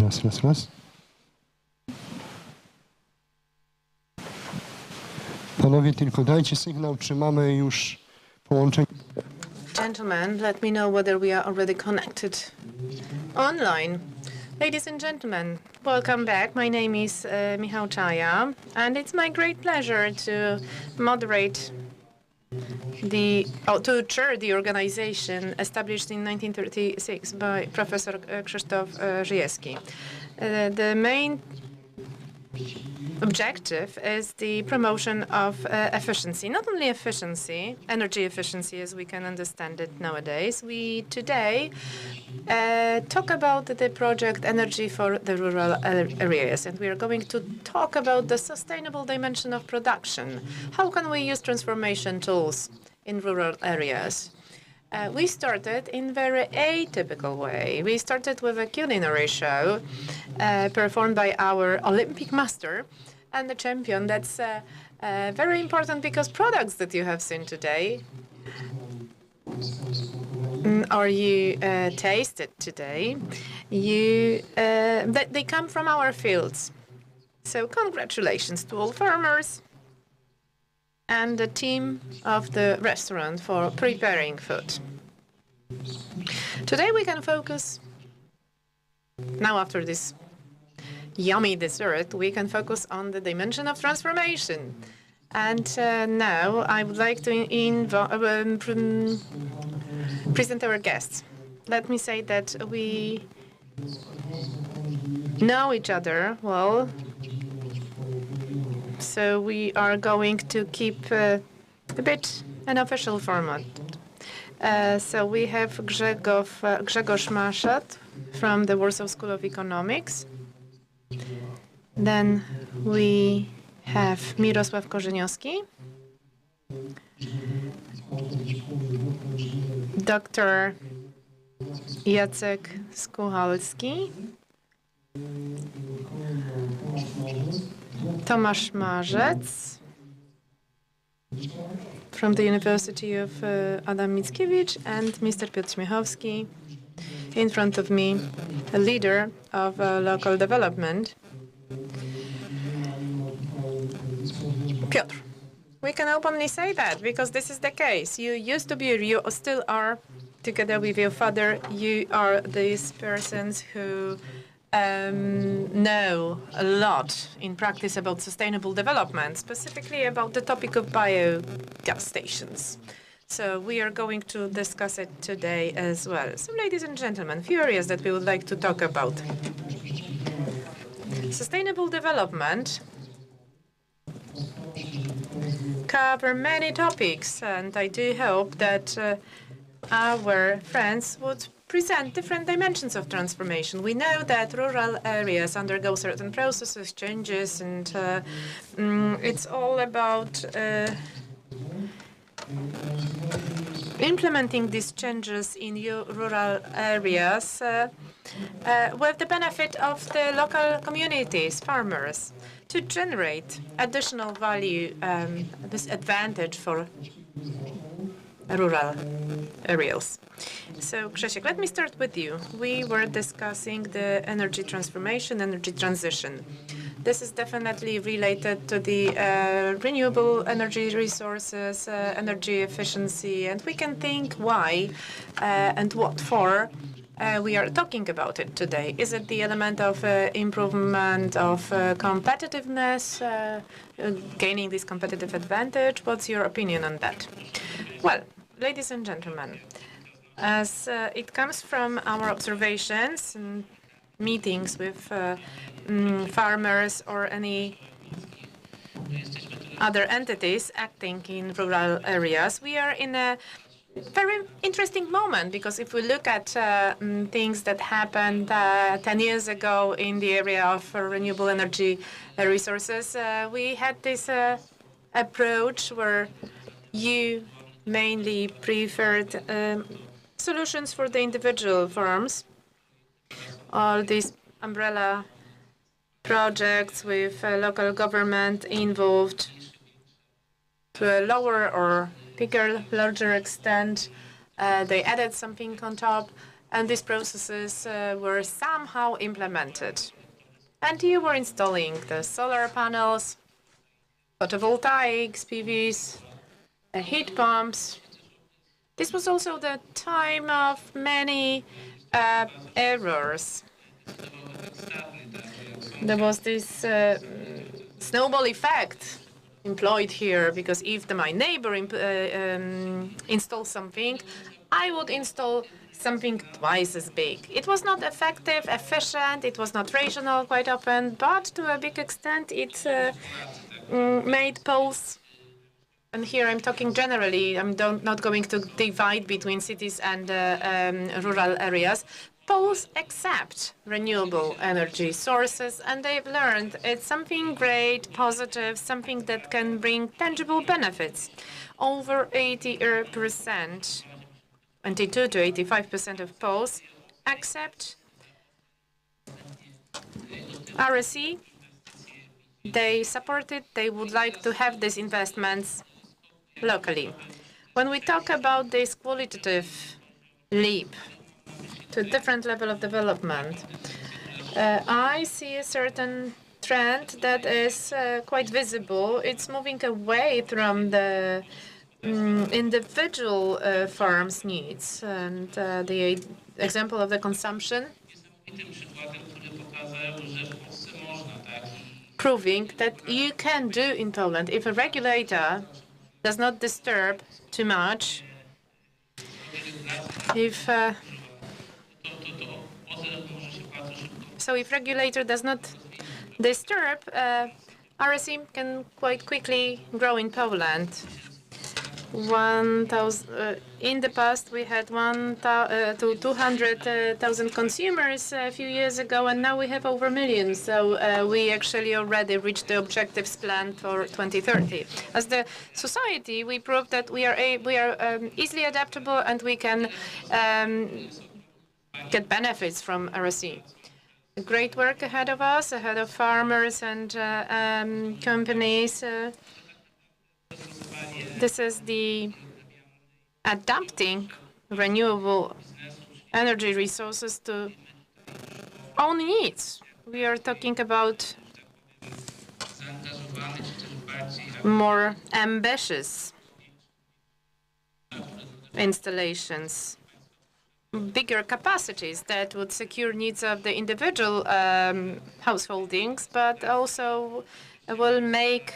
Raz. Panowie, tylko dajcie sygnał, czy mamy już połączenie. Gentlemen, let me know whether we are already connected online. Ladies and gentlemen, welcome back. My name is Michał Czaja, and it's my great pleasure to to chair the organization established in 1936 by Professor Krzysztof Żyjewski. The main objective is the promotion of efficiency, not only efficiency, energy efficiency as we can understand it nowadays. We today talk about the project Energy for the Rural Areas, and we are going to talk about the sustainable dimension of production. How can we use transformation tools in rural areas? We started in very atypical way. We started with a culinary show performed by our Olympic master and the champion. That's very important because products that you have seen today or you tasted today, they come from our fields. So congratulations to all farmers and the team of the restaurant for preparing food. Today we can focus, now after this yummy dessert, we can focus on the dimension of transformation. And now I would like to present our guests. Let me say that we know each other well, so we are going to keep a bit an official format. So we have Grzegorz Maszat from the Warsaw School of Economics. Then we have Mirosław Korzeniowski, Dr. Jacek Skuchalski, Tomasz Marzec from the University of Adam Mickiewicz, and Mr. Piotr Śmiechowski. In front of me, a leader of local development. Piotr, we can openly say that because this is the case. You used to be, you still are, together with your father, you are these persons who know a lot in practice about sustainable development, specifically about the topic of biogas stations. So we are going to discuss it today as well. So ladies and gentlemen, few areas that we would like to talk about. Sustainable development cover many topics, and I do hope that our friends would present different dimensions of transformation. We know that rural areas undergo certain processes, changes, and it's all about implementing these changes in rural areas with the benefit of the local communities, farmers, to generate additional value, this advantage for rural areas. So, Grzesiek, let me start with you. We were discussing the energy transformation, energy transition. This is definitely related to the renewable energy resources, energy efficiency, and we can think why and what for we are talking about it today. Is it the element of improvement of competitiveness, gaining this competitive advantage? What's your opinion on that? Well, ladies and gentlemen, as it comes from our observations and meetings with farmers or any other entities acting in rural areas, we are in a very interesting moment, because if we look at things that happened 10 years ago in the area of renewable energy resources, we had this approach where you mainly preferred solutions for the individual farms, all these umbrella projects with local government involved to a lower or larger extent. They added something on top. and these processes were somehow implemented. And you were installing the solar panels, photovoltaics, PVs, heat pumps. This was also the time of many errors. There was this snowball effect employed here, because if my neighbor installs something, I would install something twice as big. It was not effective, efficient, it was not rational quite often, but to a big extent it made poles, and here I'm talking generally, I'm not going to divide between cities and rural areas, poles accept renewable energy sources, and they've learned it's something great, positive, something that can bring tangible benefits. Over 80%, 22 to 85% of Poles accept RSE. They support it. They would like to have these investments locally. When we talk about this qualitative leap to a different level of development, I see a certain trend that is quite visible. It's moving away from the individual farms' needs. And the example of the consumption proving that you can do in Poland if a regulator does not disturb too much. If regulator does not disturb, RSE can quite quickly grow in Poland. In the past, we had 1,000 to 200,000 consumers a few years ago, and now we have over a million. So we actually already reached the objectives planned for 2030. As the society, we proved that we are easily adaptable, and we can get benefits from RSE. Great work ahead of us, ahead of farmers and companies. This is the adapting renewable energy resources to own needs. We are talking about more ambitious installations, bigger capacities that would secure needs of the individual householdings, but also will make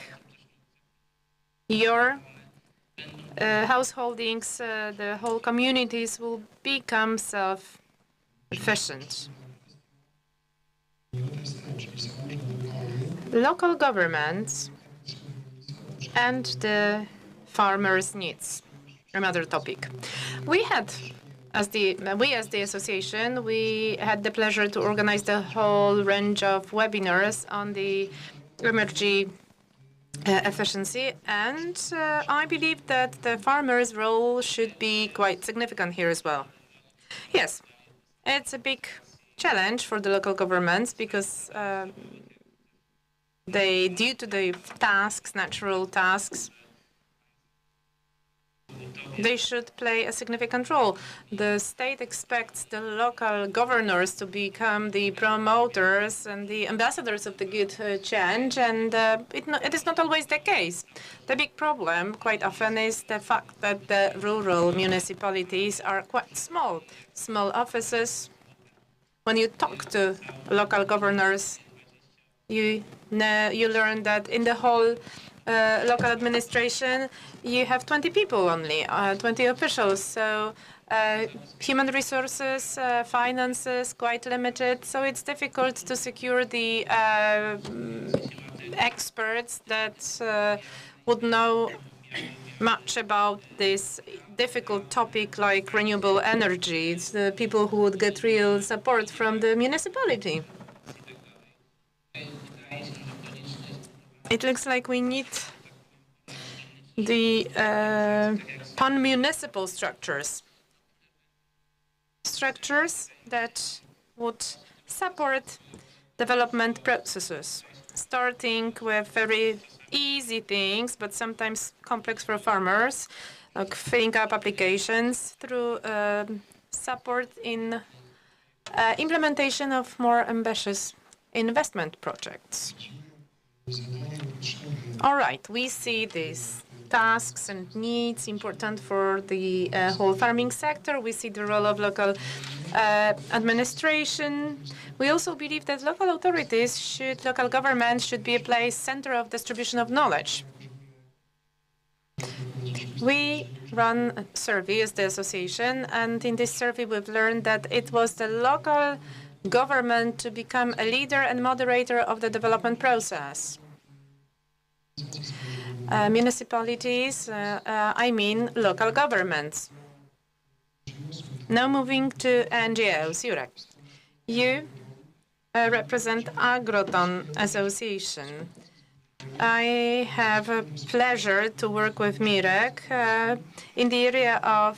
your householdings, the whole communities will become self-efficient. Local governments and the farmers' needs, another topic. We as the association, we had the pleasure to organize the whole range of webinars on the energy efficiency, and I believe that the farmer's role should be quite significant here as well. Yes, it's a big challenge for the local governments because due to the natural tasks, they should play a significant role. The state expects the local governors to become the promoters and the ambassadors of the good change, and it is not always the case. The big problem quite often is the fact that the rural municipalities are quite small offices. When you talk to local governors, you learn that in the whole local administration, you have 20 people only, 20 officials. So human resources, finances, quite limited. So it's difficult to secure the experts that would know much about this difficult topic like renewable energy. It's the people who would get real support from the municipality. It looks like we need the pan-municipal structures that would support development processes, starting with very easy things, but sometimes complex for farmers, like filling up applications through support in implementation of more ambitious investment projects. All right, we see these tasks and needs important for the whole farming sector. We see the role of local administration. We also believe that local governments should be a place center of distribution of knowledge. We run a survey as the association, and in this survey we've learned that it was the local government to become a leader and moderator of the development process. Municipalities, I mean local governments. Now moving to NGOs. Jurek, you represent Agroton Association. I have a pleasure to work with Mirek in the area of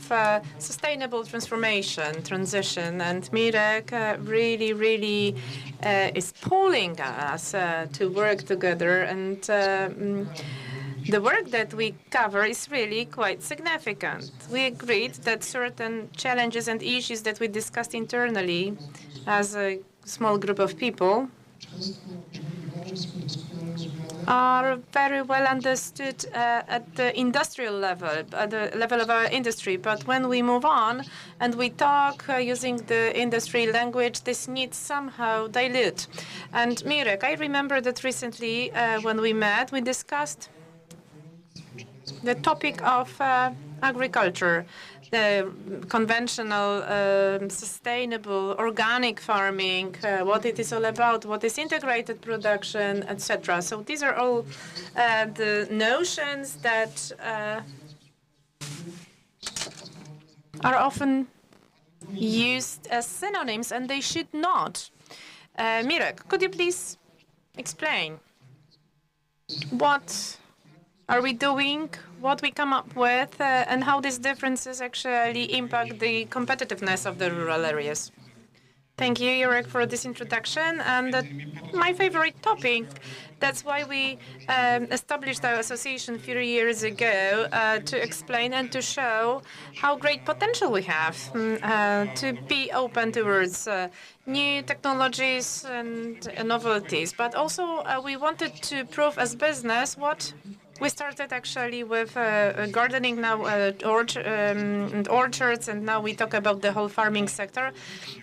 sustainable transition, and Mirek really is pulling us to work together, and the work that we cover is really quite significant. We agreed that certain challenges and issues that we discussed internally as a small group of people are very well understood at the industrial level, at the level of our industry. But when we move on and we talk using the industry language, this needs somehow dilute. And Mirek, I remember that recently when we met, we discussed the topic of agriculture, the conventional, sustainable, organic farming, what it is all about, what is integrated production, etc. So these are all the notions that are often used as synonyms, and they should not. Mirek, could you please explain what are we doing, what we come up with, and how these differences actually impact the competitiveness of the rural areas? Thank you, Jurek, for this introduction. And my favorite topic, that's why we established our association a few years ago, to explain and to show how great potential we have to be open towards new technologies and novelties. But also we wanted to prove as business what we started actually with gardening, now and orchards, and now we talk about the whole farming sector.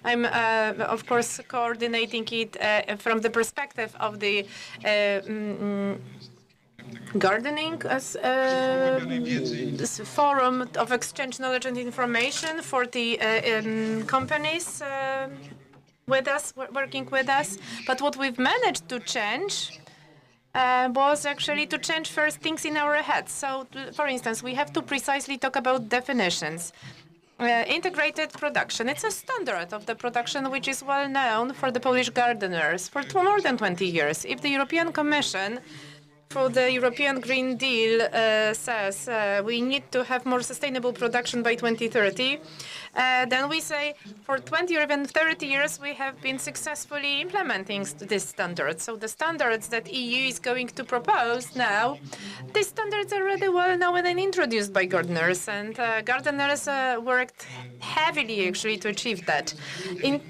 I'm, of course, coordinating it from the perspective of the gardening as this forum of exchange knowledge and information for the companies with us, working with us. But what we've managed to change was actually to change first things in our heads. So, for instance, we have to precisely talk about definitions. Integrated production, it's a standard of the production which is well known for the Polish gardeners for more than 20 years. If the European Commission for the European Green Deal says we need to have more sustainable production by 2030, then we say for 20 or even 30 years we have been successfully implementing this standard. So the standards that EU is going to propose now, these standards are already well known and introduced by gardeners, and gardeners worked heavily actually to achieve that. In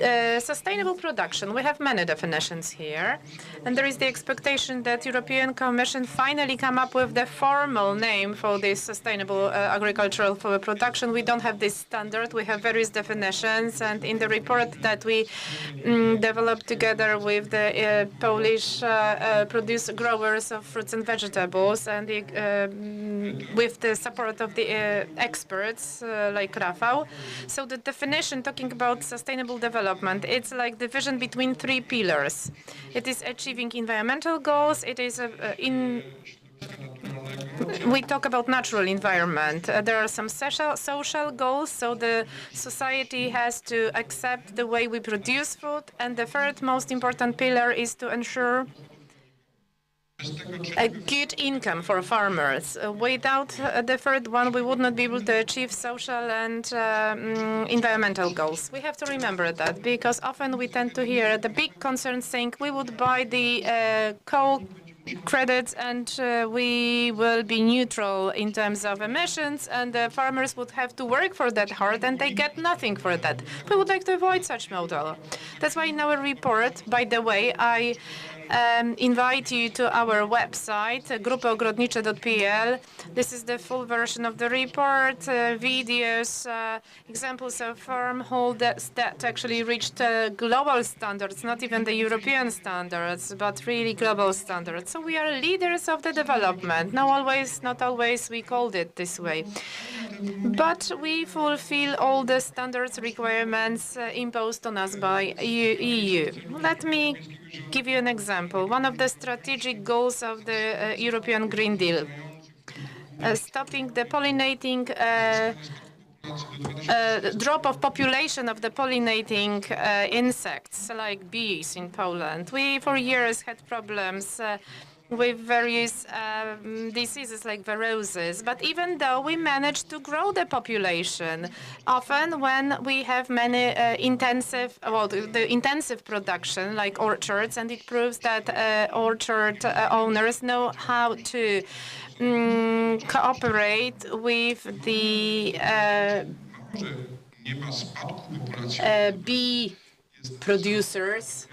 sustainable production, we have many definitions here, and there is the expectation that European Commission finally come up with the formal name for this sustainable agricultural production. We don't have this standard. We have various definitions, and in the report that we developed together with the Polish growers of fruits and vegetables, and with the support of the experts like Rafał. So the definition talking about sustainable development, it's like the vision between three pillars. It is achieving environmental goals. It is we talk about natural environment. There are some social goals, so the society has to accept the way we produce food. And the third most important pillar is to ensure a good income for farmers. Without the third one, we would not be able to achieve social and environmental goals. We have to remember that, because often we tend to hear the big concerns saying we would buy the coal credits, and we will be neutral in terms of emissions, and the farmers would have to work for that hard, and they get nothing for that. We would like to avoid such model. That's why in our report, by the way, I invite you to our website, grupaogrodnicze.pl. This is the full version of the report, videos, examples of farmholders that actually reached global standards, not even the European standards, but really global standards. So we are leaders of the development. Not always we called it this way. But we fulfill all the standards requirements imposed on us by EU. Let me give you an example. One of the strategic goals of the European Green Deal, stopping the pollinating drop of population of the pollinating insects like bees in Poland. We for years had problems with various diseases like viruses, but even though we managed to grow the population, often when we have many the intensive production like orchards, and it proves that orchard owners know how to cooperate with the bee producers,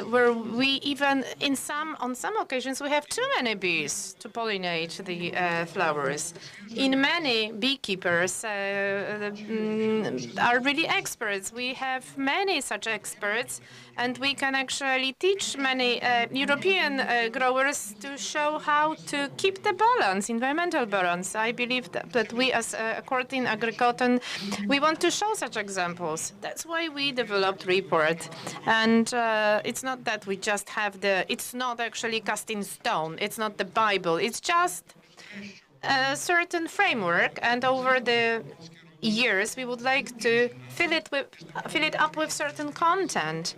where we even on some occasions we have too many bees to pollinate the flowers. In many beekeepers are really experts. We have many such experts, and we can actually teach many European growers to show how to keep the balance, environmental balance. I believe that we as a court in Agriculture, we want to show such examples. That's why we developed report. And it's not that we just have it's not actually cast in stone. It's not the Bible. It's just a certain framework. And over the years, we would like to fill it up with certain content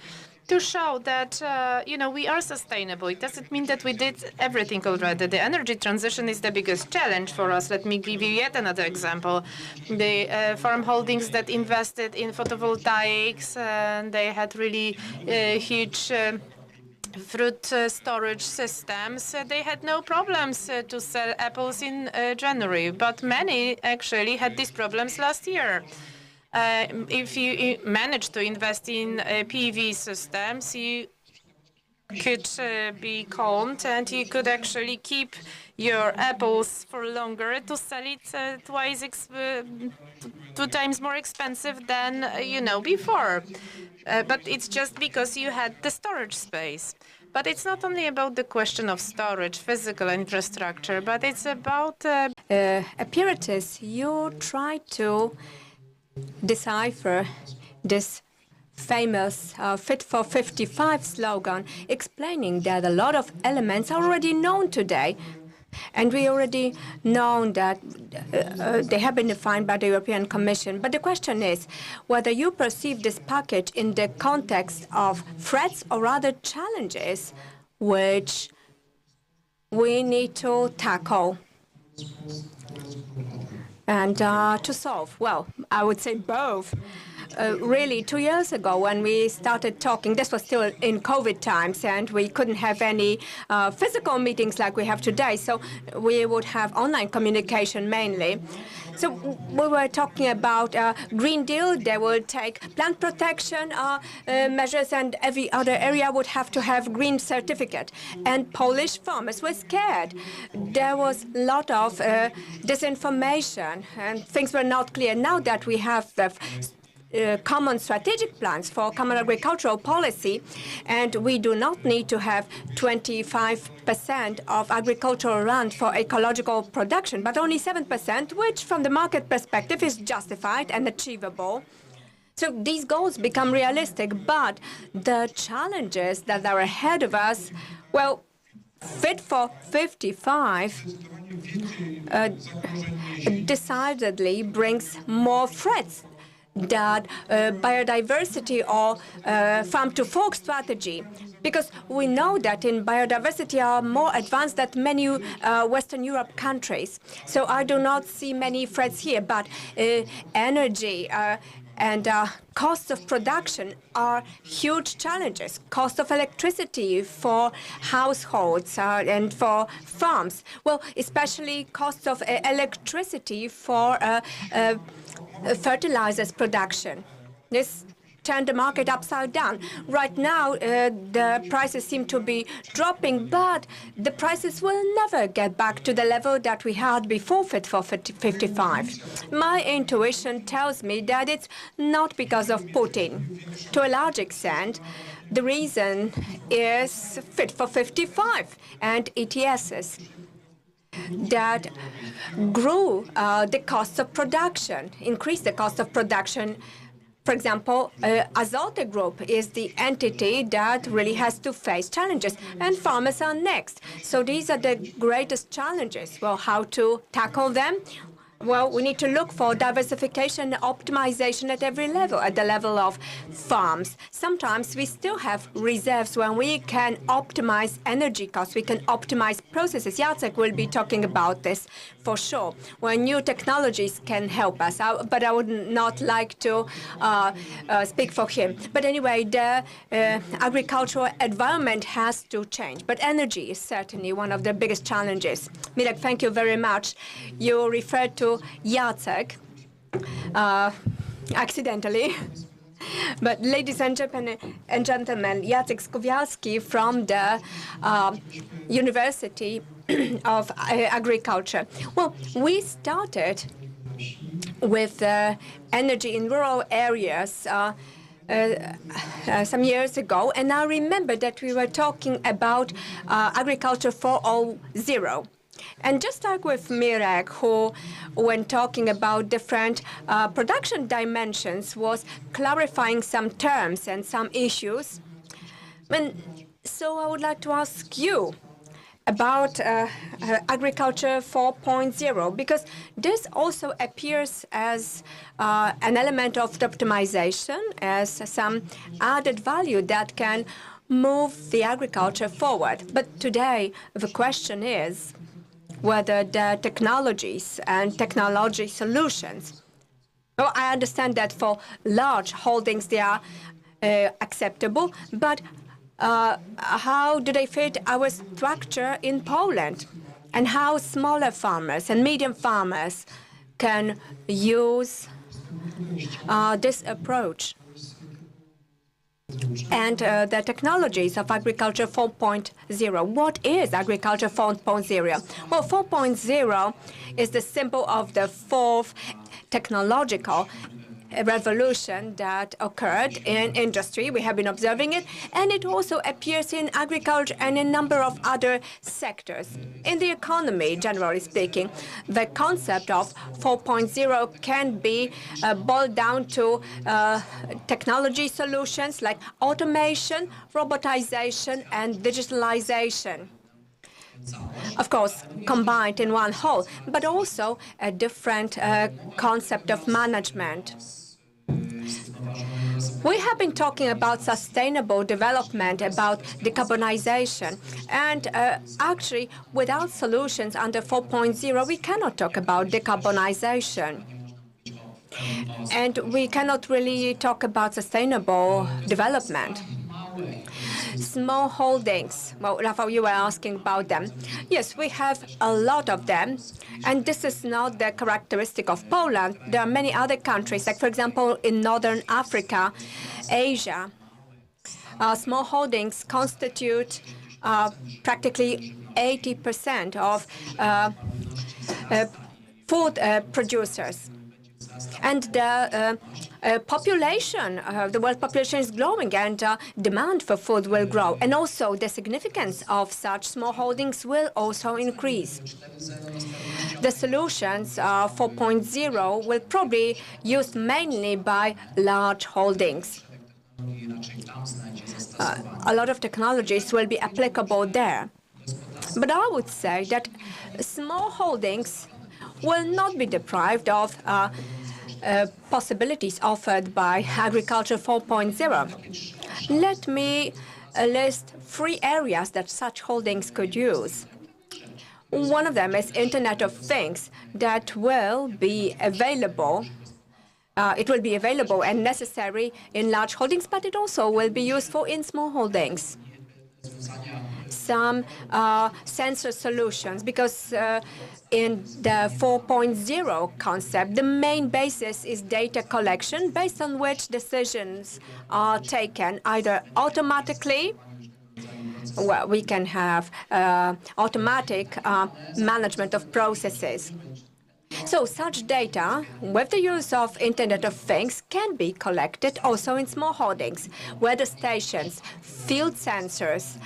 to show that, we are sustainable. It doesn't mean that we did everything already. The energy transition is the biggest challenge for us. Let me give you yet another example. The farm holdings that invested in photovoltaics, they had really huge fruit storage systems. They had no problems to sell apples in January, but many actually had these problems last year. If you manage to invest in PV systems, you could be calmed, and you could actually keep your apples for longer to sell it 2 times more expensive than before. But it's just because you had the storage space. But it's not only about the question of storage, physical infrastructure, but it's about apparatus. You try to decipher this famous Fit for 55 slogan, explaining that a lot of elements are already known today. And we already know that they have been defined by the European Commission. But the question is whether you perceive this package in the context of threats or rather challenges which we need to tackle and to solve. Well, I would say both. Really, 2 years ago when we started talking, this was still in COVID times, and we couldn't have any physical meetings like we have today, so we would have online communication mainly. So we were talking about Green Deal. They will take plant protection measures, and every other area would have to have green certificate. And Polish farmers were scared. There was a lot of disinformation, and things were not clear. Now that we have common strategic plans for common agricultural policy, and we do not need to have 25% of agricultural land for ecological production, but only 7%, which from the market perspective is justified and achievable. So these goals become realistic, but the challenges that are ahead of us, well, Fit for 55 decidedly brings more threats. That biodiversity or farm-to-fork strategy, because we know that in biodiversity are more advanced than many Western Europe countries. So I do not see many threats here, but energy And costs of production are huge challenges. Cost of electricity for households and for farms. Well, especially costs of electricity for fertilizers production. This turned the market upside down. Right now, the prices seem to be dropping, but the prices will never get back to the level that we had before Fit for 55. My intuition tells me that it's not because of Putin. To a large extent, the reason is Fit for 55 and ETSs that grew the cost of production, increased the cost of production. For example, Azote Group is the entity that really has to face challenges, and farmers are next. So these are the greatest challenges. Well, how to tackle them? Well, we need to look for diversification and optimization at every level, at the level of farms. Sometimes we still have reserves when we can optimize energy costs, we can optimize processes. Jacek will be talking about this for sure, when new technologies can help us. But I would not like to speak for him. But anyway, the agricultural environment has to change. But energy is certainly one of the biggest challenges. Mirek, thank you very much. You referred to Jacek, accidentally. But ladies and gentlemen, Jacek Skowialski from the University of Agriculture. Well, we started with energy in rural areas some years ago, and I remember that we were talking about agriculture 4.0. And just like with Mirek, who, when talking about different production dimensions, was clarifying some terms and some issues. And so I would like to ask you about agriculture 4.0, because this also appears as an element of the optimization, as some added value that can move the agriculture forward. But today, the question is whether the technologies and technology solutions, well, I understand that for large holdings they are acceptable, but how do they fit our structure in Poland? And how smaller farmers and medium farmers can use this approach? And the technologies of agriculture 4.0. What is agriculture 4.0? Well, 4.0 is the symbol of the fourth technological revolution that occurred in industry. We have been observing it, and it also appears in agriculture and in a number of other sectors. In the economy, generally speaking, the concept of 4.0 can be boiled down to technology solutions like automation, robotization, and digitalization. Of course, combined in one whole, but also a different concept of management. We have been talking about sustainable development, about decarbonization, and actually, without solutions under 4.0, we cannot talk about decarbonization. And we cannot really talk about sustainable development. Small holdings. Well, Rafał, you were asking about them. Yes, we have a lot of them, and this is not the characteristic of Poland. There are many other countries, like, for example, in Northern Africa, Asia. Small holdings constitute practically 80% of food producers. And the population, the world population is growing, and demand for food will grow. And also the significance of such small holdings will also increase. The solutions 4.0 will probably used mainly by large holdings. A lot of technologies will be applicable there. But I would say that small holdings will not be deprived of possibilities offered by Agriculture 4.0. Let me list 3 areas that such holdings could use. One of them is Internet of Things that will be available it will be available and necessary in large holdings, but it also will be useful in small holdings. Some sensor solutions, because in the 4.0 concept, the main basis is data collection, based on which decisions are taken either automatically. Well, we can have automatic management of processes. So such data, with the use of Internet of Things, can be collected also in small holdings, weather stations, field sensors,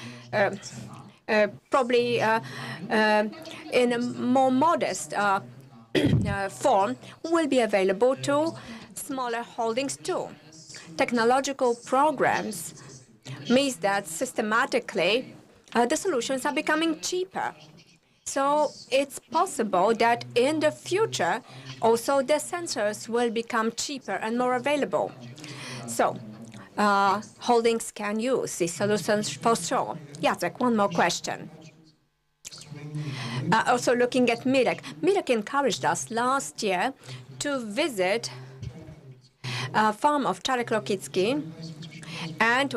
probably in a more modest form, will be available to smaller holdings too. Technological programs means that systematically the solutions are becoming cheaper. So it's possible that in the future also the sensors will become cheaper and more available. So holdings can use these solutions for sure. Jacek, one more question. Also looking at Mirek. Mirek encouraged us last year to visit a farm of Czarek Rokicki, and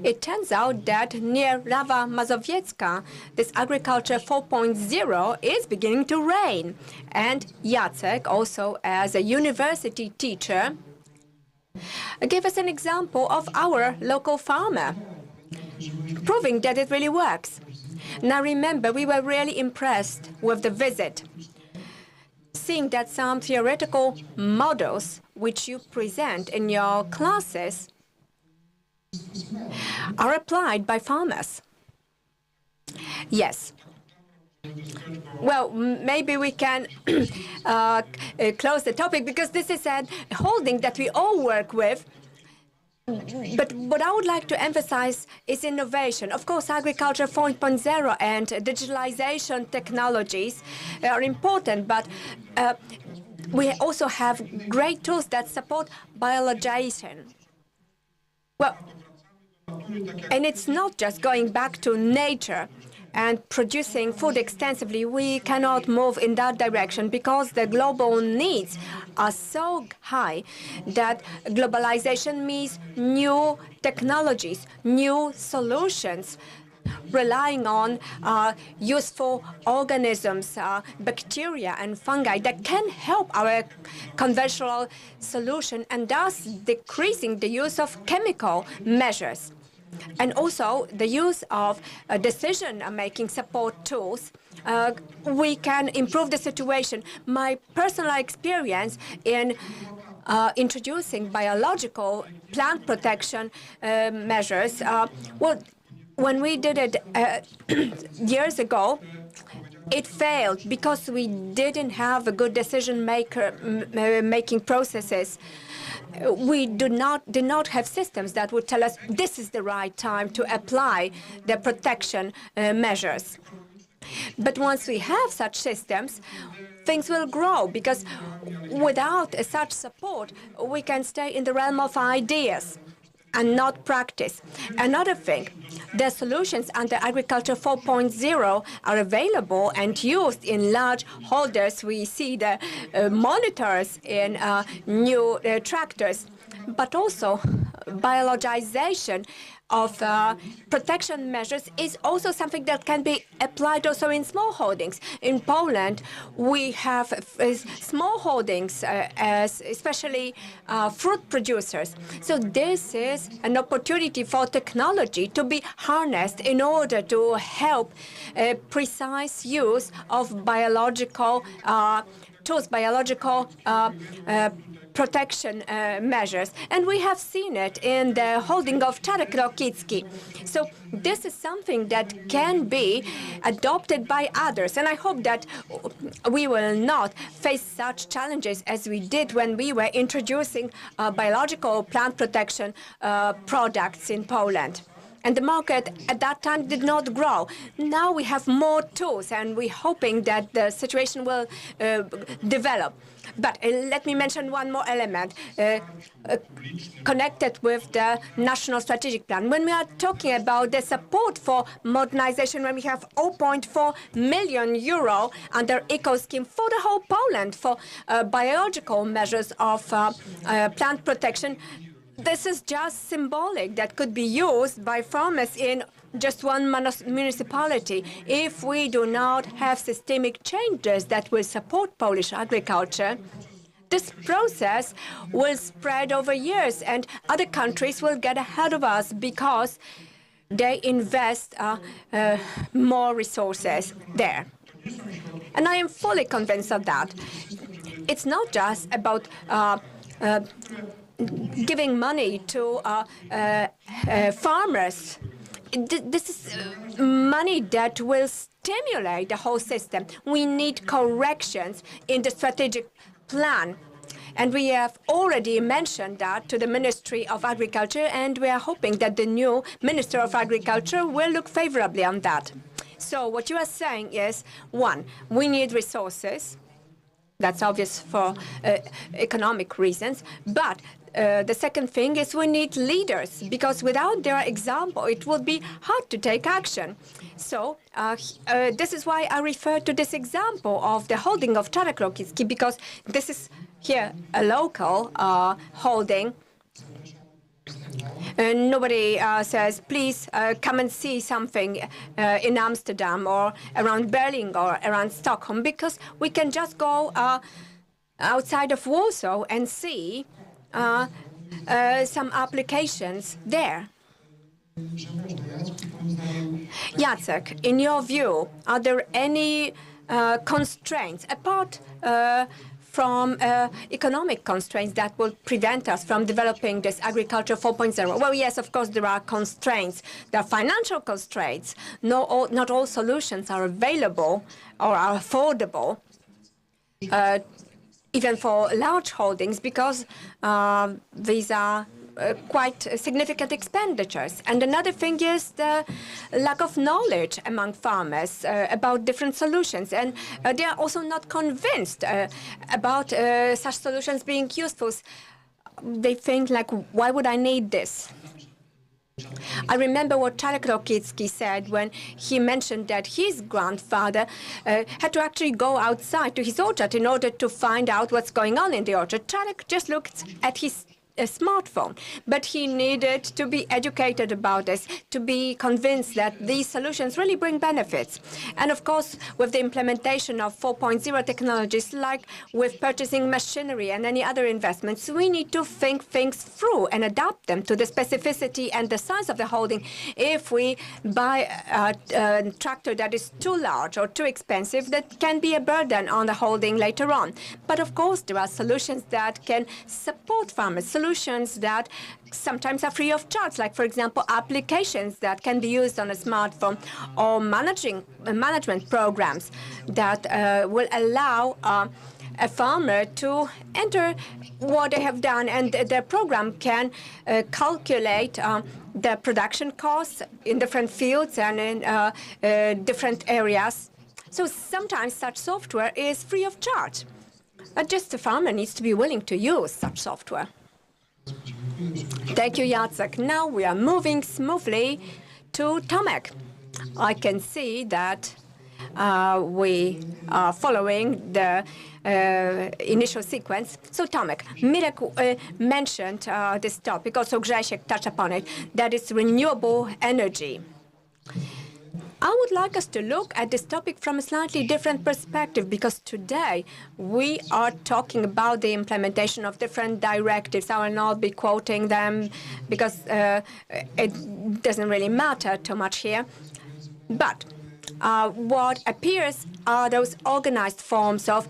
it turns out that near Rawa Mazowiecka, this agriculture 4.0 is beginning to rain. And Jacek, also as a university teacher, gave us an example of our local farmer, proving that it really works. Now remember, we were really impressed with the visit, seeing that some theoretical models which you present in your classes are applied by farmers. Yes. Well, maybe we can close the topic, because this is a holding that we all work with. But what I would like to emphasize is innovation. Of course, agriculture 4.0 and digitalization technologies are important, but we also have great tools that support biologization. Well, and it's not just going back to nature and producing food extensively. We cannot move in that direction because the global needs are so high that globalization means new technologies, new solutions, relying on useful organisms, bacteria and fungi that can help our conventional solution, and thus decreasing the use of chemical measures. And also the use of decision-making support tools, we can improve the situation. My personal experience in introducing biological plant protection measures, well, when we did it years ago, it failed because we didn't have a good decision-making processes. We did not have systems that would tell us this is the right time to apply the protection measures. But once we have such systems, things will grow, because without such support, we can stay in the realm of ideas and not practice. Another thing, the solutions under Agriculture 4.0 are available and used in large holders. We see the monitors in new tractors, but also biologization of protection measures is also something that can be applied also in small holdings. In Poland, we have small holdings, especially fruit producers. So this is an opportunity for technology to be harnessed in order to help precise use of biological tools, biological protection measures. And we have seen it in the holding of Czarek Rokicki. So this is something that can be adopted by others. And I hope that we will not face such challenges as we did when we were introducing biological plant protection products in Poland. and the market at that time did not grow. Now we have more tools, and we're hoping that the situation will develop. But let me mention one more element connected with the National Strategic Plan. When we are talking about the support for modernization, when we have 0.4 million euro under ECO scheme for the whole Poland for biological measures of plant protection, this is just symbolic that could be used by farmers in just one municipality. If we do not have systemic changes that will support Polish agriculture, this process will spread over years, and other countries will get ahead of us because they invest more resources there. And I am fully convinced of that. It's not just about giving money to farmers. This is money that will stimulate the whole system. We need corrections in the strategic plan. And we have already mentioned that to the Ministry of Agriculture, and we are hoping that the new Minister of Agriculture will look favorably on that. So what you are saying is, one, we need resources. That's obvious for economic reasons. But the second thing is we need leaders, because without their example, it will be hard to take action. So this is why I refer to this example of the holding of Czarek-Lokicki, because this is here a local holding. Nobody says, please come and see something in Amsterdam or around Berlin or around Stockholm, because we can just go outside of Warsaw and see some applications there. Jacek, in your view, are there any constraints apart from economic constraints that will prevent us from developing this agriculture 4.0? Well, yes, of course, there are constraints. There are financial constraints. Not all solutions are available or are affordable, even for large holdings, because these are quite significant expenditures. And another thing is the lack of knowledge among farmers about different solutions. And they are also not convinced about such solutions being useful. They think, like, why would I need this? I remember what Czarek-Lokicki said when he mentioned that his grandfather had to actually go outside to his orchard in order to find out what's going on in the orchard. Czarek just looked at his smartphone, but he needed to be educated about this, to be convinced that these solutions really bring benefits. And of course, with the implementation of 4.0 technologies, like with purchasing machinery and any other investments, we need to think things through and adapt them to the specificity and the size of the holding. If we buy a tractor that is too large or too expensive, that can be a burden on the holding later on. But of course, there are solutions that can support farmers, solutions that sometimes are free of charge, like, for example, applications that can be used on a smartphone, or management programs that will allow a farmer to enter what they have done, and the program can calculate the production costs in different fields and in different areas. So sometimes such software is free of charge. But just the farmer needs to be willing to use such software. Thank you, Jacek. Now we are moving smoothly to Tomek. I can see that we are following the initial sequence. So, Tomek, Mirek mentioned this topic, also Grzesiek touched upon it, that is renewable energy. I would like us to look at this topic from a slightly different perspective, because today we are talking about the implementation of different directives. I will not be quoting them because it doesn't really matter too much here. But what appears are those organized forms of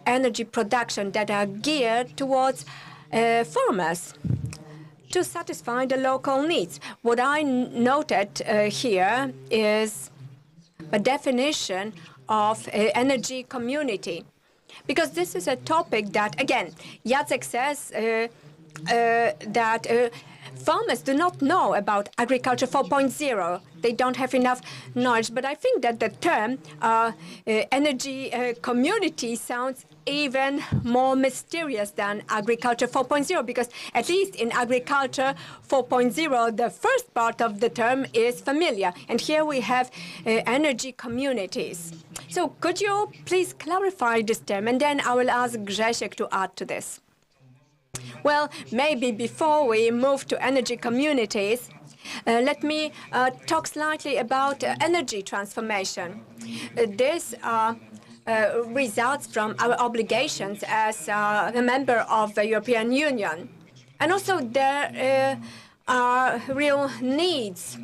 energy production that are geared towards farmers to satisfy the local needs. What I noted here is a definition of energy community, because this is a topic that, again, Jacek says that farmers do not know about agriculture 4.0. They don't have enough knowledge. But I think that the term energy community sounds even more mysterious than agriculture 4.0, because at least in agriculture 4.0, the first part of the term is familiar. And here we have energy communities. So could you please clarify this term? And then I will ask Grzesiek to add to this. Well, maybe before we move to energy communities, let me talk slightly about energy transformation. This results from our obligations as a member of the European Union. And also there are real needs,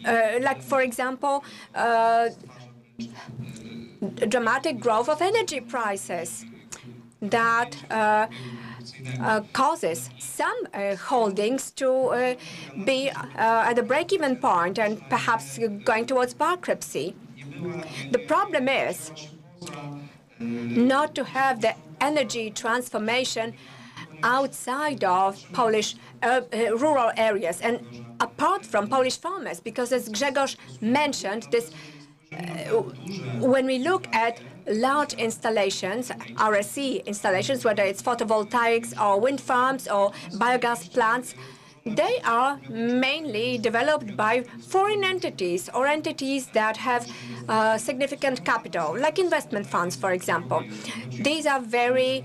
like, for example, dramatic growth of energy prices that causes some holdings to be at a break-even point and perhaps going towards bankruptcy. The problem is not to have the energy transformation outside of Polish rural areas and apart from Polish farmers, because as Grzegorz mentioned, this when we look at large installations, RSE installations, whether it's photovoltaics or wind farms or biogas plants, they are mainly developed by foreign entities or entities that have significant capital, like investment funds, for example. These are very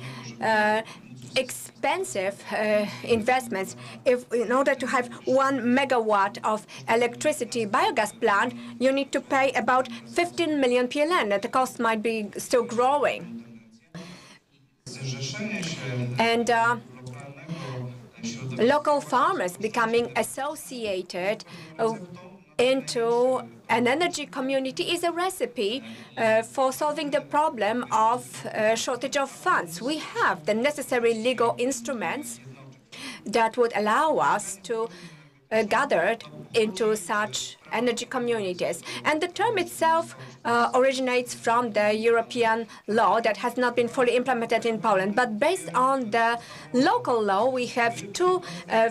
expensive investments. In order to have 1 megawatt of electricity biogas plant, you need to pay about 15 million PLN, and the cost might be still growing. And local farmers becoming associated into an energy community is a recipe for solving the problem of shortage of funds. We have the necessary legal instruments that would allow us to gather into such energy communities. And the term itself originates from the European law that has not been fully implemented in Poland. But based on the local law, we have two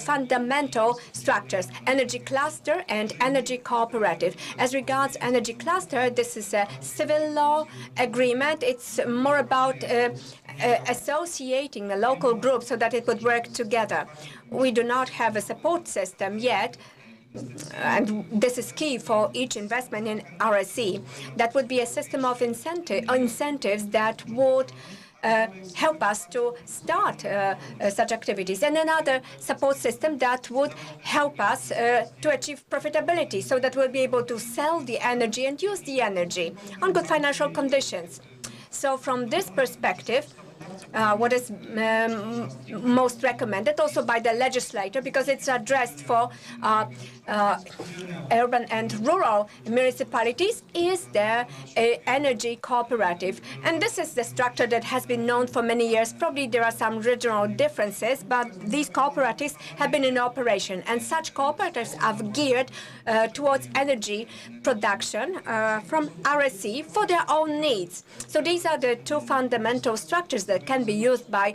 fundamental structures, energy cluster and energy cooperative. As regards energy cluster, this is a civil law agreement. It's more about associating the local group so that it would work together. We do not have a support system yet, and this is key for each investment in RSE. That would be a system of incentives that would help us to start such activities, and another support system that would help us to achieve profitability so that we'll be able to sell the energy and use the energy on good financial conditions. So from this perspective, what is most recommended also by the legislator, because it's addressed for urban and rural municipalities, is the energy cooperative. And this is the structure that has been known for many years. Probably there are some regional differences, but these cooperatives have been in operation. And such cooperatives are geared towards energy production from RSE for their own needs. So these are the two fundamental structures that can be used by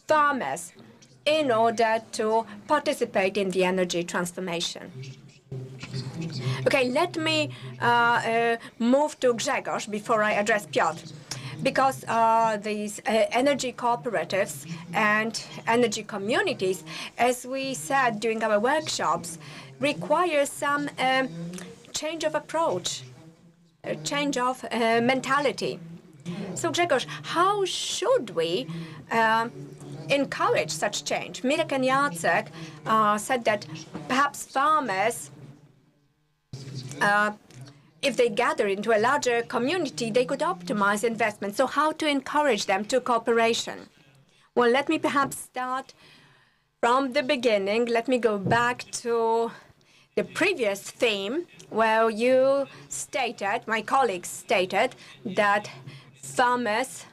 farmers in order to participate in the energy transformation. Okay, let me move to Grzegorz before I address Piotr, because these energy cooperatives and energy communities, as we said during our workshops, require some change of approach, a change of mentality. So, Grzegorz, how should we encourage such change? Mirek and Jacek said that perhaps farmers, if they gather into a larger community, they could optimize investment. So how to encourage them to cooperation? Well, let me perhaps start from the beginning. Let me go back to the previous theme where you stated, my colleagues stated, that farmers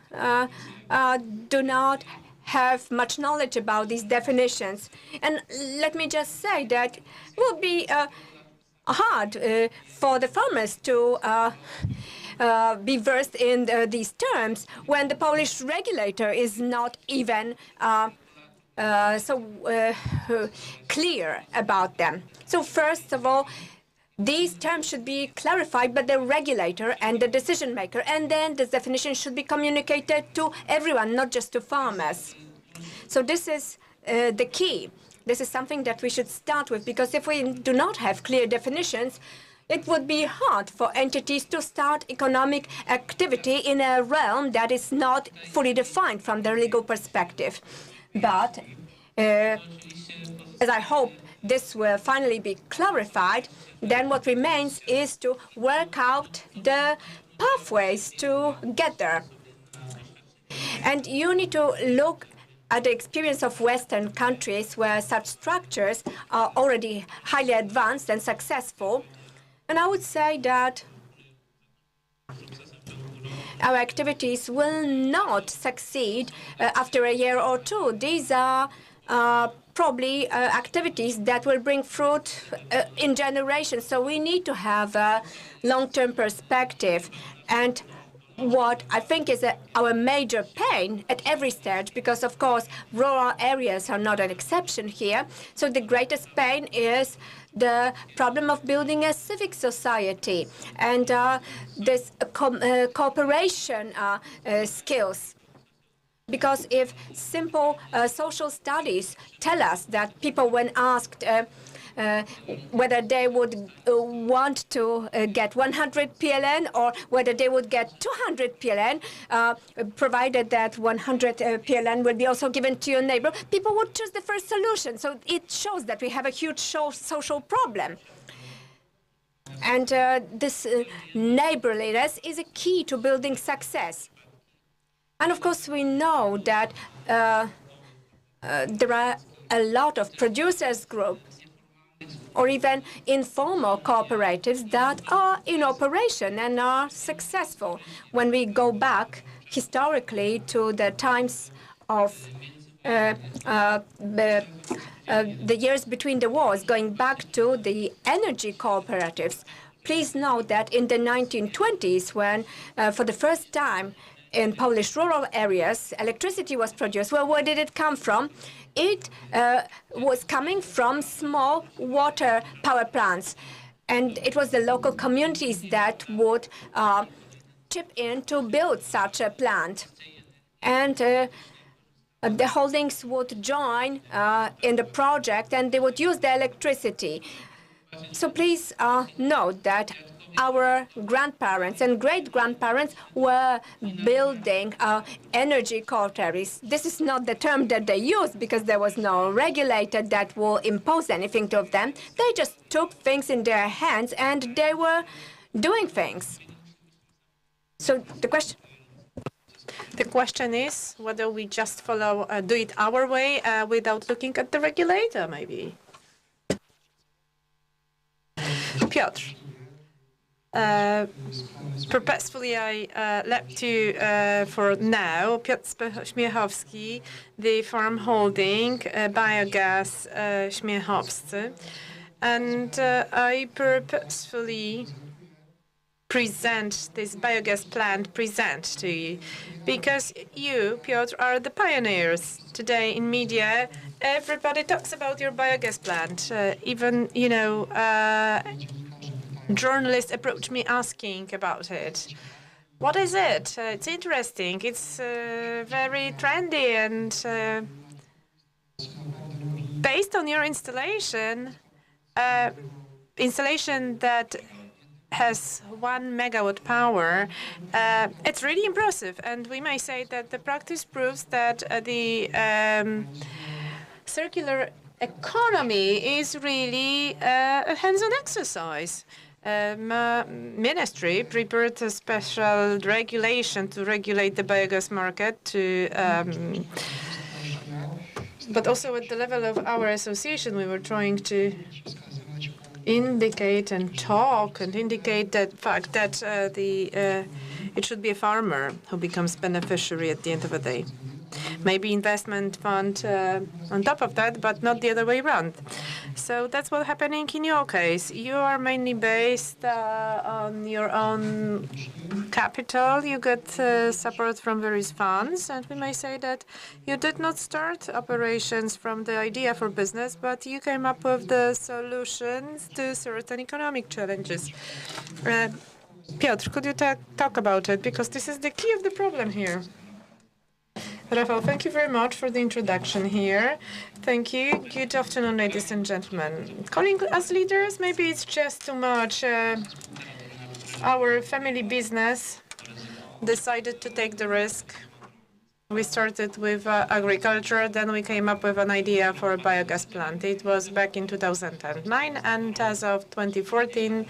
do not have much knowledge about these definitions. And let me just say that it would be hard for the farmers to be versed in these terms when the Polish regulator is not even clear about them. So first of all, these terms should be clarified by the regulator and the decision maker, and then this definition should be communicated to everyone, not just to farmers. So this is the key. This is something that we should start with, because if we do not have clear definitions, it would be hard for entities to start economic activity in a realm that is not fully defined from the legal perspective. But as I hope this will finally be clarified, then what remains is to work out the pathways to get there. And you need to look at the experience of Western countries where such structures are already highly advanced and successful. And I would say that our activities will not succeed after a year or two. These are probably activities that will bring fruit in generations. So we need to have a long-term perspective. And what I think is our major pain at every stage, because of course rural areas are not an exception here. So the greatest pain is the problem of building a civic society and this cooperation skills. Because if simple social studies tell us that people, when asked whether they would want to get 100 PLN or whether they would get 200 PLN, provided that 100 PLN will be also given to your neighbor, people would choose the first solution. So it shows that we have a huge social problem. And this neighborliness is a key to building success. And of course, we know that there are a lot of producers groups or even informal cooperatives that are in operation and are successful. When we go back historically to the times of the years between the wars, going back to the energy cooperatives, please note that in the 1920s, when for the first time in Polish rural areas, electricity was produced. Well, where did it come from? It was coming from small water power plants. And it was the local communities that would chip in to build such a plant. And the holdings would join in the project, and they would use the electricity. So please note that our grandparents and great-grandparents were building energy cooperatives. This is not the term that they used because there was no regulator that will impose anything to them. They just took things in their hands and they were doing things. So the question is whether we just follow, do it our way without looking at the regulator, maybe. Piotr. Purposefully, I left you for now. Piotr Śmiechowski, the farm holding Biogas Śmiechowscy. And I purposefully present this biogas plant to you because you, Piotr, are the pioneers. Today in media, everybody talks about your biogas plant. Even, journalists approach me asking about it. What is it? It's interesting. It's very trendy and based on your installation that has 1 megawatt power. It's really impressive, and we may say that the practice proves that the circular economy is really a hands-on exercise. Ministry prepared a special regulation to regulate the biogas market but also at the level of our association we were trying to indicate and talk and indicate that fact that it should be a farmer who becomes beneficiary at the end of the day. maybe investment fund on top of that, but not the other way around. So that's what's happening in your case. You are mainly based on your own capital. You get support from various funds, and we may say that you did not start operations from the idea for business, but you came up with the solutions to certain economic challenges. Piotr, could you talk about it? Because this is the key of the problem here. Rafał, thank you very much for the introduction here. Thank you. Good afternoon, ladies and gentlemen. Calling us leaders, maybe it's just too much. Our family business decided to take the risk. We started with agriculture, then we came up with an idea for a biogas plant. It was back in 2009, and as of 2014,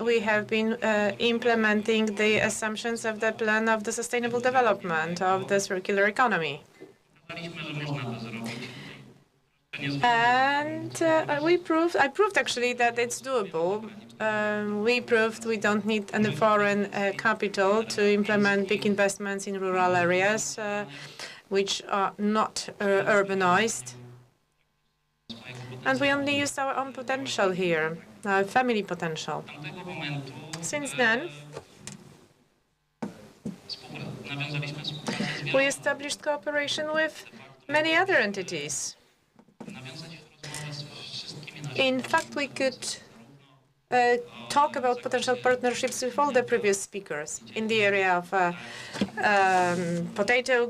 we have been implementing the assumptions of the plan of the sustainable development of the circular economy. And I proved actually that it's doable. We proved we don't need any foreign capital to implement big investments in rural areas, which are not urbanized. And we only used our own potential here, our family potential. Since then, we established cooperation with many other entities. In fact, we could talk about potential partnerships with all the previous speakers in the area of potato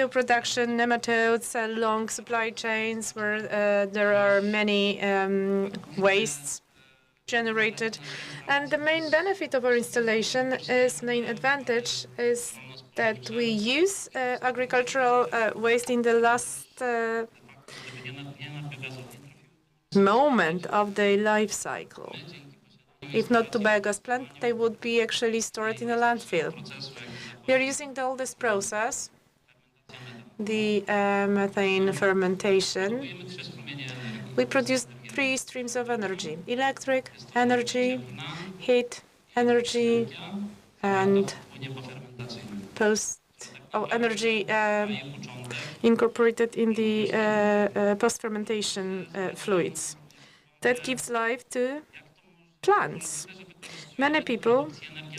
production, nematodes, long supply chains where there are many wastes generated. And the main benefit of our installation main advantage is that we use agricultural waste in the last moment of the life cycle. If not to biogas plant, they would be actually stored in a landfill. We are using the oldest process, the methane fermentation. We produce 3 streams of energy: electric energy, heat energy, and energy incorporated in the post-fermentation fluids. That gives life to plants. Many people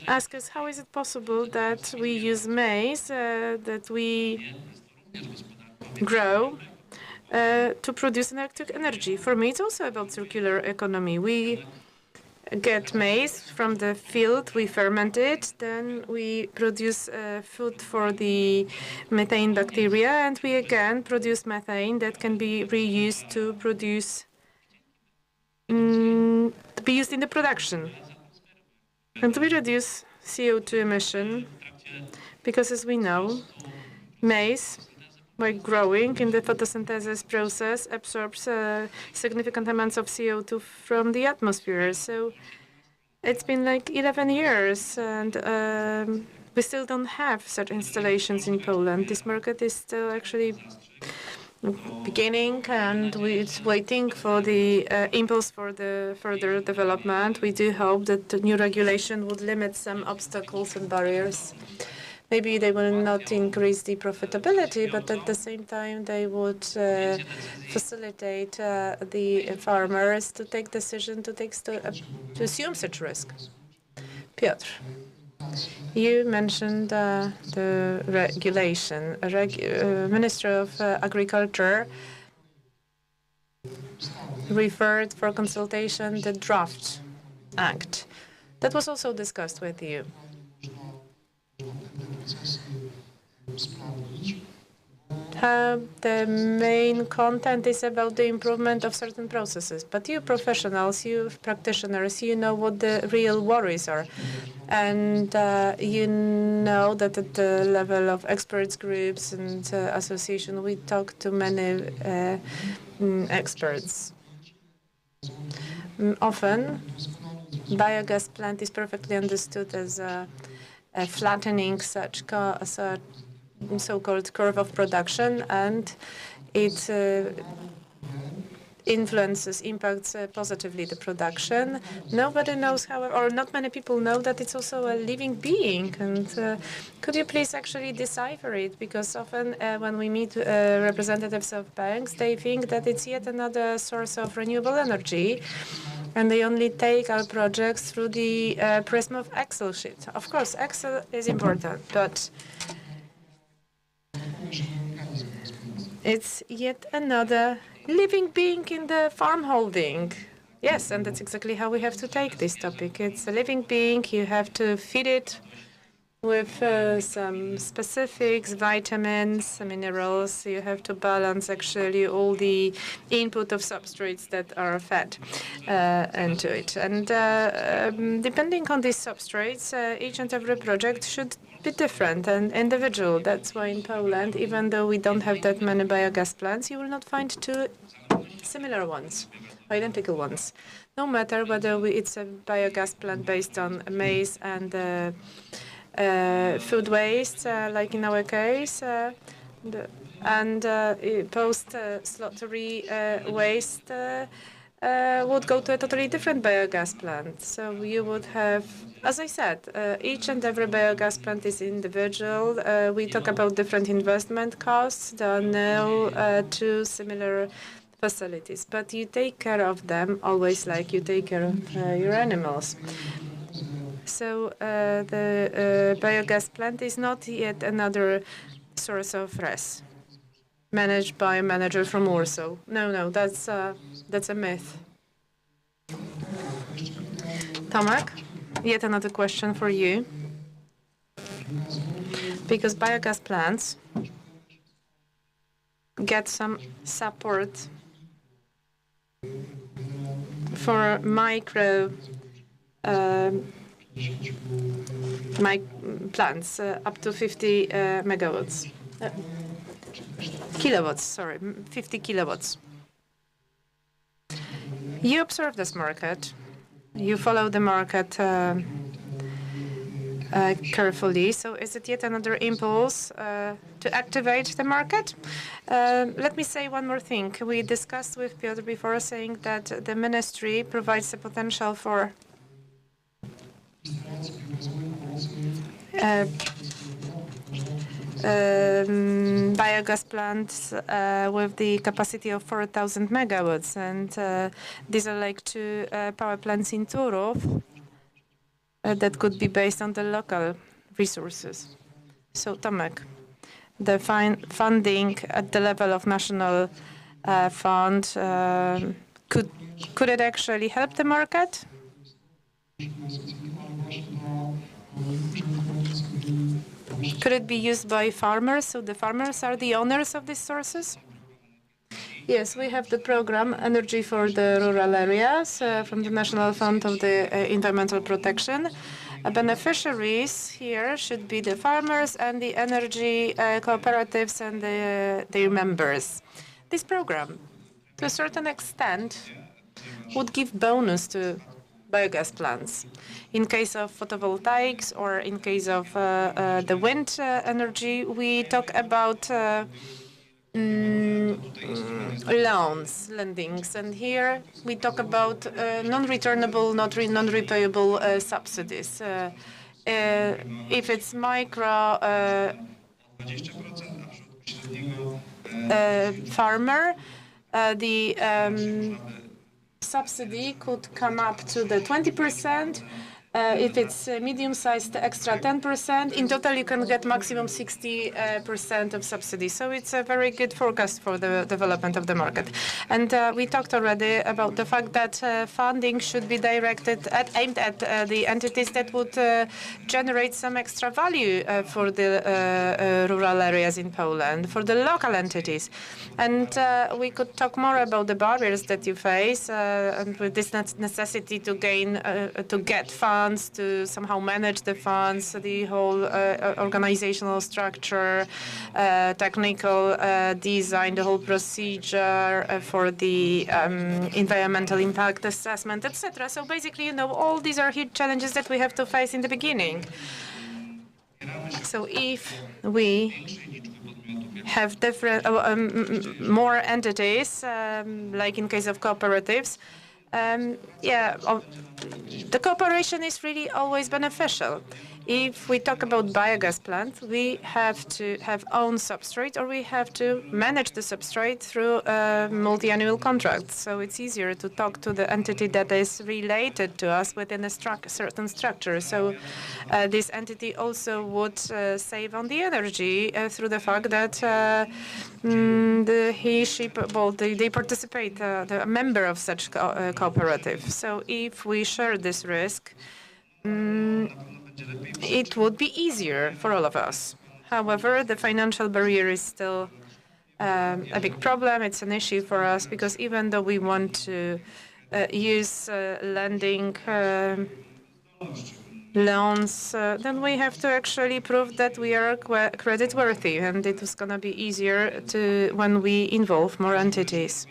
ask us, how is it possible that we use maize that we grow to produce electric energy? For me, it's also about circular economy. We get maize from the field, we ferment it, then we produce food for the methane bacteria, and we again produce methane that can be reused to produce, to be used in the production. And we reduce CO2 emission because, as we know, maize, by growing in the photosynthesis process, absorbs significant amounts of CO2 from the atmosphere. So it's been like 11 years, and we still don't have such installations in Poland. This market is still actually beginning, and it's waiting for the impulse for the further development. We do hope that the new regulation would limit some obstacles and barriers. Maybe they will not increase the profitability, but at the same time, they would facilitate the farmers to take decision to assume such risk. Piotr, you mentioned the regulation. Minister of Agriculture referred for consultation the draft act. That was also discussed with you. The main content is about the improvement of certain processes, but you professionals, you practitioners, you know what the real worries are. And you know that at the level of experts groups and association, we talk to many experts. Often, biogas plant is perfectly understood as flattening such so-called curve of production, and it impacts positively the production. Nobody knows, however, or not many people know that it's also a living being. And could you please actually decipher it? Because often when we meet representatives of banks, they think that it's yet another source of renewable energy. And they only take our projects through the prism of Excel sheet. Of course, Excel is important, but it's yet another living being in the farm holding. Yes, and that's exactly how we have to take this topic. It's a living being. You have to feed it with some specifics, vitamins, minerals. You have to balance actually all the input of substrates that are fed into it. And depending on these substrates, each and every project should be different and individual. That's why in Poland, even though we don't have that many biogas plants, you will not find two similar ones, identical ones. No matter whether it's a biogas plant based on maize and food waste, like in our case, and post-slaughtery waste would go to a totally different biogas plant. So you would have, as I said, each and every biogas plant is individual. We talk about different investment costs. There are no two similar facilities, but you take care of them always like you take care of your animals. So the biogas plant is not yet another source of RES managed by a manager from Warsaw. No, that's a myth. Tomek, yet another question for you. Because biogas plants get some support for micro plants up to 50 megawatts. Kilowatts, sorry, 50 kilowatts. You observe this market. You follow the market carefully. So is it yet another impulse to activate the market? Let me say one more thing. We discussed with Piotr before saying that the ministry provides the potential for biogas plants with the capacity of 4,000 megawatts, and these are like two power plants in Turów that could be based on the local resources. So, Tomek, the funding at the level of national fund, could it actually help the market? Could it be used by farmers? So the farmers are the owners of these sources? Yes, we have the program Energy for the Rural Areas from the National Fund of the Environmental Protection. Beneficiaries here should be the farmers and the energy cooperatives and their members. This program, to a certain extent, would give bonus to biogas plants. In case of photovoltaics or in case of the wind energy, we talk about lendings, and here we talk about non-returnable, non-repayable subsidies. If it's micro farmer, the subsidy could come up to the 20%. If it's medium-sized, extra 10%. In total, you can get maximum 60% of subsidy. So it's a very good forecast for the development of the market. And we talked already about the fact that funding should be directed aimed at the entities that would generate some extra value for the rural areas in Poland, for the local entities. And we could talk more about the barriers that you face and with this necessity to get funds, to somehow manage the funds, the whole organizational structure, technical design, the whole procedure for the environmental impact assessment, etc. So basically, all these are huge challenges that we have to face in the beginning. So if we have different, more entities, like in case of cooperatives, the cooperation is really always beneficial. If we talk about biogas plants, we have to have own substrate, or we have to manage the substrate through multi-annual contracts. So it's easier to talk to the entity that is related to us within a certain structure. So this entity also would save on the energy through the fact that they participate, the member of such cooperative. So if we share this risk, it would be easier for all of us. However, the financial barrier is still a big problem. It's an issue for us because even though we want to use lending loans, then we have to actually prove that we are credit worthy, and it is going to be easier when we involve more entities.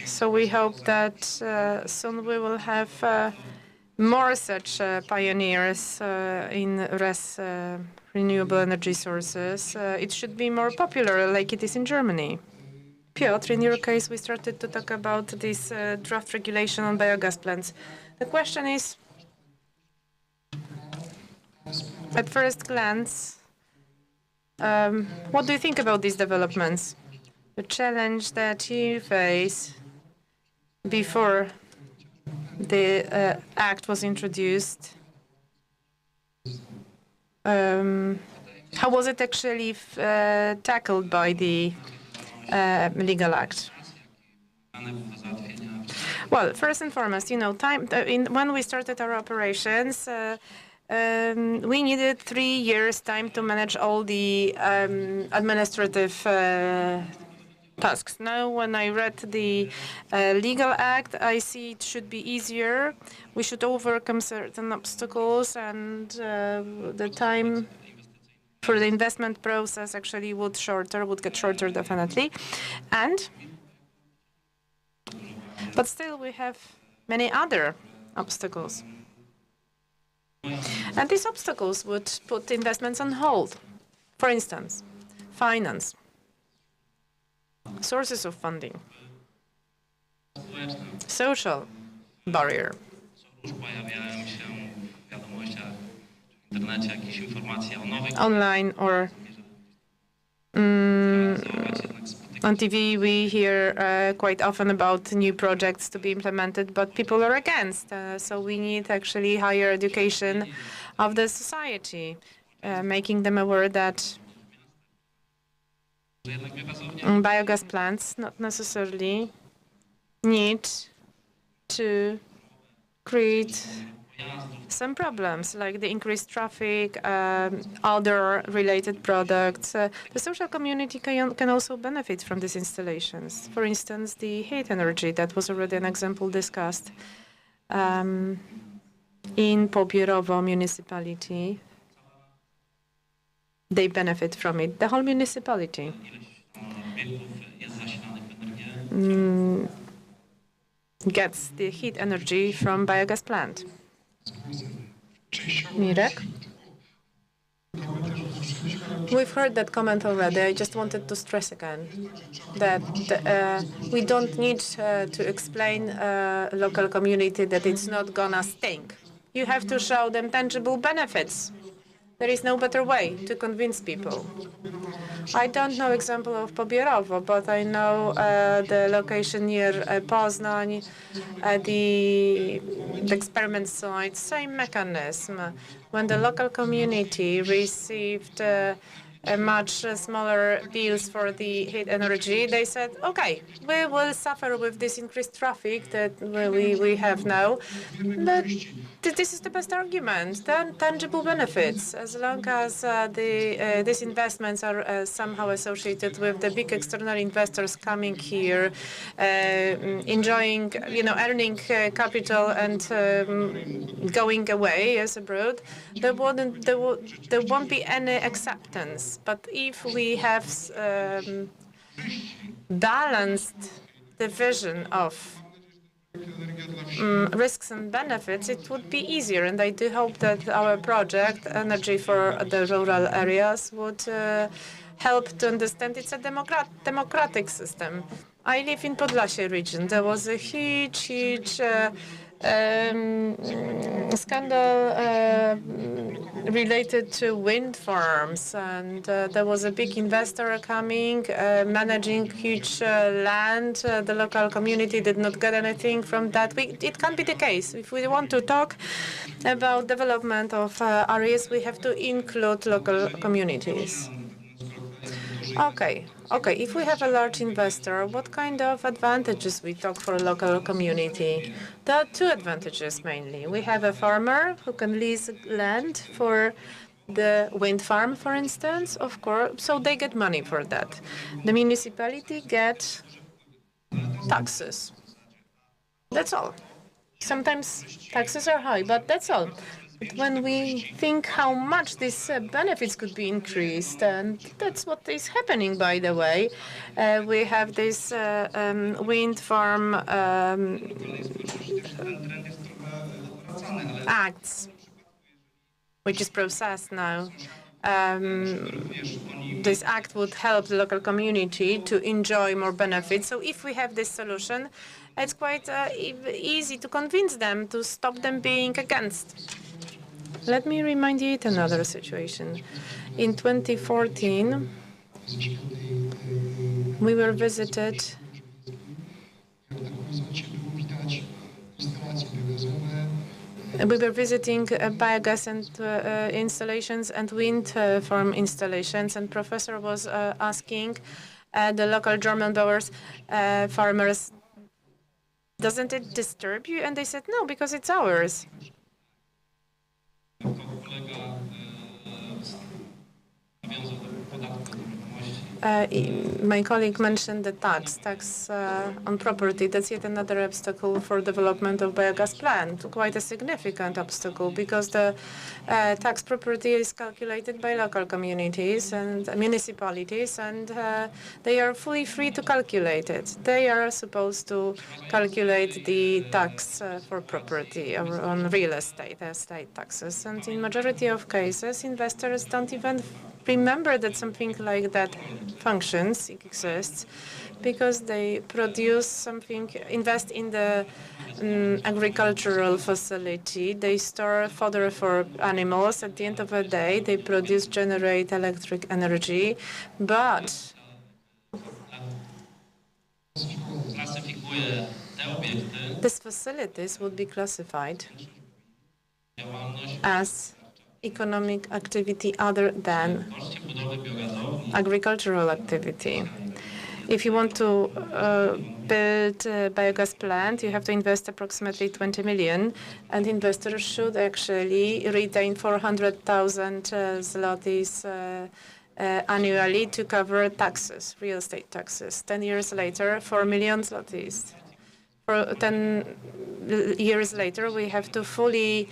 So we hope that soon we will have more such pioneers in renewable energy sources. It should be more popular like it is in Germany. Piotr, in your case, we started to talk about this draft regulation on biogas plants. The question is, at first glance, what do you think about these developments? The challenge that you face before the act was introduced, how was it actually tackled by the legal act? Well, first and foremost, when we started our operations, we needed 3 years' time to manage all the administrative tasks. Now, when I read the legal act, I see it should be easier. We should overcome certain obstacles, and the time for the investment process actually would get shorter definitely. But still, we have many other obstacles. And these obstacles would put investments on hold. For instance, finance, sources of funding, social barrier. Online or on TV, we hear quite often about new projects to be implemented, but people are against. So we need actually higher education of the society, making them aware that biogas plants not necessarily need to create some problems like the increased traffic, other related products. The social community can also benefit from these installations. For instance, the heat energy, that was already an example discussed in Pobierowo municipality. They benefit from it. The whole municipality gets the heat energy from biogas plant. Mirek? We've heard that comment already. I just wanted to stress again that we don't need to explain local community that it's not gonna stink. You have to show them tangible benefits. There is no better way to convince people. I don't know example of Pobierowo, but I know the location near Poznań, the experiment site, same mechanism. When the local community received much smaller bills for the heat energy, they said, okay, we will suffer with this increased traffic that we have now, but this is the best argument, tangible benefits, as long as these investments are somehow associated with the big external investors coming here, enjoying, earning capital and going away as abroad, there won't be any acceptance. But if we have balanced division of risks and benefits, it would be easier. And I do hope that our project, Energy for the Rural Areas, would help to understand it's a democratic system. I live in Podlasie region. There was a huge scandal related to wind farms, and there was a big investor coming, managing huge land. The local community did not get anything from that. It can't be the case. If we want to talk about development of areas, we have to include local communities. Okay. If we have a large investor, what kind of advantages we talk for a local community? There are two advantages mainly. We have a farmer who can lease land for the wind farm, for instance, of course, so they get money for that. The municipality gets taxes. That's all. Sometimes taxes are high, but that's all. But when we think how much these benefits could be increased, and that's what is happening, by the way. We have this wind farm acts, which is processed now. This act would help the local community to enjoy more benefits. So if we have this solution, it's quite easy to convince them, to stop them being against. Let me remind you of another situation. In 2014, we were visited visiting biogas and installations and wind farm installations, and professor was asking the local German farmers, doesn't it disturb you? And they said, no, because it's ours. My colleague mentioned the tax on property. That's yet another obstacle for development of biogas plant. Quite a significant obstacle, because the tax property is calculated by local communities and municipalities, and they are fully free to calculate it. They are supposed to calculate the tax for property or on real estate taxes. And in majority of cases, investors don't even remember that something like that functions, exists, because they produce something, invest in the agricultural facility, they store fodder for animals. At the end of the day, they generate electric energy, but these facilities would be classified as economic activity other than agricultural activity. If you want to build a biogas plant, you have to invest approximately 20 million, and investors should actually retain 400,000 zlotys annually to cover taxes, real estate taxes. 10 years later, 4 million zlotys. For 10 years later, we have to fully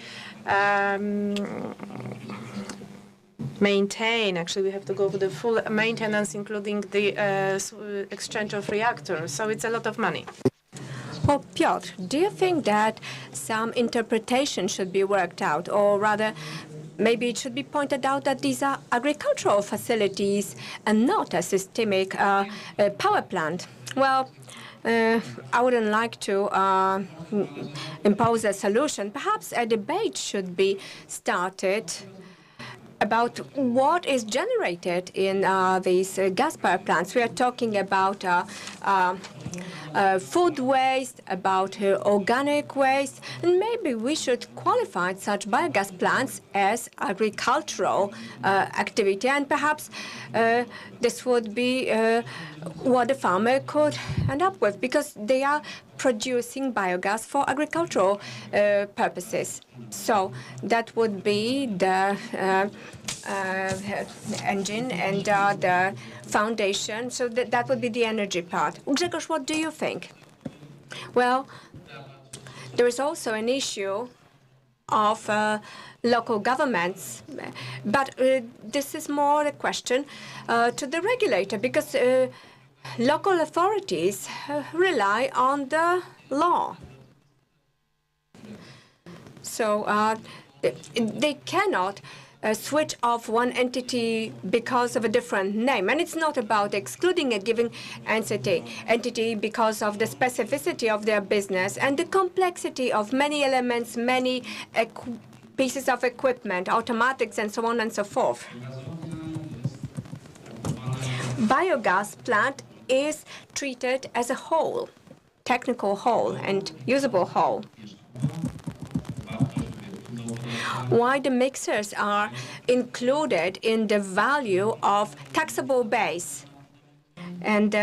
maintain. Actually, we have to go for the full maintenance, including the exchange of reactors. So it's a lot of money. Well, Piotr, do you think that some interpretation should be worked out, or rather, maybe it should be pointed out that these are agricultural facilities and not a systemic power plant? Well, I wouldn't like to impose a solution. Perhaps a debate should be started about what is generated in these gas power plants. We are talking about food waste, about organic waste, and maybe we should qualify such biogas plants as agricultural activity, and perhaps this would be what the farmer could end up with, because they are producing biogas for agricultural purposes. So that would be the engine and the foundation. So that would be the energy part. Grzegorz, what do you think? Well, there is also an issue of local governments, but this is more a question to the regulator, because local authorities rely on the law. So they cannot switch off one entity because of a different name. And it's not about excluding a given entity because of the specificity of their business and the complexity of many elements, many pieces of equipment, automatics, and so on and so forth. Biogas plant is treated as a whole, technical whole and usable whole. Why the mixers are included in the value of taxable base and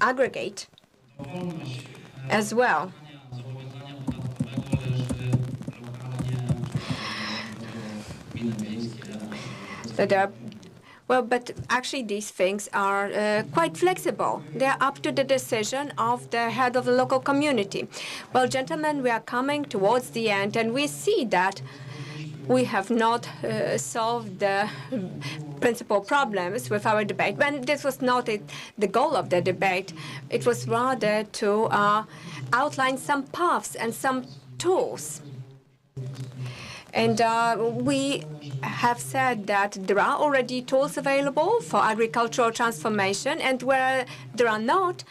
aggregate as well. So there are, well, but actually these things are quite flexible. They're up to the decision of the head of the local community. Well, gentlemen, we are coming towards the end, and we see that we have not solved the principal problems with our debate. When this was not the goal of the debate, it was rather to outline some paths and some tools. And we have said that there are already tools available for agricultural transformation, and where there are not,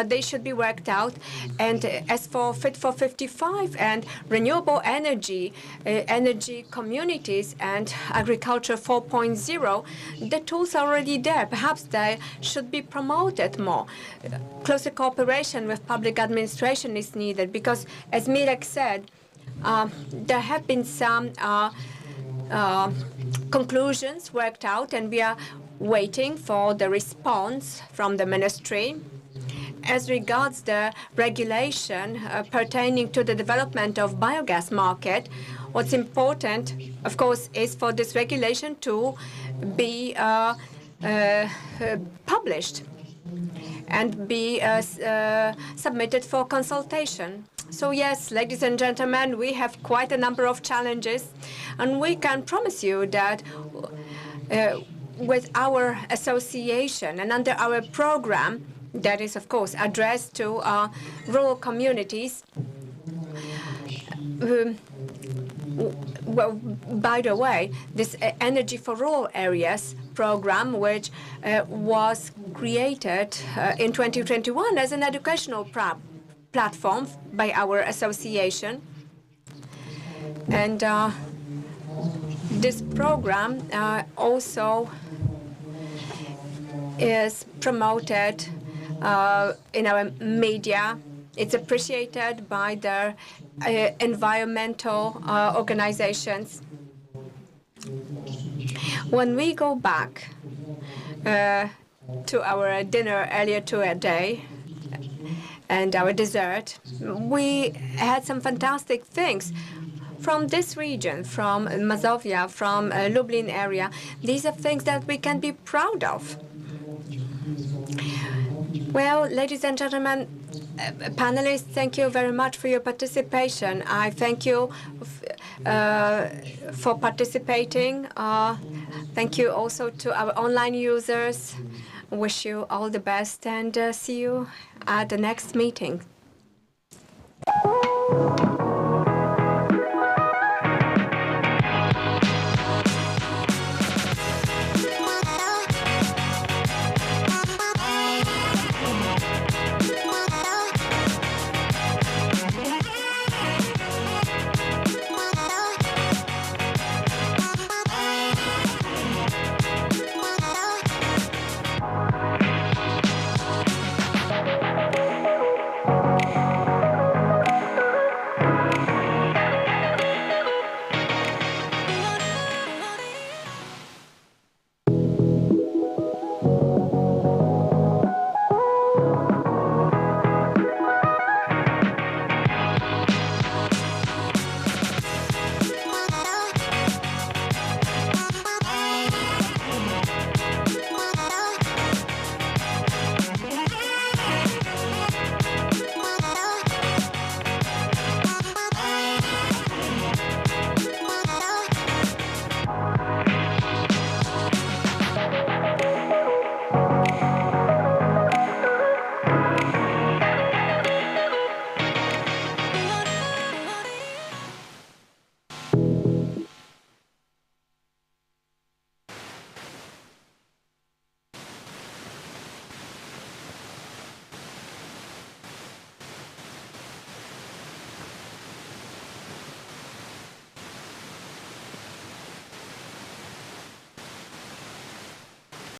they should be worked out. And as for Fit for 55 and renewable energy, energy communities and agriculture 4.0, the tools are already there. Perhaps they should be promoted more. Closer cooperation with public administration is needed because, as Mirek said, there have been some conclusions worked out, and we are waiting for the response from the ministry. As regards the regulation pertaining to the development of biogas market, what's important, of course, is for this regulation to be published and be submitted for consultation. So yes, ladies and gentlemen, we have quite a number of challenges, and we can promise you that with our association and under our program, that is, of course, addressed to rural communities. Well, by the way, this Energy for Rural Areas program, which was created in 2021 as an educational platform by our association. And this program also is promoted in our media. It's appreciated by the environmental organizations. When we go back to our dinner earlier today and our dessert, we had some fantastic things from this region, from Mazovia, from Lublin area. These are things that we can be proud of. Well, ladies and gentlemen, panelists, thank you very much for your participation. I thank you for participating. Thank you also to our online users. Wish you all the best, and see you at the next meeting.